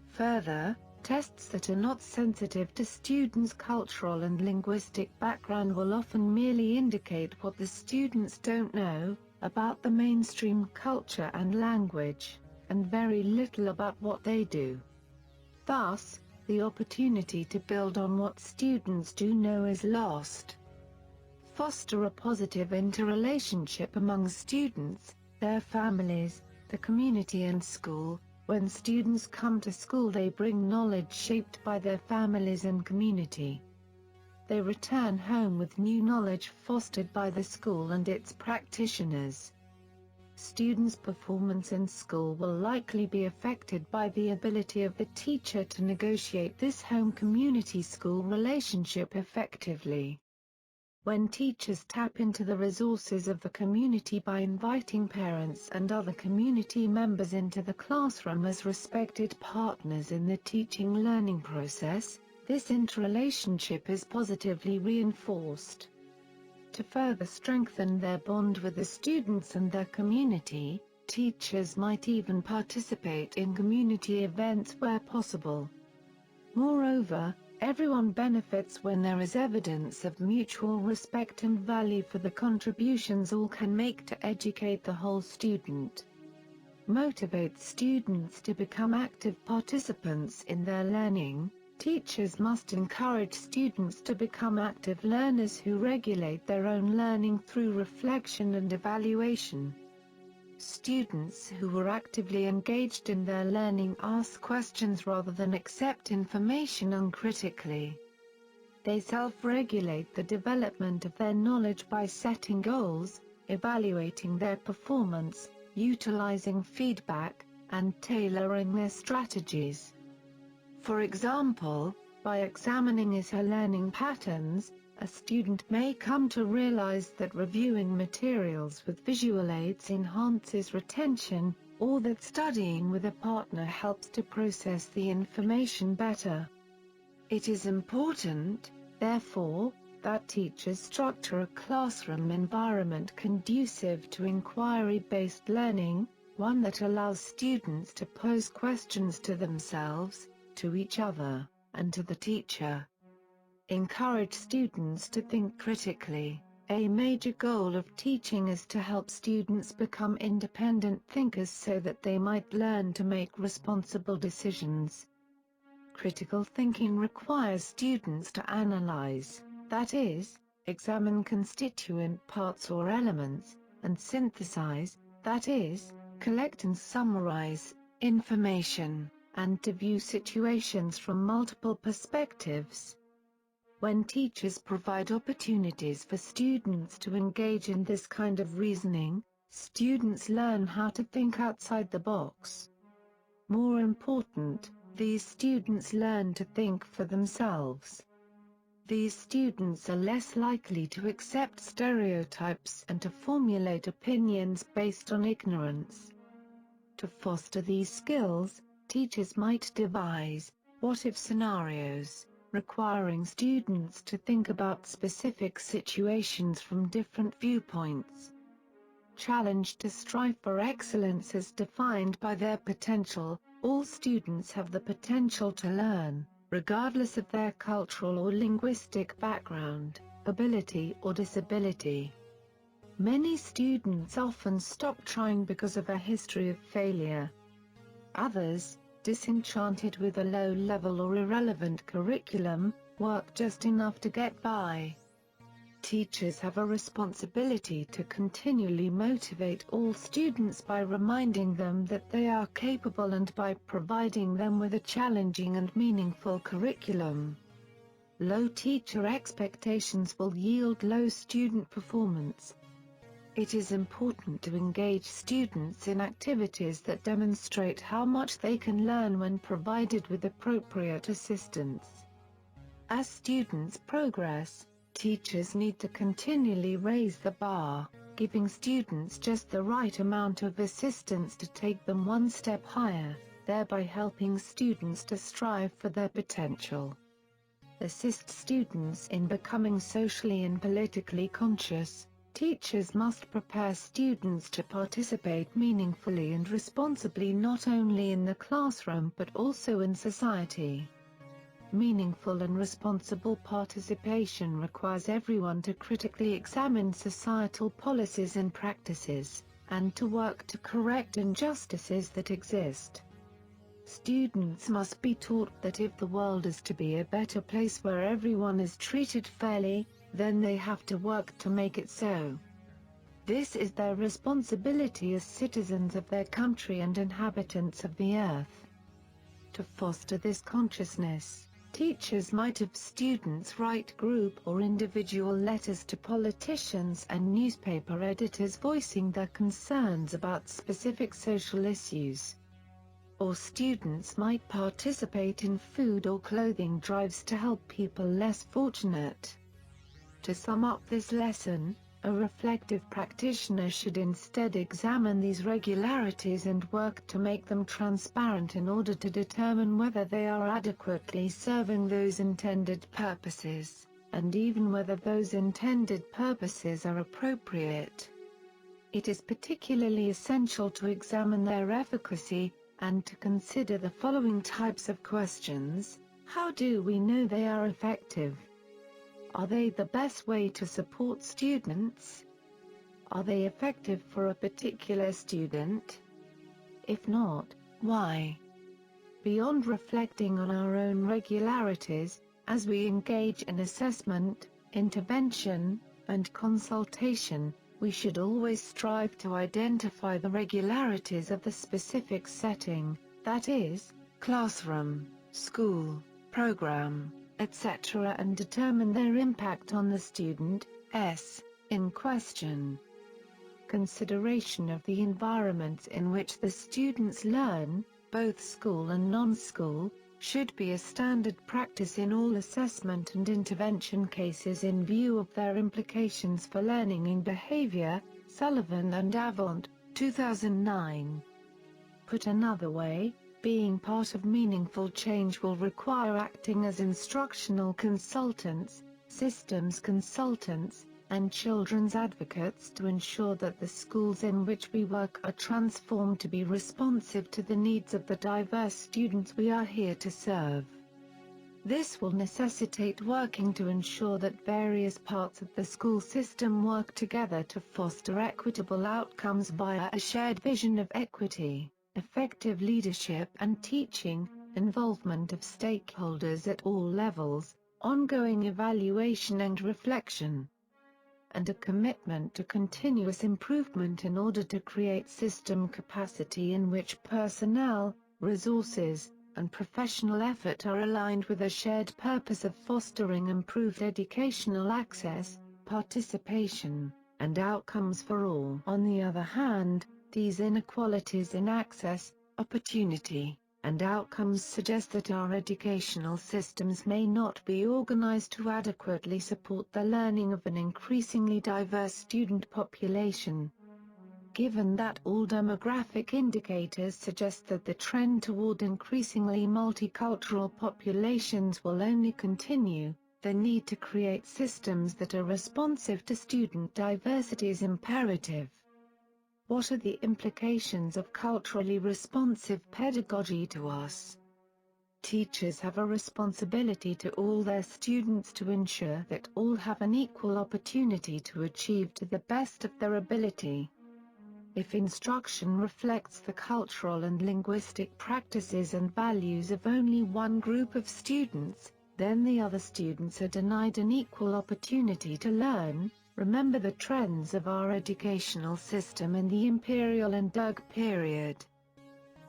Further, tests that are not sensitive to students' cultural and linguistic background will often merely indicate what the students don't know about the mainstream culture and language, and very little about what they do. Thus, the opportunity to build on what students do know is lost. Foster a positive interrelationship among students, their families, the community and school. When students come to school, they bring knowledge shaped by their families and community. They return home with new knowledge fostered by the school and its practitioners. Students' performance in school will likely be affected by the ability of the teacher to negotiate this home community-school relationship effectively. When teachers tap into the resources of the community by inviting parents and other community members into the classroom as respected partners in the teaching-learning process, this interrelationship is positively reinforced. To further strengthen their bond with the students and their community, teachers might even participate in community events where possible. Moreover, Everyone benefits when there is evidence of mutual respect and value for the contributions all can make to educate the whole student. Motivate students to become active participants in their learning. Teachers must encourage students to become active learners who regulate their own learning through reflection and evaluation. Students who are actively engaged in their learning ask questions rather than accept information uncritically. They self-regulate the development of their knowledge by setting goals, evaluating their performance, utilizing feedback, and tailoring their strategies. For example, by examining his or her learning patterns, a student may come to realize that reviewing materials with visual aids enhances retention, or that studying with a partner helps to process the information better. It is important, therefore, that teachers structure a classroom environment conducive to inquiry-based learning, one that allows students to pose questions to themselves, to each other, and to the teacher. Encourage students to think critically. A major goal of teaching is to help students become independent thinkers so that they might learn to make responsible decisions. Critical thinking requires students to analyze, that is, examine constituent parts or elements, and synthesize, that is, collect and summarize, information, and to view situations from multiple perspectives. When teachers provide opportunities for students to engage in this kind of reasoning, students learn how to think outside the box. More important, these students learn to think for themselves. These students are less likely to accept stereotypes and to formulate opinions based on ignorance. To foster these skills, teachers might devise what-if scenarios, requiring students to think about specific situations from different viewpoints. Challenge to strive for excellence as defined by their potential. All students have the potential to learn, regardless of their cultural or linguistic background, ability or disability. Many students often stop trying because of a history of failure. Others, disenchanted with a low-level or irrelevant curriculum, work just enough to get by. Teachers have a responsibility to continually motivate all students by reminding them that they are capable and by providing them with a challenging and meaningful curriculum. Low teacher expectations will yield low student performance. It is important to engage students in activities that demonstrate how much they can learn when provided with appropriate assistance. As students progress, teachers need to continually raise the bar, giving students just the right amount of assistance to take them one step higher, thereby helping students to strive for their potential. Assist students in becoming socially and politically conscious. Teachers must prepare students to participate meaningfully and responsibly not only in the classroom but also in society. Meaningful and responsible participation requires everyone to critically examine societal policies and practices, and to work to correct injustices that exist. Students must be taught that if the world is to be a better place where everyone is treated fairly, then they have to work to make it so. This is their responsibility as citizens of their country and inhabitants of the earth. To foster this consciousness, teachers might have students write group or individual letters to politicians and newspaper editors voicing their concerns about specific social issues. Or students might participate in food or clothing drives to help people less fortunate. To sum up this lesson, a reflective practitioner should instead examine these regularities and work to make them transparent in order to determine whether they are adequately serving those intended purposes, and even whether those intended purposes are appropriate. It is particularly essential to examine their efficacy, and to consider the following types of questions. How do we know they are effective? Are they the best way to support students? Are they effective for a particular student? If not, why? Beyond reflecting on our own regularities, as we engage in assessment, intervention, and consultation, we should always strive to identify the regularities of the specific setting, that is, classroom, school, program, etc., and determine their impact on the student in question. Consideration of the environments in which the students learn, both school and non-school, should be a standard practice in all assessment and intervention cases in view of their implications for learning and behavior. Sullivan and Avant, 2009. Put another way, being part of meaningful change will require acting as instructional consultants, systems consultants, and children's advocates to ensure that the schools in which we work are transformed to be responsive to the needs of the diverse students we are here to serve. This will necessitate working to ensure that various parts of the school system work together to foster equitable outcomes via a shared vision of equity, effective leadership and teaching, involvement of stakeholders at all levels, ongoing evaluation and reflection, and a commitment to continuous improvement in order to create system capacity in which personnel, resources, and professional effort are aligned with a shared purpose of fostering improved educational access, participation, and outcomes for all. On the other hand, these inequalities in access, opportunity, and outcomes suggest that our educational systems may not be organized to adequately support the learning of an increasingly diverse student population. Given that all demographic indicators suggest that the trend toward increasingly multicultural populations will only continue, the need to create systems that are responsive to student diversity is imperative. What are the implications of culturally responsive pedagogy to us? Teachers have a responsibility to all their students to ensure that all have an equal opportunity to achieve to the best of their ability. If instruction reflects the cultural and linguistic practices and values of only one group of students, then the other students are denied an equal opportunity to learn. Remember the trends of our educational system in the imperial and Derg period.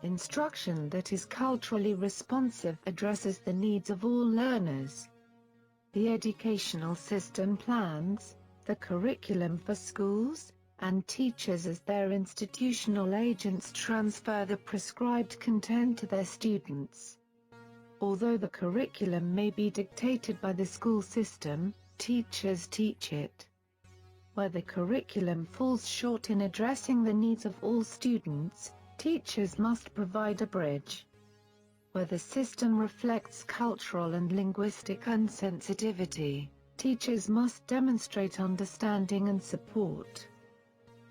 Instruction that is culturally responsive addresses the needs of all learners. The educational system plans, the curriculum for schools, and teachers as their institutional agents transfer the prescribed content to their students. Although the curriculum may be dictated by the school system, teachers teach it. Where the curriculum falls short in addressing the needs of all students, teachers must provide a bridge. Where the system reflects cultural and linguistic insensitivity, teachers must demonstrate understanding and support.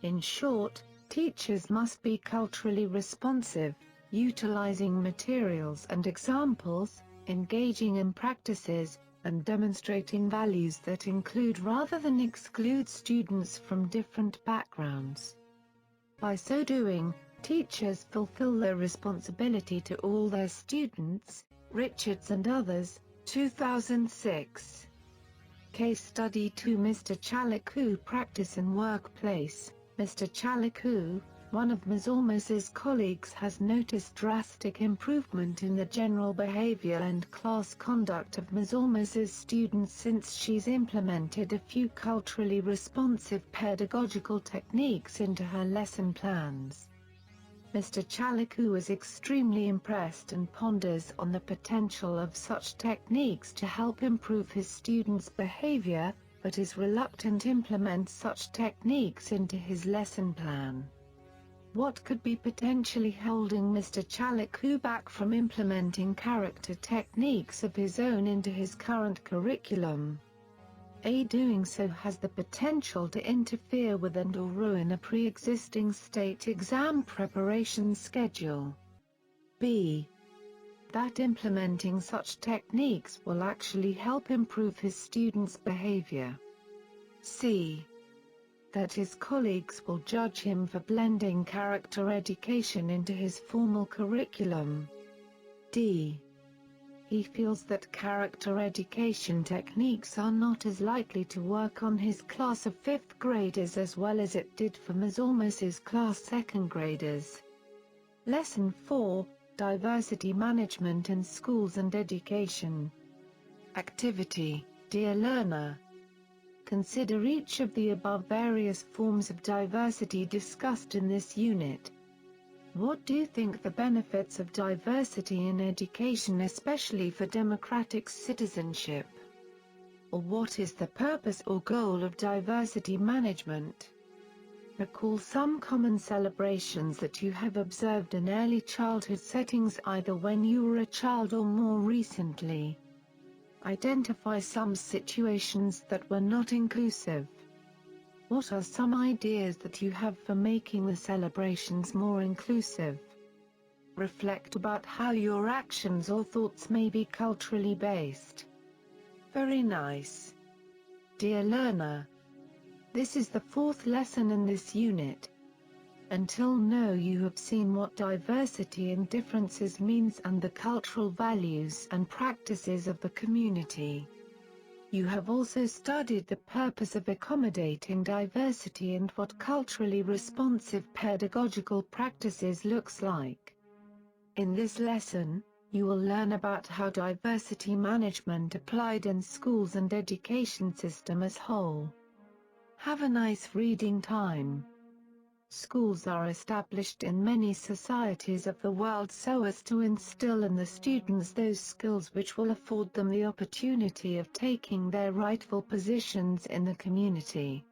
In short, teachers must be culturally responsive, utilizing materials and examples, engaging in practices, and demonstrating values that include rather than exclude students from different backgrounds. By so doing, teachers fulfill their responsibility to all their students. Richards and others, 2006. Case Study 2. Mr. Chalikou Practice and Workplace. Mr. Chalikou, one of Ms. Ormus's colleagues, has noticed drastic improvement in the general behavior and class conduct of Ms. Ormus's students since she's implemented a few culturally responsive pedagogical techniques into her lesson plans. Mr. Chalikou is extremely impressed and ponders on the potential of such techniques to help improve his students' behavior, but is reluctant to implement such techniques into his lesson plan. What could be potentially holding Mr. Chalikou back from implementing character techniques of his own into his current curriculum? A. Doing so has the potential to interfere with and/or ruin a pre-existing state exam preparation schedule. B. that implementing such techniques will actually help improve his students' behavior. C. That his colleagues will judge him for blending character education into his formal curriculum. D. He feels that character education techniques are not as likely to work on his class of 5th graders as well as it did for Ms. Almos's class 2nd graders. Lesson 4, Diversity Management in Schools and Education. Activity. Dear learner, consider each of the above various forms of diversity discussed in this unit. What do you think the benefits of diversity in education, especially for democratic citizenship? Or what is the purpose or goal of diversity management? Recall some common celebrations that you have observed in early childhood settings, either when you were a child or more recently. Identify some situations that were not inclusive. What are some ideas that you have for making the celebrations more inclusive? Reflect about how your actions or thoughts may be culturally based. Very nice. Dear learner, this is the 4th lesson in this unit. Until now you have seen what diversity and differences means and the cultural values and practices of the community. You have also studied the purpose of accommodating diversity and what culturally responsive pedagogical practices looks like. In this lesson, you will learn about how diversity management applied in schools and education system as whole. Have a nice reading time. Schools are established in many societies of the world so as to instill in the students those skills which will afford them the opportunity of taking their rightful positions in the community.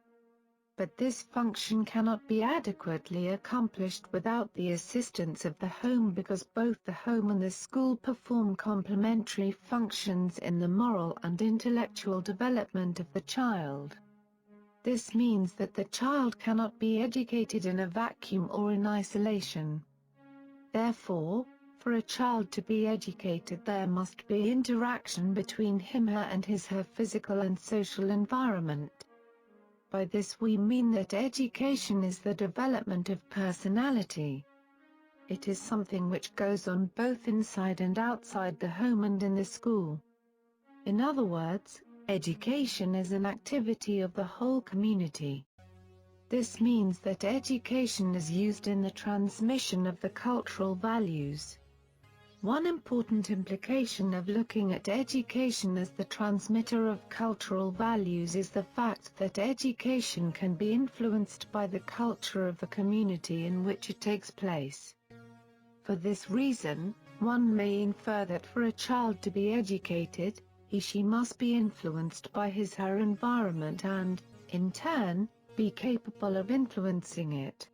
But this function cannot be adequately accomplished without the assistance of the home, because both the home and the school perform complementary functions in the moral and intellectual development of the child. This means that the child cannot be educated in a vacuum or in isolation. Therefore, for a child to be educated there must be interaction between him, her and her physical and social environment. By this we mean that education is the development of personality. It is something which goes on both inside and outside the home and in the school. In other words, education is an activity of the whole community. This means that education is used in the transmission of the cultural values. One important implication of looking at education as the transmitter of cultural values is the fact that education can be influenced by the culture of the community in which it takes place. For this reason, one may infer that for a child to be educated, he/she must be influenced by his/her environment and, in turn, be capable of influencing it.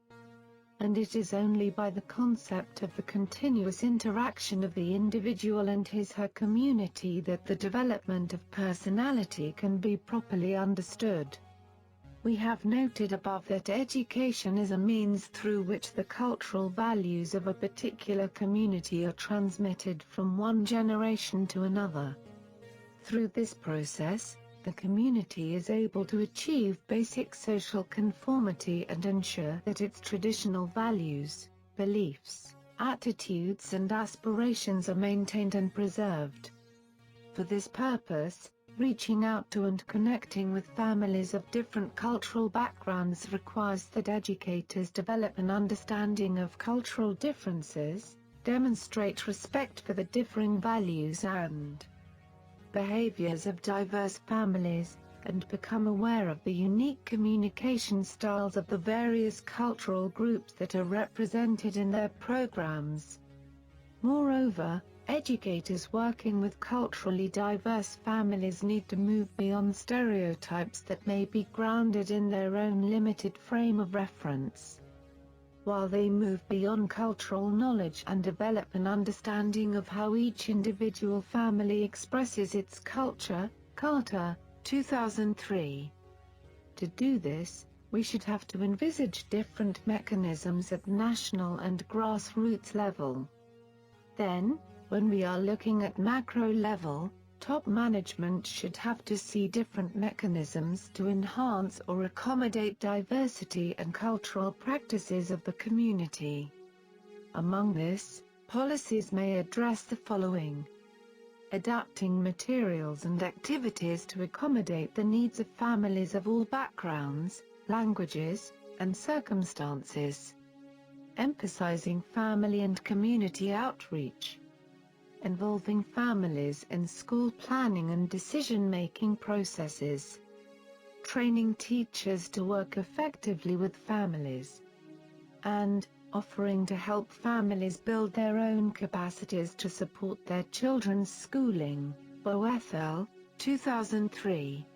And it is only by the concept of the continuous interaction of the individual and his/her community that the development of personality can be properly understood. We have noted above that education is a means through which the cultural values of a particular community are transmitted from one generation to another. Through this process, the community is able to achieve basic social conformity and ensure that its traditional values, beliefs, attitudes and aspirations are maintained and preserved. For this purpose, reaching out to and connecting with families of different cultural backgrounds requires that educators develop an understanding of cultural differences, demonstrate respect for the differing values and behaviors of diverse families, and become aware of the unique communication styles of the various cultural groups that are represented in their programs. Moreover, educators working with culturally diverse families need to move beyond stereotypes that may be grounded in their own limited frame of reference. While they move beyond cultural knowledge and develop an understanding of how each individual family expresses its culture, Carter, 2003. To do this, we should have to envisage different mechanisms at national and grassroots level. Then, when we are looking at macro level, top management should have to see different mechanisms to enhance or accommodate diversity and cultural practices of the community. Among this, policies may address the following: adapting materials and activities to accommodate the needs of families of all backgrounds, languages, and circumstances. Emphasizing family and community outreach. Involving families in school planning and decision-making processes. Training teachers to work effectively with families. And offering to help families build their own capacities to support their children's schooling. Boethel, 2003.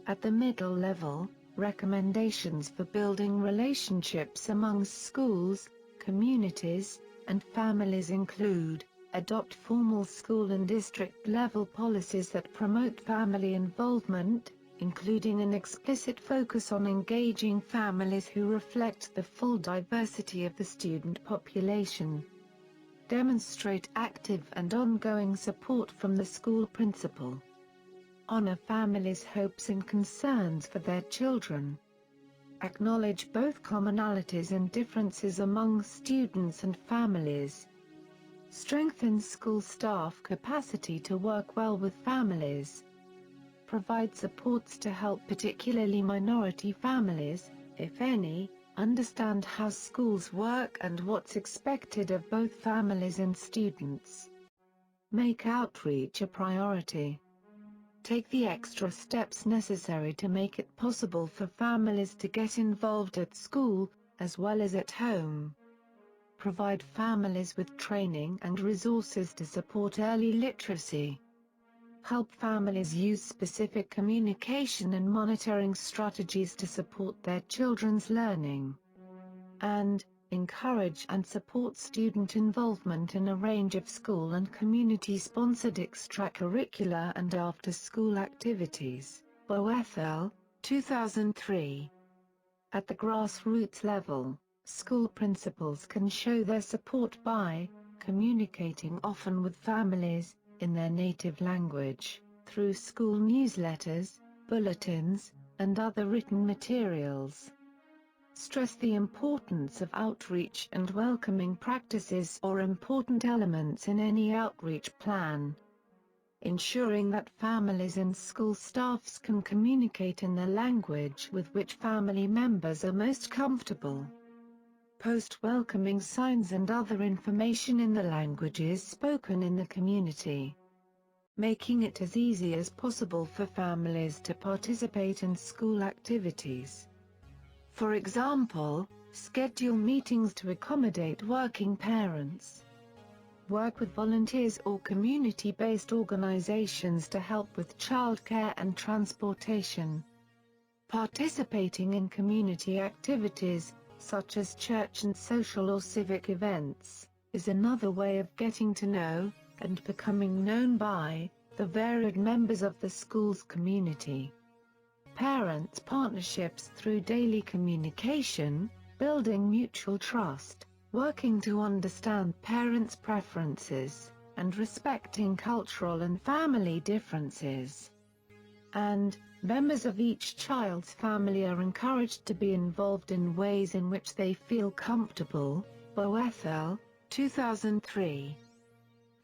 At the middle level, recommendations for building relationships among schools, communities, and families include: adopt formal school and district-level policies that promote family involvement, including an explicit focus on engaging families who reflect the full diversity of the student population. Demonstrate active and ongoing support from the school principal. Honor families' hopes and concerns for their children. Acknowledge both commonalities and differences among students and families. Strengthen school staff capacity to work well with families. Provide supports to help particularly minority families, if any, understand how schools work and what's expected of both families and students. Make outreach a priority. Take the extra steps necessary to make it possible for families to get involved at school, as well as at home. Provide families with training and resources to support early literacy. Help families use specific communication and monitoring strategies to support their children's learning. And encourage and support student involvement in a range of school and community-sponsored extracurricular and after-school activities. Boethel, 2003. At the grassroots level, school principals can show their support by communicating often with families, in their native language, through school newsletters, bulletins, and other written materials. Stress the importance of outreach and welcoming practices or important elements in any outreach plan. Ensuring that families and school staffs can communicate in the language with which family members are most comfortable. Post welcoming signs and other information in the languages spoken in the community. Making it as easy as possible for families to participate in school activities. For example, schedule meetings to accommodate working parents. Work with volunteers or community-based organizations to help with childcare and transportation. Participating in community activities, such as church and social or civic events, is another way of getting to know, and becoming known by, the varied members of the school's community. Parents' partnerships through daily communication, building mutual trust, working to understand parents' preferences, and respecting cultural and family differences. And members of each child's family are encouraged to be involved in ways in which they feel comfortable. Boethel, 2003.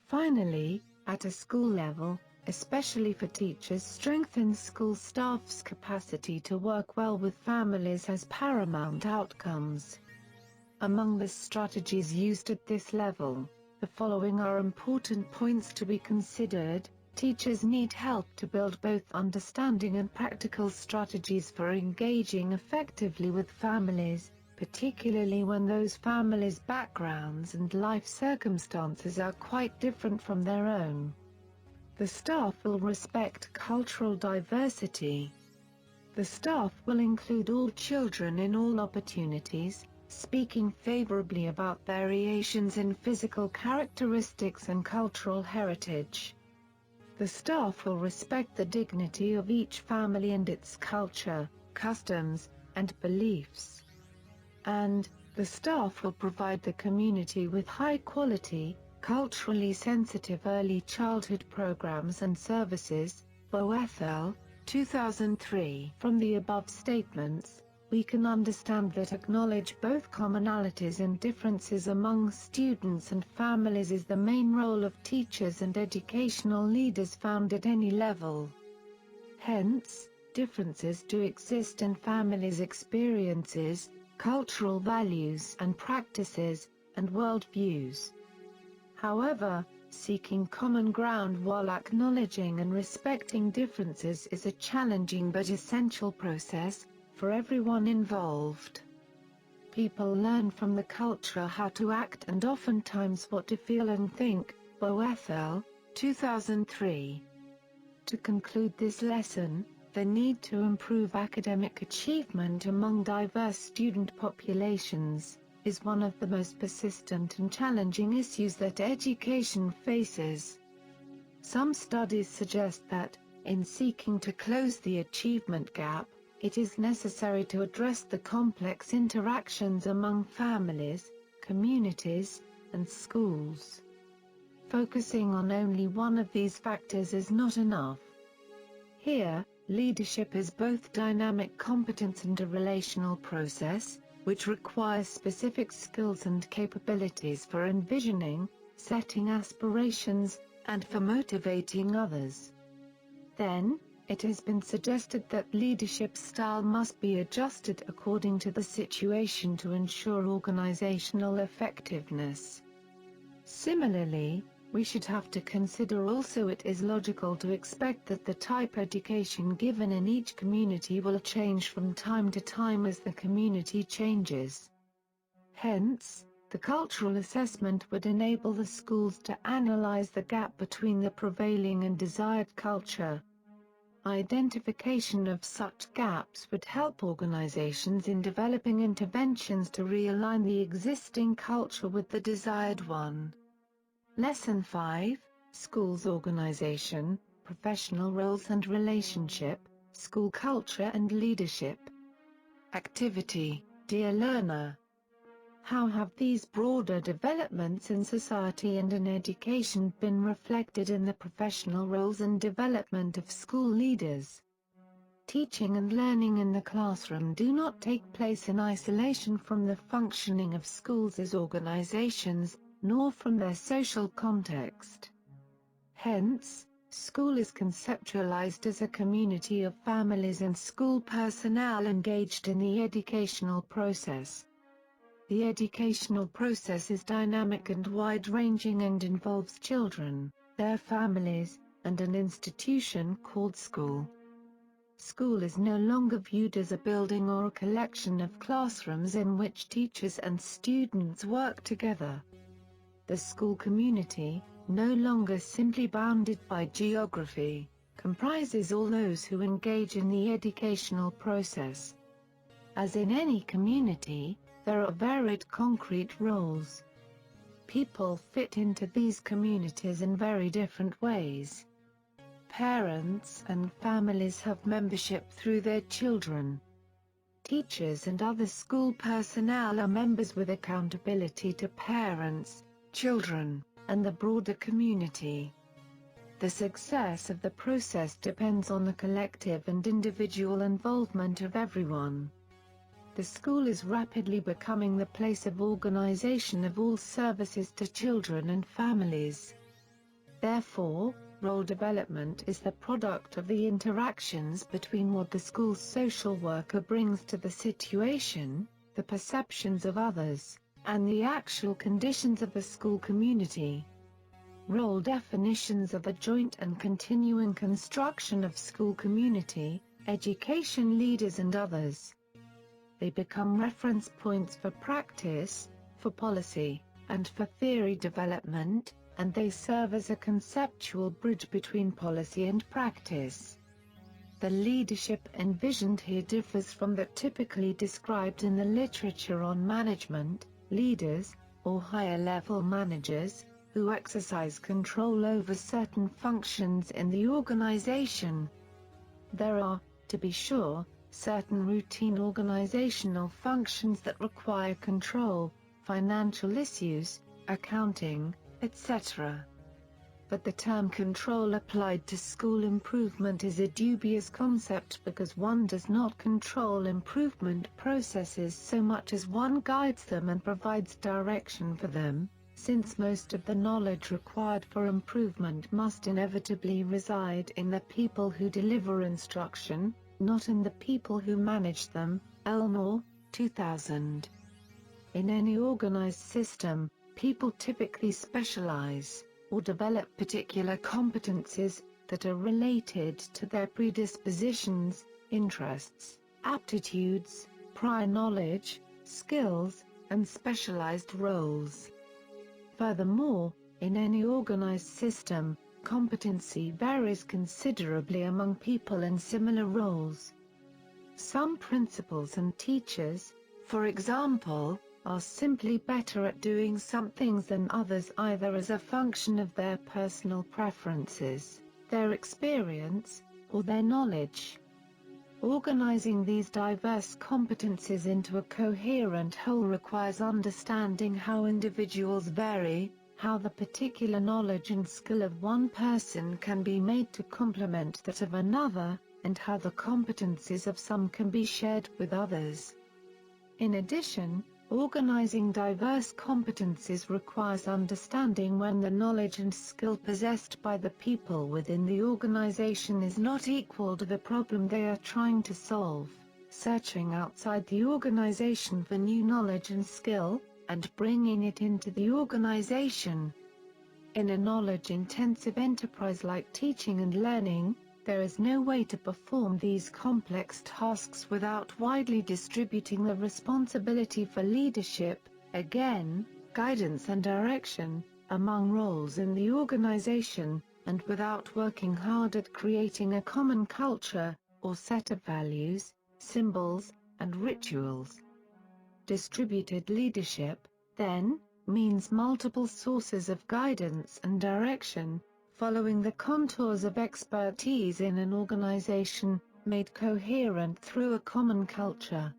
Finally, at a school level, especially for teachers, strengthen school staff's capacity to work well with families has paramount outcomes. Among the strategies used at this level, the following are important points to be considered. Teachers need help to build both understanding and practical strategies for engaging effectively with families, particularly when those families' backgrounds and life circumstances are quite different from their own. The staff will respect cultural diversity. The staff will include all children in all opportunities, speaking favorably about variations in physical characteristics and cultural heritage. The staff will respect the dignity of each family and its culture, customs, and beliefs. And the staff will provide the community with high-quality, Culturally Sensitive Early Childhood Programs and Services, Boethel, 2003. From the above statements, we can understand that acknowledge both commonalities and differences among students and families is the main role of teachers and educational leaders found at any level. Hence, differences do exist in families' experiences, cultural values and practices, and worldviews. However, seeking common ground while acknowledging and respecting differences is a challenging but essential process for everyone involved. People learn from the culture how to act and oftentimes what to feel and think. Boethel, 2003. To conclude this lesson, the need to improve academic achievement among diverse student populations is one of the most persistent and challenging issues that education faces. Some studies suggest that, in seeking to close the achievement gap, it is necessary to address the complex interactions among families, communities, and schools. Focusing on only one of these factors is not enough. Here, leadership is both dynamic competence and a relational process, which requires specific skills and capabilities for envisioning, setting aspirations, and for motivating others. Then, it has been suggested that leadership style must be adjusted according to the situation to ensure organizational effectiveness. Similarly, we should have to consider also it is logical to expect that the type education given in each community will change from time to time as the community changes. Hence, the cultural assessment would enable the schools to analyze the gap between the prevailing and desired culture. Identification of such gaps would help organizations in developing interventions to realign the existing culture with the desired one. Lesson 5, Schools Organization, Professional Roles and Relationship, School Culture and Leadership. Activity, Dear Learner. How have these broader developments in society and in education been reflected in the professional roles and development of school leaders? Teaching and learning in the classroom do not take place in isolation from the functioning of schools as organizations, nor from their social context. Hence, school is conceptualized as a community of families and school personnel engaged in the educational process. The educational process is dynamic and wide-ranging and involves children, their families, and an institution called school. School is no longer viewed as a building or a collection of classrooms in which teachers and students work together. The school community, no longer simply bounded by geography, comprises all those who engage in the educational process. As in any community, there are varied concrete roles. People fit into these communities in very different ways. Parents and families have membership through their children. Teachers and other school personnel are members with accountability to parents, children, and the broader community. The success of the process depends on the collective and individual involvement of everyone. The school is rapidly becoming the place of organization of all services to children and families. Therefore, role development is the product of the interactions between what the school's social worker brings to the situation, the perceptions of others, and the actual conditions of the school community. Role definitions are the joint and continuing construction of school community, education leaders and others. They become reference points for practice, for policy, and for theory development, and they serve as a conceptual bridge between policy and practice. The leadership envisioned here differs from that typically described in the literature on management, leaders, or higher-level managers, who exercise control over certain functions in the organization. There are, to be sure, certain routine organizational functions that require control, financial issues, accounting, etc. But the term control applied to school improvement is a dubious concept because one does not control improvement processes so much as one guides them and provides direction for them, since most of the knowledge required for improvement must inevitably reside in the people who deliver instruction, not in the people who manage them. Elmore, 2000. In any organized system, people typically specialize, or develop particular competencies, that are related to their predispositions, interests, aptitudes, prior knowledge, skills, and specialized roles. Furthermore, in any organized system, competency varies considerably among people in similar roles. Some principals and teachers, for example, are simply better at doing some things than others either as a function of their personal preferences, their experience, or their knowledge. Organizing these diverse competencies into a coherent whole requires understanding how individuals vary, how the particular knowledge and skill of one person can be made to complement that of another, and how the competencies of some can be shared with others. In addition, organizing diverse competencies requires understanding when the knowledge and skill possessed by the people within the organization is not equal to the problem they are trying to solve, searching outside the organization for new knowledge and skill, and bringing it into the organization. In a knowledge-intensive enterprise like teaching and learning, there is no way to perform these complex tasks without widely distributing the responsibility for leadership, again, guidance and direction, among roles in the organization, and without working hard at creating a common culture, or set of values, symbols, and rituals. Distributed leadership, then, means multiple sources of guidance and direction, following the contours of expertise in an organization, made coherent through a common culture.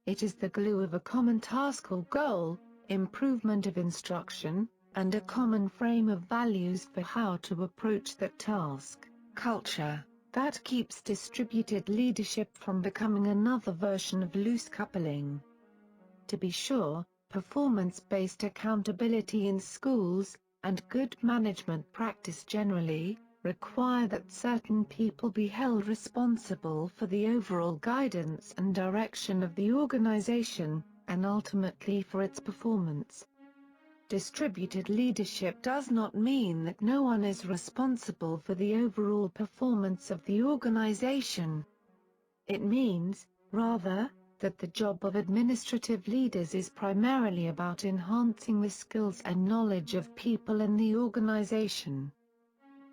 It is the glue of a common task or goal, improvement of instruction, and a common frame of values for how to approach that task, culture, that keeps distributed leadership from becoming another version of loose coupling. To be sure, performance-based accountability in schools, and good management practice generally, require that certain people be held responsible for the overall guidance and direction of the organization, and ultimately for its performance. Distributed leadership does not mean that no one is responsible for the overall performance of the organization. It means, rather, that the job of administrative leaders is primarily about enhancing the skills and knowledge of people in the organization.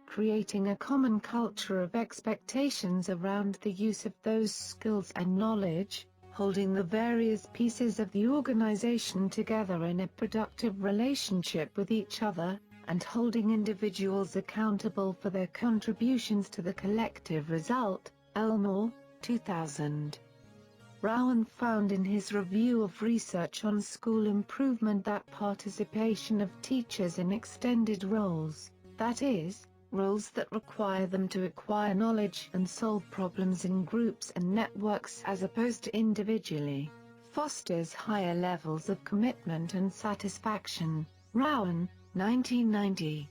Creating a common culture of expectations around the use of those skills and knowledge, holding the various pieces of the organization together in a productive relationship with each other, and holding individuals accountable for their contributions to the collective result. Elmore, 2000. Rowan found in his review of research on school improvement that participation of teachers in extended roles, that is, roles that require them to acquire knowledge and solve problems in groups and networks as opposed to individually, fosters higher levels of commitment and satisfaction. Rowan, 1990.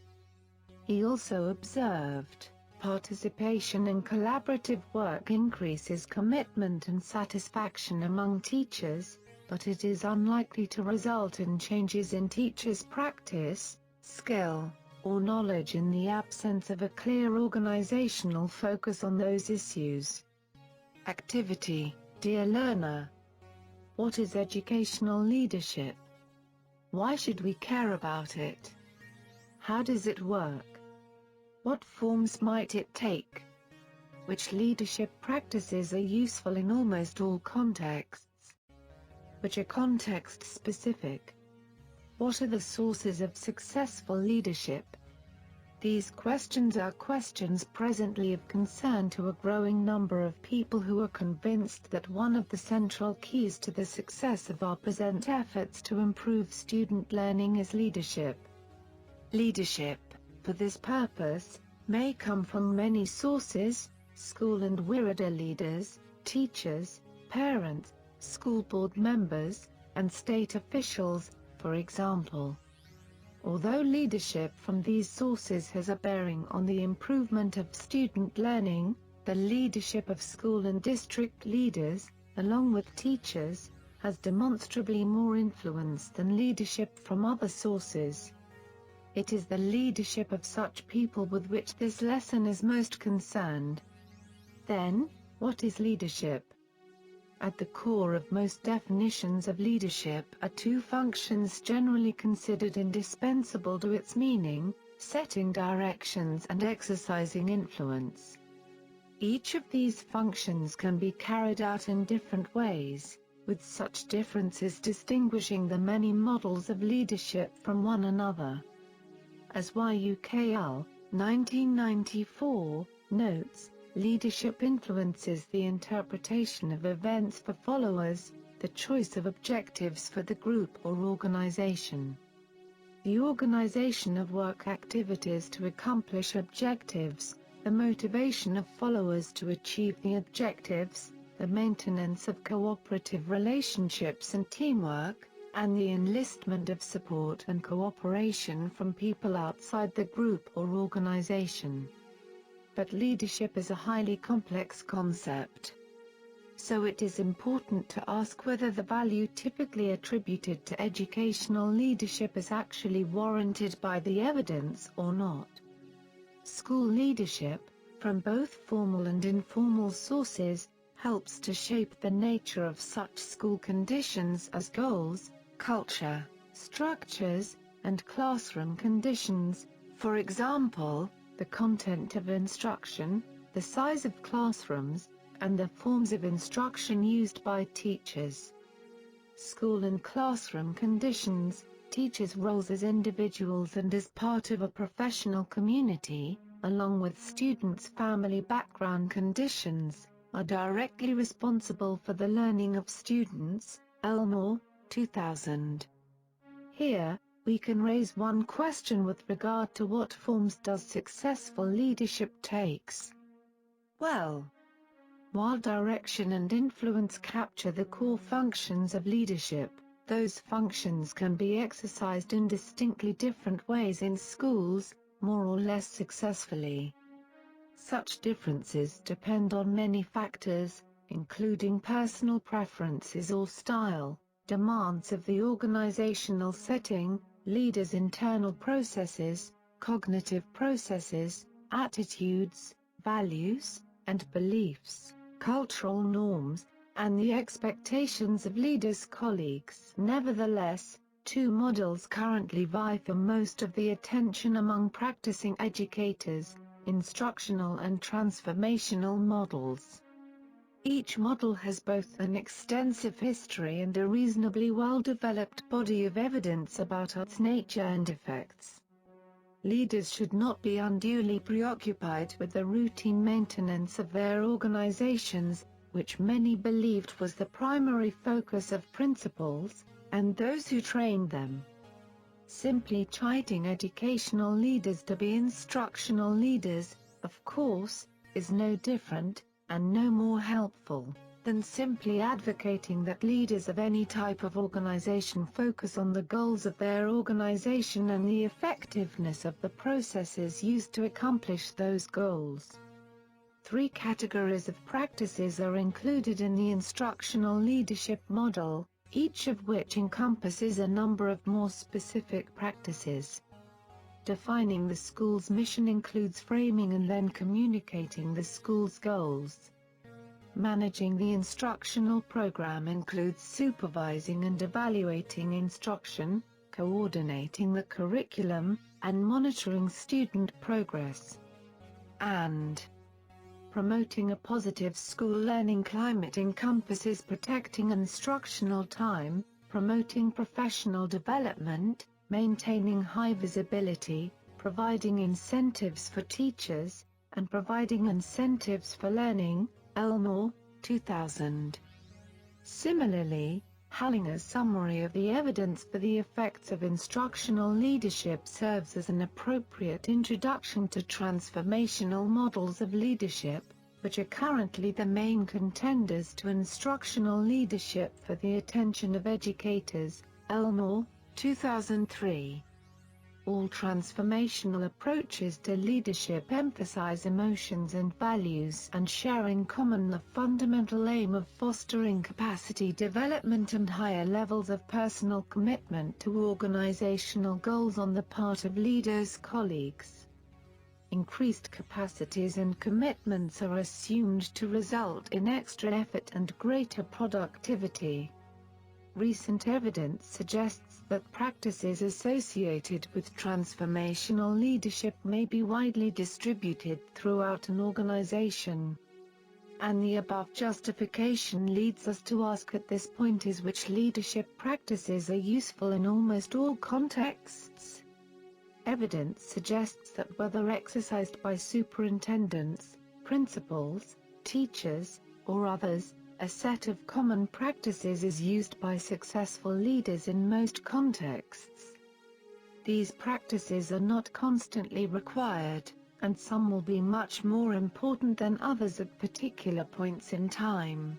He also observed, participation in collaborative work increases commitment and satisfaction among teachers, but it is unlikely to result in changes in teachers' practice, skill, or knowledge in the absence of a clear organizational focus on those issues. Activity. Dear learner, what is educational leadership? Why should we care about it? How does it work? What forms might it take? Which leadership practices are useful in almost all contexts? Which are context-specific? What are the sources of successful leadership? These questions are questions presently of concern to a growing number of people who are convinced that one of the central keys to the success of our present efforts to improve student learning is leadership. Leadership, for this purpose, may come from many sources: school and Wirada leaders, teachers, parents, school board members, and state officials, for example. Although leadership from these sources has a bearing on the improvement of student learning, the leadership of school and district leaders, along with teachers, has demonstrably more influence than leadership from other sources. It is the leadership of such people with which this lesson is most concerned. Then, what is leadership? At the core of most definitions of leadership are two functions generally considered indispensable to its meaning: setting directions and exercising influence. Each of these functions can be carried out in different ways, with such differences distinguishing the many models of leadership from one another. As YUKL, 1994, notes, leadership influences the interpretation of events for followers, the choice of objectives for the group or organization, the organization of work activities to accomplish objectives, the motivation of followers to achieve the objectives, the maintenance of cooperative relationships and teamwork, and the enlistment of support and cooperation from people outside the group or organization. But leadership is a highly complex concept. So it is important to ask whether the value typically attributed to educational leadership is actually warranted by the evidence or not. School leadership, from both formal and informal sources, helps to shape the nature of such school conditions as goals, culture, structures, and classroom conditions, for example, the content of instruction, the size of classrooms, and the forms of instruction used by teachers. School and classroom conditions, teachers' roles as individuals and as part of a professional community, along with students' family background conditions, are directly responsible for the learning of students. Elmore, 2000. Here, we can raise one question with regard to what forms does successful leadership takes. Well, while direction and influence capture the core functions of leadership, those functions can be exercised in distinctly different ways in schools, more or less successfully. Such differences depend on many factors, including personal preferences or style, demands of the organizational setting, leaders' internal processes, cognitive processes, attitudes, values, and beliefs, cultural norms, and the expectations of leaders' colleagues. Nevertheless, two models currently vie for most of the attention among practicing educators: instructional and transformational models. Each model has both an extensive history and a reasonably well-developed body of evidence about its nature and effects. Leaders should not be unduly preoccupied with the routine maintenance of their organizations, which many believed was the primary focus of principals, and those who trained them. Simply chiding educational leaders to be instructional leaders, of course, is no different, and no more helpful, than simply advocating that leaders of any type of organization focus on the goals of their organization and the effectiveness of the processes used to accomplish those goals. Three categories of practices are included in the instructional leadership model, each of which encompasses a number of more specific practices. Defining the school's mission includes framing and then communicating the school's goals. Managing the instructional program includes supervising and evaluating instruction, coordinating the curriculum, and monitoring student progress. And promoting a positive school learning climate encompasses protecting instructional time, promoting professional development, maintaining high visibility, providing incentives for teachers, and providing incentives for learning. Elmore, 2000. Similarly, Hallinger's summary of the evidence for the effects of instructional leadership serves as an appropriate introduction to transformational models of leadership, which are currently the main contenders to instructional leadership for the attention of educators. Elmore, 2003. All transformational approaches to leadership emphasize emotions and values and share in common the fundamental aim of fostering capacity development and higher levels of personal commitment to organizational goals on the part of leaders' colleagues. Increased capacities and commitments are assumed to result in extra effort and greater productivity. Recent evidence suggests that practices associated with transformational leadership may be widely distributed throughout an organization. And the above justification leads us to ask at this point is which leadership practices are useful in almost all contexts. Evidence suggests that whether exercised by superintendents, principals, teachers, or others, a set of common practices is used by successful leaders in most contexts. These practices are not constantly required, and some will be much more important than others at particular points in time.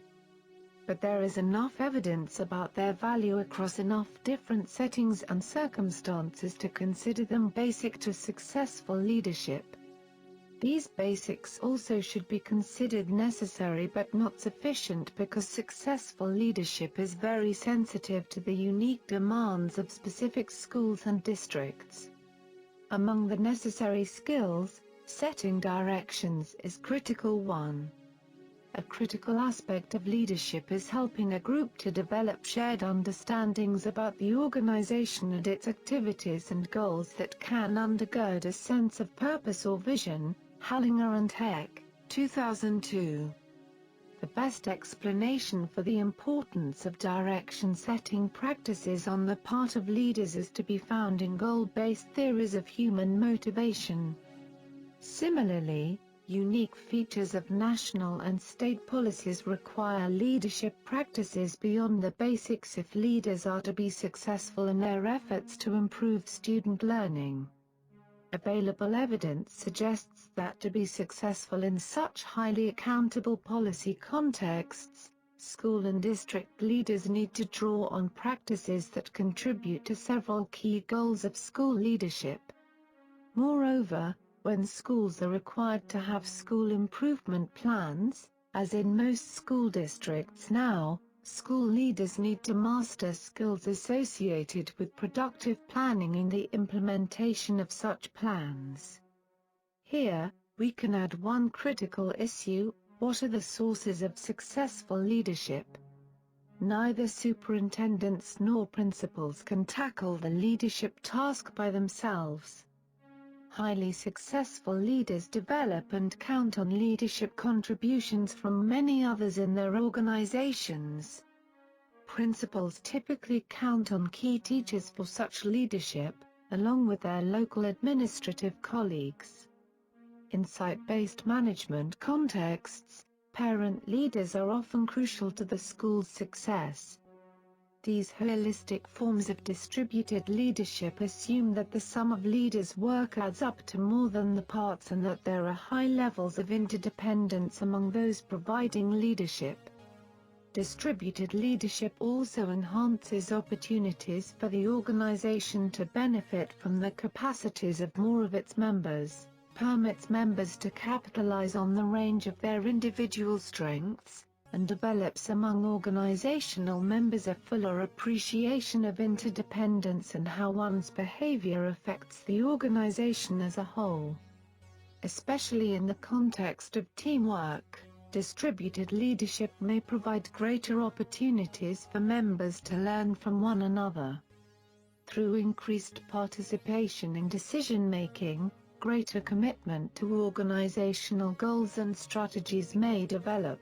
But there is enough evidence about their value across enough different settings and circumstances to consider them basic to successful leadership. These basics also should be considered necessary but not sufficient because successful leadership is very sensitive to the unique demands of specific schools and districts. Among the necessary skills, setting directions is critical one. A critical aspect of leadership is helping a group to develop shared understandings about the organization and its activities and goals that can undergird a sense of purpose or vision. Hallinger and Heck, 2002. The best explanation for the importance of direction-setting practices on the part of leaders is to be found in goal-based theories of human motivation. Similarly, unique features of national and state policies require leadership practices beyond the basics if leaders are to be successful in their efforts to improve student learning. Available evidence suggests that to be successful in such highly accountable policy contexts, school and district leaders need to draw on practices that contribute to several key goals of school leadership. Moreover, when schools are required to have school improvement plans, as in most school districts now, school leaders need to master skills associated with productive planning and the implementation of such plans. Here, we can add one critical issue: what are the sources of successful leadership? Neither superintendents nor principals can tackle the leadership task by themselves. Highly successful leaders develop and count on leadership contributions from many others in their organizations. Principals typically count on key teachers for such leadership, along with their local administrative colleagues. In site-based management contexts, parent leaders are often crucial to the school's success. These holistic forms of distributed leadership assume that the sum of leaders' work adds up to more than the parts and that there are high levels of interdependence among those providing leadership. Distributed leadership also enhances opportunities for the organization to benefit from the capacities of more of its members, permits members to capitalize on the range of their individual strengths, and develops among organizational members a fuller appreciation of interdependence and how one's behavior affects the organization as a whole. Especially in the context of teamwork, distributed leadership may provide greater opportunities for members to learn from one another. Through increased participation in decision-making, greater commitment to organizational goals and strategies may develop.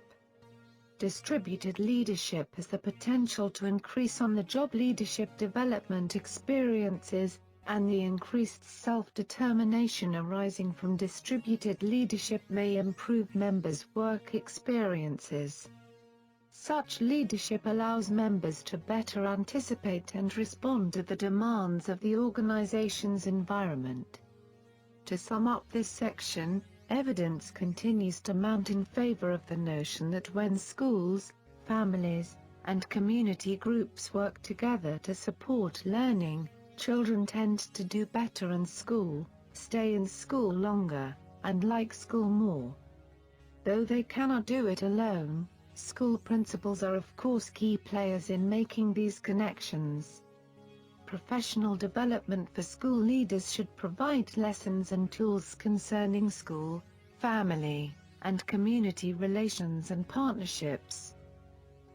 Distributed leadership has the potential to increase on-the-job leadership development experiences, and the increased self-determination arising from distributed leadership may improve members' work experiences. Such leadership allows members to better anticipate and respond to the demands of the organization's environment. To sum up this section, evidence continues to mount in favor of the notion that when schools, families, and community groups work together to support learning, children tend to do better in school, stay in school longer, and like school more. Though they cannot do it alone, school principals are of course key players in making these connections. Professional development for school leaders should provide lessons and tools concerning school, family, and community relations and partnerships.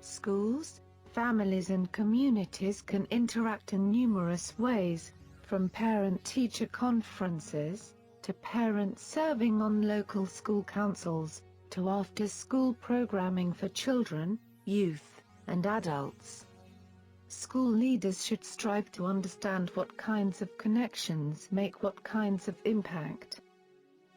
Schools, families and communities can interact in numerous ways, from parent-teacher conferences, to parents serving on local school councils, to after-school programming for children, youth, and adults. School leaders should strive to understand what kinds of connections make what kinds of impact.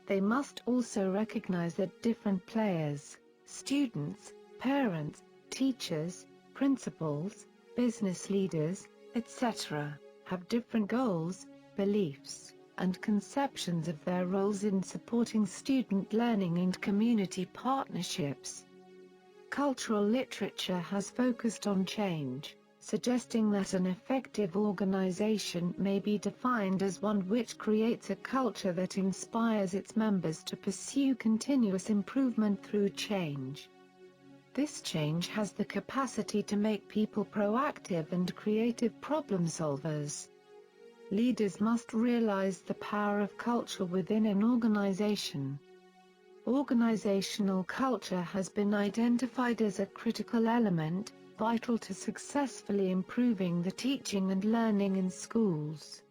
They must also recognize that different players, students, parents, teachers, principals, business leaders, etc., have different goals, beliefs, and conceptions of their roles in supporting student learning and community partnerships. Cultural literature has focused on change, suggesting that an effective organization may be defined as one which creates a culture that inspires its members to pursue continuous improvement through change. This change has the capacity to make people proactive and creative problem solvers. Leaders must realize the power of culture within an organization. Organizational culture has been identified as a critical element, vital to successfully improving the teaching and learning in schools.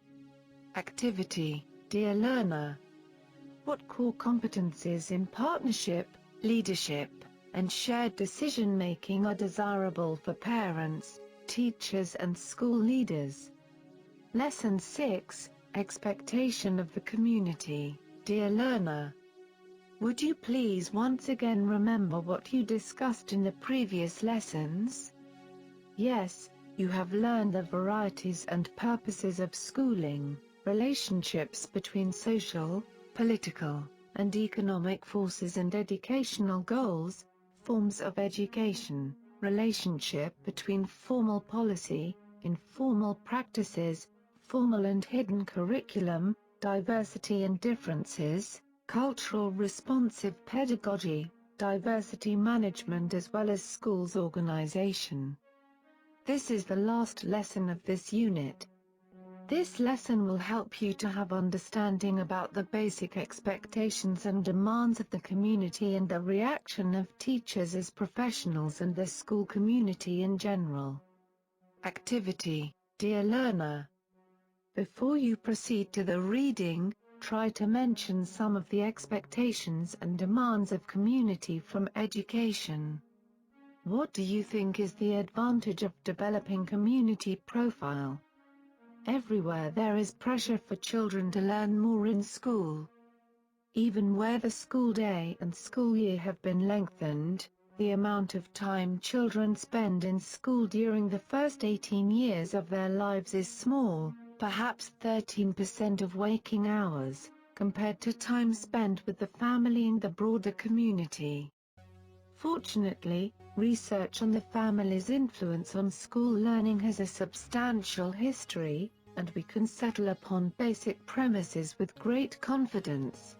Activity, dear learner. What core competencies in partnership, leadership, and shared decision-making are desirable for parents, teachers and school leaders? Lesson 6, Expectation of the Community, dear learner. Would you please once again remember what you discussed in the previous lessons? Yes, you have learned the varieties and purposes of schooling, relationships between social, political, and economic forces and educational goals, forms of education, relationship between formal policy, informal practices, formal and hidden curriculum, diversity and differences, cultural responsive pedagogy, diversity management as well as schools organization. This is the last lesson of this unit. This lesson will help you to have understanding about the basic expectations and demands of the community and the reaction of teachers as professionals and the school community in general. Activity, dear learner. Before you proceed to the reading, try to mention some of the expectations and demands of community from education. What do you think is the advantage of developing community profile? Everywhere there is pressure for children to learn more in school. Even where the school day and school year have been lengthened, the amount of time children spend in school during the first 18 years of their lives is small, perhaps 13% of waking hours, compared to time spent with the family and the broader community. Fortunately, research on the family's influence on school learning has a substantial history, and we can settle upon basic premises with great confidence.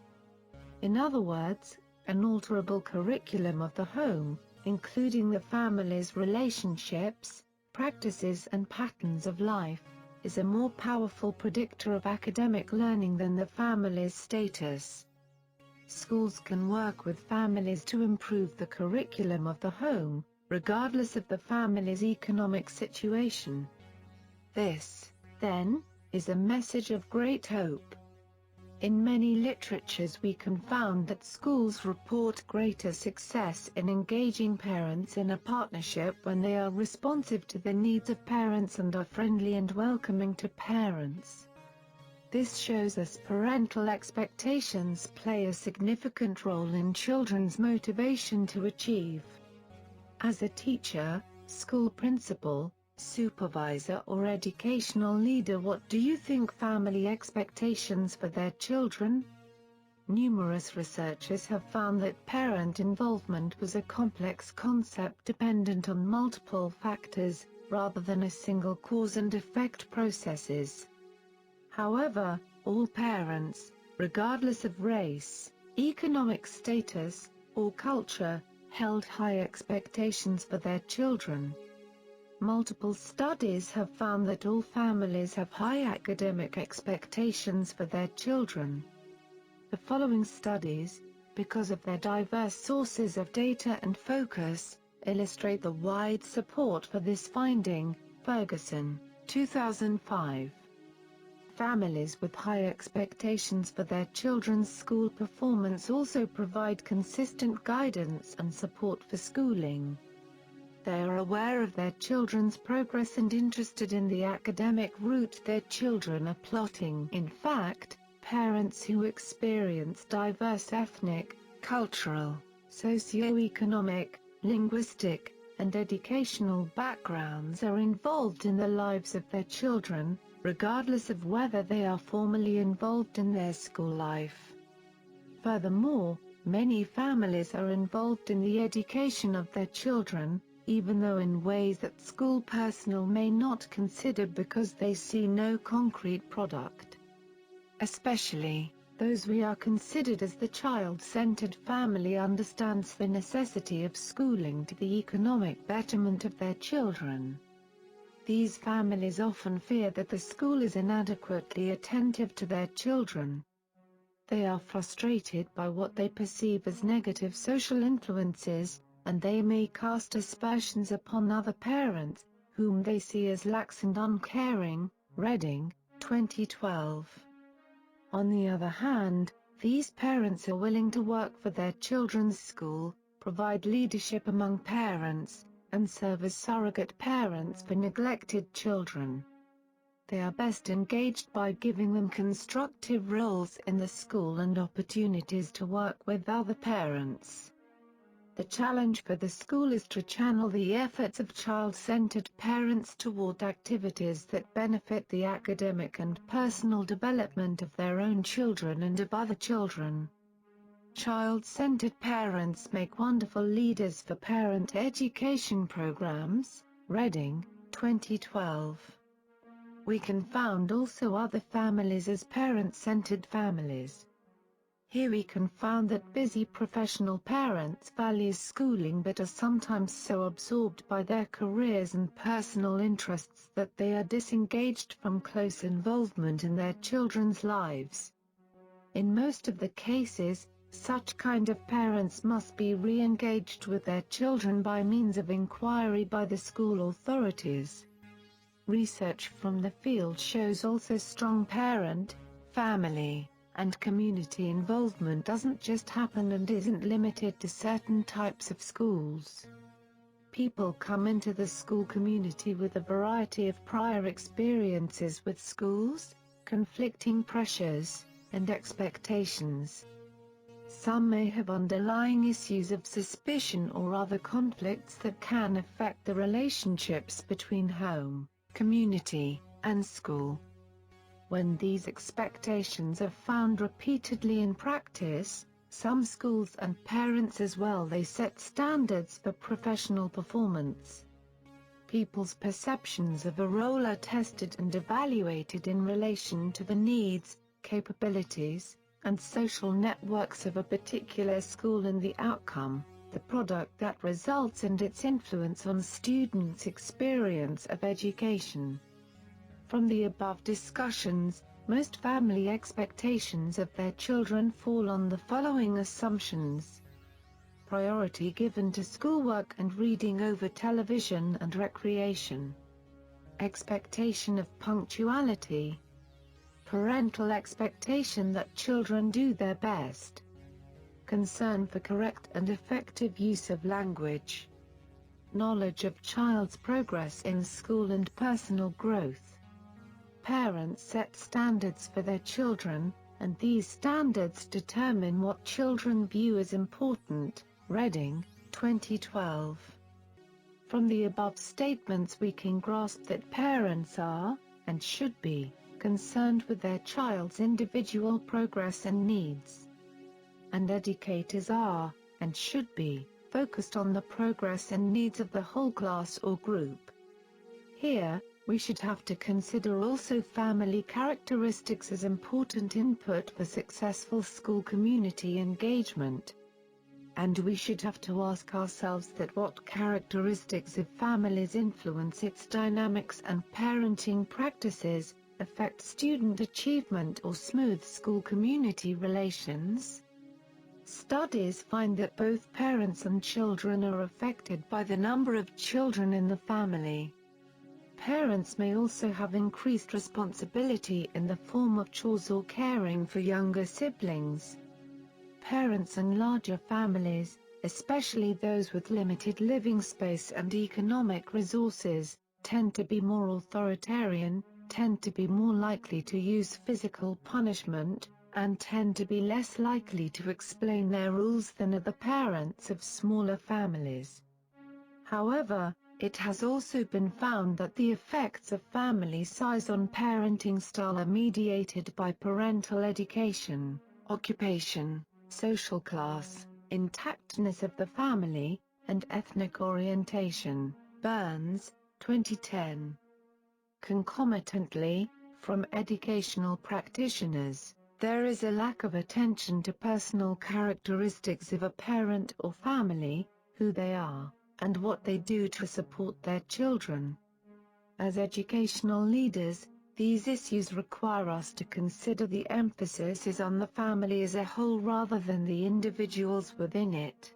In other words, an alterable curriculum of the home, including the family's relationships, practices and patterns of life, is a more powerful predictor of academic learning than the family's status. Schools can work with families to improve the curriculum of the home, regardless of the family's economic situation. This, then, is a message of great hope. In many literatures we can find that schools report greater success in engaging parents in a partnership when they are responsive to the needs of parents and are friendly and welcoming to parents. This shows us parental expectations play a significant role in children's motivation to achieve. As a teacher, school principal, supervisor or educational leader, what do you think family expectations for their children? Numerous researchers have found that parent involvement was a complex concept dependent on multiple factors, rather than a single cause and effect processes. However, all parents, regardless of race, economic status, or culture, held high expectations for their children. Multiple studies have found that all families have high academic expectations for their children. The following studies, because of their diverse sources of data and focus, illustrate the wide support for this finding. Ferguson, 2005. Families with high expectations for their children's school performance also provide consistent guidance and support for schooling. They are aware of their children's progress and interested in the academic route their children are plotting. In fact, parents who experience diverse ethnic, cultural, socio-economic, linguistic, and educational backgrounds are involved in the lives of their children, regardless of whether they are formally involved in their school life. Furthermore, many families are involved in the education of their children, even though in ways that school personnel may not consider because they see no concrete product. Especially, those we are considered as the child-centered family understands the necessity of schooling to the economic betterment of their children. These families often fear that the school is inadequately attentive to their children. They are frustrated by what they perceive as negative social influences, and they may cast aspersions upon other parents, whom they see as lax and uncaring. Reading, 2012. On the other hand, these parents are willing to work for their children's school, provide leadership among parents, and serve as surrogate parents for neglected children. They are best engaged by giving them constructive roles in the school and opportunities to work with other parents. The challenge for the school is to channel the efforts of child-centered parents toward activities that benefit the academic and personal development of their own children and of other children. Child-centered parents make wonderful leaders for parent education programs. Reading, 2012. We can found also other families as parent-centered families. Here we can found that busy professional parents value schooling but are sometimes so absorbed by their careers and personal interests that they are disengaged from close involvement in their children's lives. In most of the cases, such kind of parents must be re-engaged with their children by means of inquiry by the school authorities. Research from the field shows also strong parent, family, and community involvement doesn't just happen and isn't limited to certain types of schools. People come into the school community with a variety of prior experiences with schools, conflicting pressures, and expectations. Some may have underlying issues of suspicion or other conflicts that can affect the relationships between home, community, and school. When these expectations are found repeatedly in practice, some schools and parents as well, they set standards for professional performance. People's perceptions of a role are tested and evaluated in relation to the needs, capabilities, and social networks of a particular school and the outcome, the product that results, and its influence on students' experience of education. From the above discussions, most family expectations of their children fall on the following assumptions. Priority given to schoolwork and reading over television and recreation. Expectation of punctuality. Parental expectation that children do their best. Concern for correct and effective use of language. Knowledge of child's progress in school and personal growth. Parents set standards for their children, and these standards determine what children view as important. Reading, 2012. From the above statements we can grasp that parents are, and should be, concerned with their child's individual progress and needs. And educators are, and should be, focused on the progress and needs of the whole class or group. Here, we should have to consider also family characteristics as important input for successful school community engagement. And we should have to ask ourselves that what characteristics of families influence its dynamics and parenting practices, affect student achievement or smooth school-community relations. Studies find that both parents and children are affected by the number of children in the family. Parents may also have increased responsibility in the form of chores or caring for younger siblings. Parents in larger families, especially those with limited living space and economic resources, tend to be more authoritarian, tend to be more likely to use physical punishment, and tend to be less likely to explain their rules than are the parents of smaller families. However, it has also been found that the effects of family size on parenting style are mediated by parental education, occupation, social class, intactness of the family, and ethnic orientation. Burns, 2010. Concomitantly, from educational practitioners, there is a lack of attention to personal characteristics of a parent or family, who they are, and what they do to support their children. As educational leaders, these issues require us to consider the emphasis is on the family as a whole rather than the individuals within it.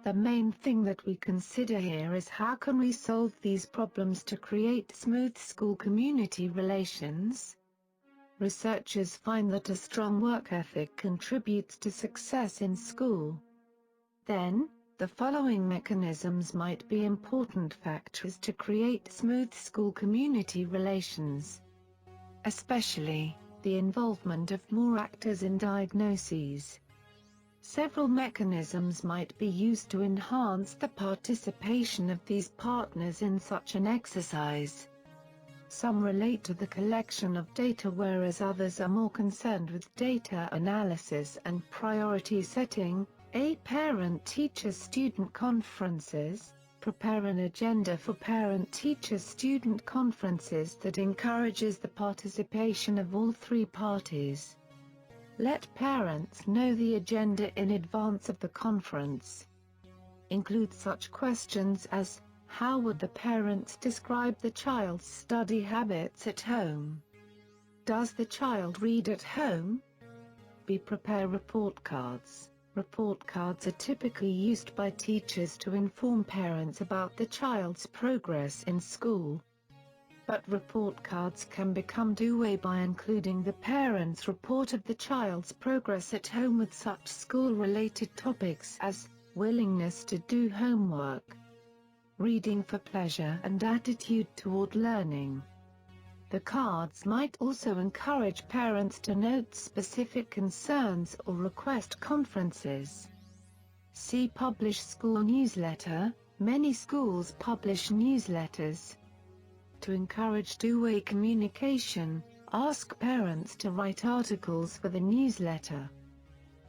The main thing that we consider here is how can we solve these problems to create smooth school-community relations? Researchers find that a strong work ethic contributes to success in school. Then, the following mechanisms might be important factors to create smooth school-community relations. Especially, the involvement of more actors in diagnoses. Several mechanisms might be used to enhance the participation of these partners in such an exercise. Some relate to the collection of data whereas others are more concerned with data analysis and priority setting. Parent-teacher-student conferences. Prepare an agenda for parent-teacher-student conferences that encourages the participation of all three parties. Let parents know the agenda in advance of the conference. Include such questions as, how would the parents describe the child's study habits at home? Does the child read at home? Prepare report cards. Report cards are typically used by teachers to inform parents about the child's progress in school. But report cards can become two-way by including the parent's report of the child's progress at home with such school-related topics as willingness to do homework, reading for pleasure and attitude toward learning. The cards might also encourage parents to note specific concerns or request conferences. See Publish School Newsletter. Many schools publish newsletters. To encourage two-way communication, ask parents to write articles for the newsletter.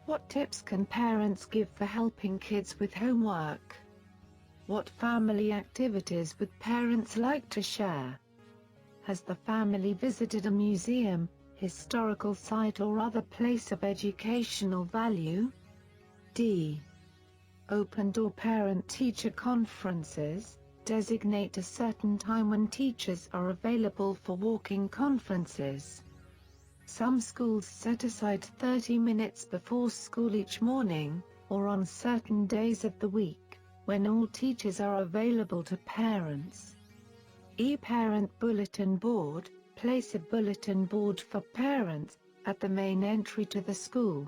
What tips can parents give for helping kids with homework? What family activities would parents like to share? Has the family visited a museum, historical site or other place of educational value? D. Open-door parent-teacher conferences. Designate a certain time when teachers are available for walk-in conferences. Some schools set aside 30 minutes before school each morning, or on certain days of the week, when all teachers are available to parents. E-Parent Bulletin Board. Place a bulletin board for parents at the main entry to the school.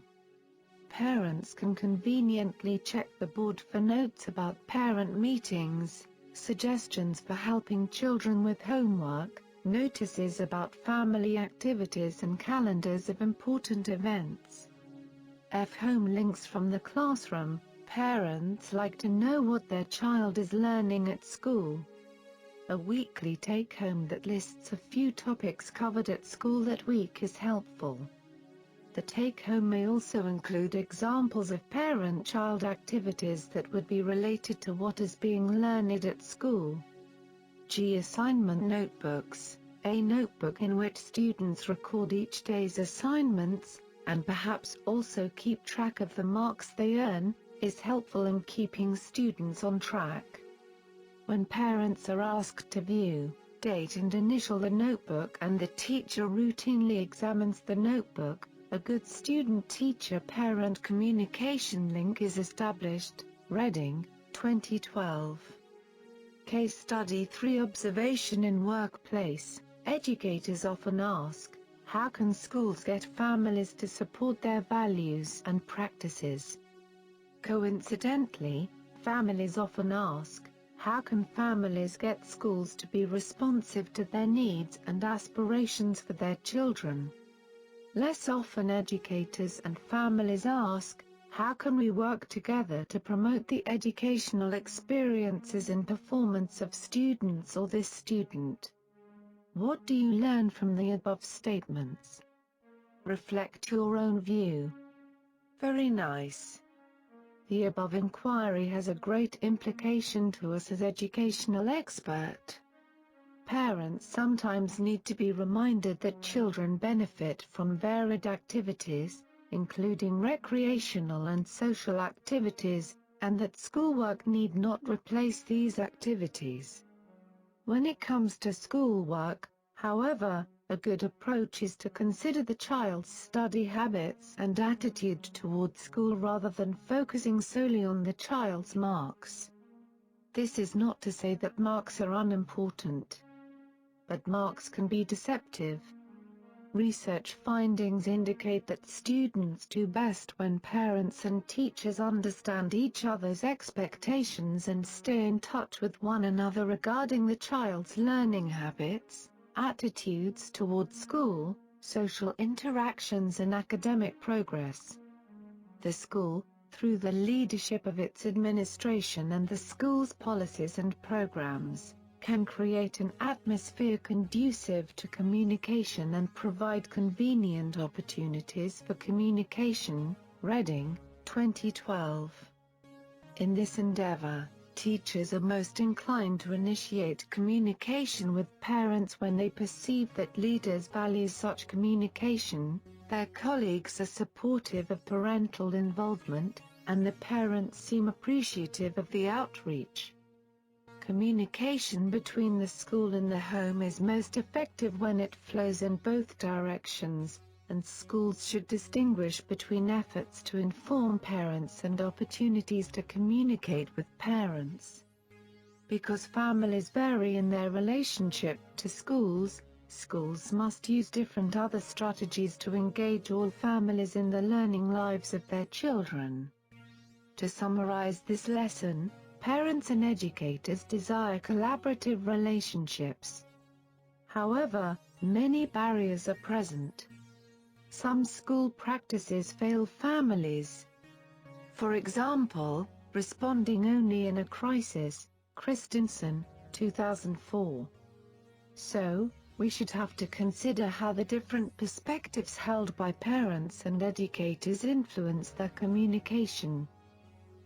Parents can conveniently check the board for notes about parent meetings, suggestions for helping children with homework, notices about family activities and calendars of important events. Home links from the classroom. Parents like to know what their child is learning at school. A weekly take-home that lists a few topics covered at school that week is helpful. The take-home may also include examples of parent-child activities that would be related to what is being learned at school. Assignment notebooks, a notebook in which students record each day's assignments, and perhaps also keep track of the marks they earn, is helpful in keeping students on track. When parents are asked to view, date and initial the notebook and the teacher routinely examines the notebook, a good student-teacher-parent communication link is established. Reading, 2012. Case Study 3 Observation in Workplace. Educators often ask, how can schools get families to support their values and practices? Coincidentally, families often ask, how can families get schools to be responsive to their needs and aspirations for their children? Less often educators and families ask, how can we work together to promote the educational experiences and performance of students or this student? What do you learn from the above statements? Reflect your own view. Very nice. The above inquiry has a great implication to us as educational expert. Parents sometimes need to be reminded that children benefit from varied activities, including recreational and social activities, and that schoolwork need not replace these activities. When it comes to schoolwork, however, a good approach is to consider the child's study habits and attitude toward school rather than focusing solely on the child's marks. This is not to say that marks are unimportant, but marks can be deceptive. Research findings indicate that students do best when parents and teachers understand each other's expectations and stay in touch with one another regarding the child's learning habits, attitudes toward school, social interactions and academic progress. The school, through the leadership of its administration and the school's policies and programs, can create an atmosphere conducive to communication and provide convenient opportunities for communication. Reading, 2012. In this endeavor, teachers are most inclined to initiate communication with parents when they perceive that leaders value such communication, their colleagues are supportive of parental involvement, and the parents seem appreciative of the outreach. Communication between the school and the home is most effective when it flows in both directions, and schools should distinguish between efforts to inform parents and opportunities to communicate with parents. Because families vary in their relationship to schools, schools must use different other strategies to engage all families in the learning lives of their children. To summarize this lesson, parents and educators desire collaborative relationships. However, many barriers are present. Some school practices fail families. For example, responding only in a crisis, Christensen, 2004. So, we should have to consider how the different perspectives held by parents and educators influence their communication.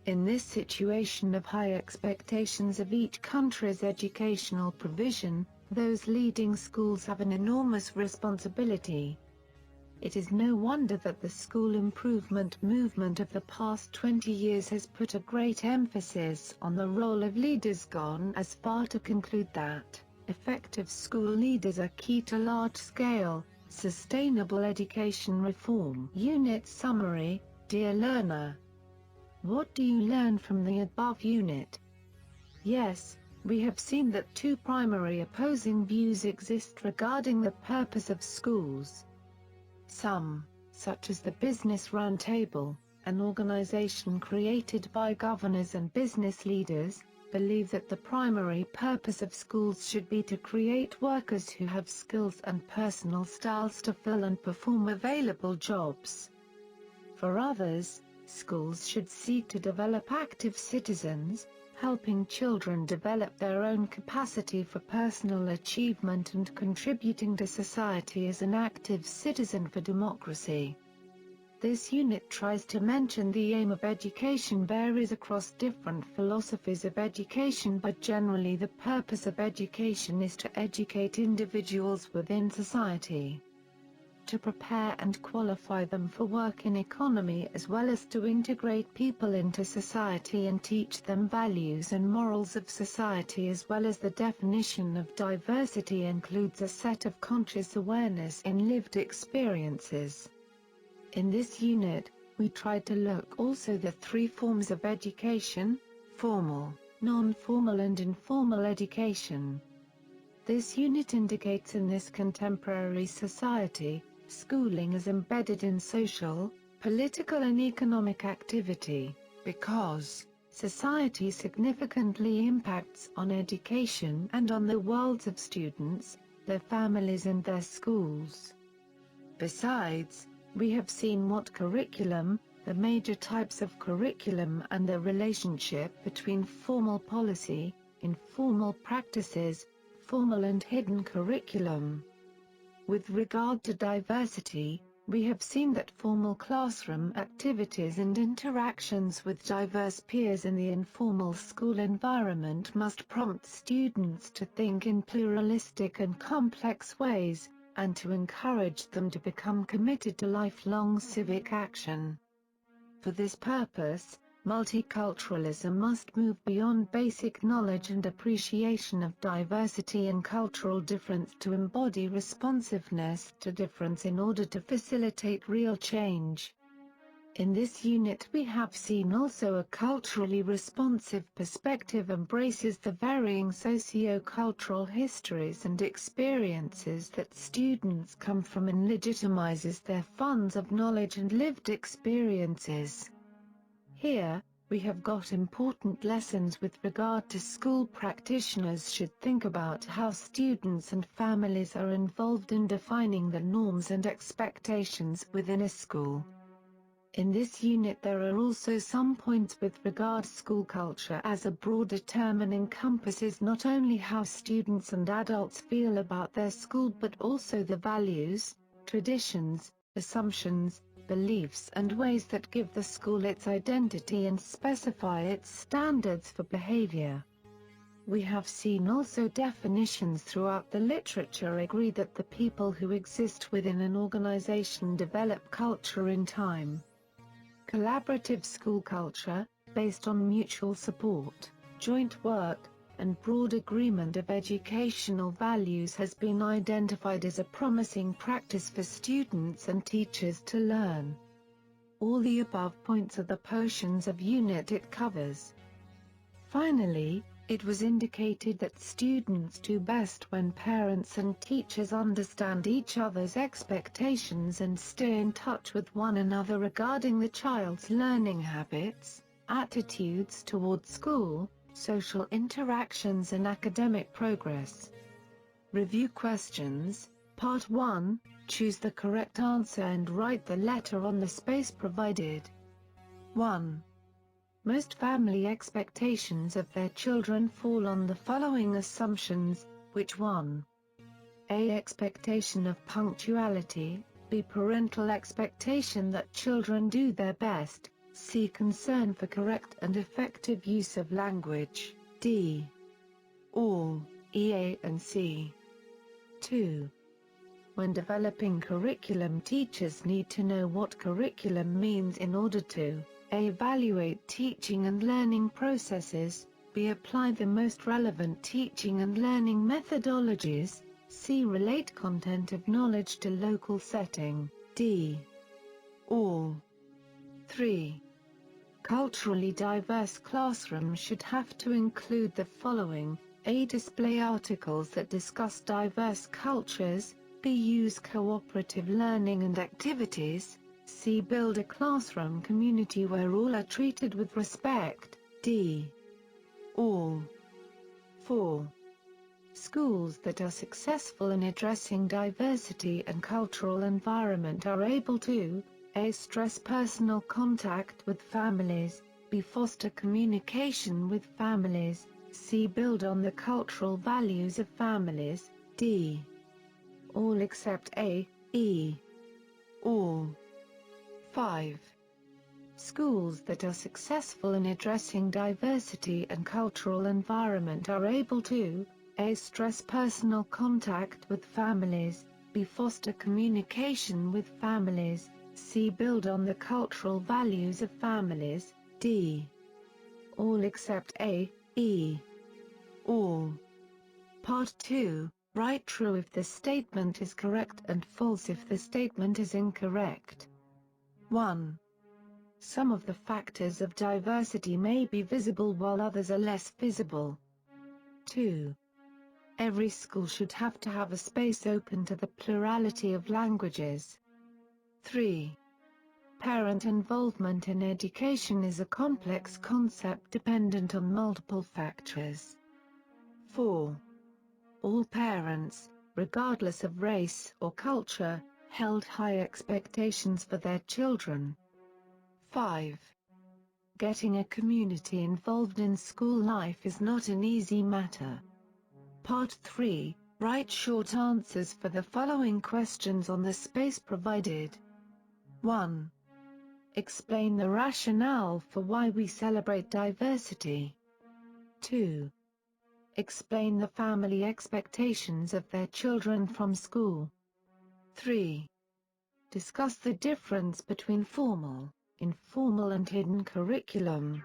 In this situation of high expectations of each country's educational provision, those leading schools have an enormous responsibility. It is no wonder that the school improvement movement of the past 20 years has put a great emphasis on the role of leaders, gone as far to conclude that effective school leaders are key to large-scale, sustainable education reform. Unit Summary. Dear learner, what do you learn from the above unit? Yes, we have seen that two primary opposing views exist regarding the purpose of schools. Some, such as the Business Roundtable, an organization created by governors and business leaders, believe that the primary purpose of schools should be to create workers who have skills and personal styles to fill and perform available jobs. For others, Schools should seek to develop active citizens, helping children develop their own capacity for personal achievement and contributing to society as an active citizen for democracy. This unit tries to mention the aim of education varies across different philosophies of education, but generally the purpose of education is to educate individuals within society, to prepare and qualify them for work in economy, as well as to integrate people into society and teach them values and morals of society. As well as the definition of diversity includes a set of conscious awareness in lived experiences. In this unit, we tried to look also the three forms of education: formal, non-formal and informal education. This unit indicates in this contemporary society, schooling is embedded in social, political and economic activity, because society significantly impacts on education and on the worlds of students, their families and their schools. Besides, we have seen what curriculum, the major types of curriculum and the relationship between formal policy, informal practices, formal and hidden curriculum. With regard to diversity, we have seen that formal classroom activities and interactions with diverse peers in the informal school environment must prompt students to think in pluralistic and complex ways, and to encourage them to become committed to lifelong civic action. For this purpose, multiculturalism must move beyond basic knowledge and appreciation of diversity and cultural difference to embody responsiveness to difference in order to facilitate real change. In this unit we have seen also a culturally responsive perspective embraces the varying socio-cultural histories and experiences that students come from and legitimizes their funds of knowledge and lived experiences. Here, we have got important lessons with regard to school practitioners should think about how students and families are involved in defining the norms and expectations within a school. In this unit there are also some points with regard to school culture as a broader term and encompasses not only how students and adults feel about their school but also the values, traditions, assumptions, beliefs and ways that give the school its identity and specify its standards for behavior. We have seen also definitions throughout the literature agree that the people who exist within an organization develop culture in time. Collaborative school culture, based on mutual support, joint work, and broad agreement of educational values has been identified as a promising practice for students and teachers to learn. All the above points are the portions of unit it covers. Finally, it was indicated that students do best when parents and teachers understand each other's expectations and stay in touch with one another regarding the child's learning habits, attitudes toward school, social interactions and academic progress. Review questions. Part 1. Choose the correct answer and write the letter on the space provided. 1. Most family expectations of their children fall on the following assumptions, which 1. A. Expectation of punctuality, B. Parental expectation that children do their best, C. Concern for correct and effective use of language, D. All, E, A and C. 2. When developing curriculum, teachers need to know what curriculum means in order to A. Evaluate teaching and learning processes, B. Apply the most relevant teaching and learning methodologies, C. Relate content of knowledge to local setting, D. All. 3. Culturally diverse classrooms should have to include the following: A. Display articles that discuss diverse cultures, B. Use cooperative learning and activities, C. Build a classroom community where all are treated with respect, D. All. 4. Schools that are successful in addressing diversity and cultural environment are able to A. Stress personal contact with families, B. Foster communication with families, C. Build on the cultural values of families, D. All except A, E. All. 5. Schools that are successful in addressing diversity and cultural environment are able to A. Stress personal contact with families, B. Foster communication with families, C. Build on the cultural values of families, D. All except A, E. All. Part 2. Write true if the statement is correct and false if the statement is incorrect. 1. Some of the factors of diversity may be visible while others are less visible. 2. Every school should have to have a space open to the plurality of languages. 3. Parent involvement in education is a complex concept dependent on multiple factors. 4. All parents, regardless of race or culture, held high expectations for their children. 5. Getting a community involved in school life is not an easy matter. Part 3. Write short answers for the following questions on the space provided. 1. Explain the rationale for why we celebrate diversity. 2. Explain the family expectations of their children from school. 3. Discuss the difference between formal, informal and hidden curriculum.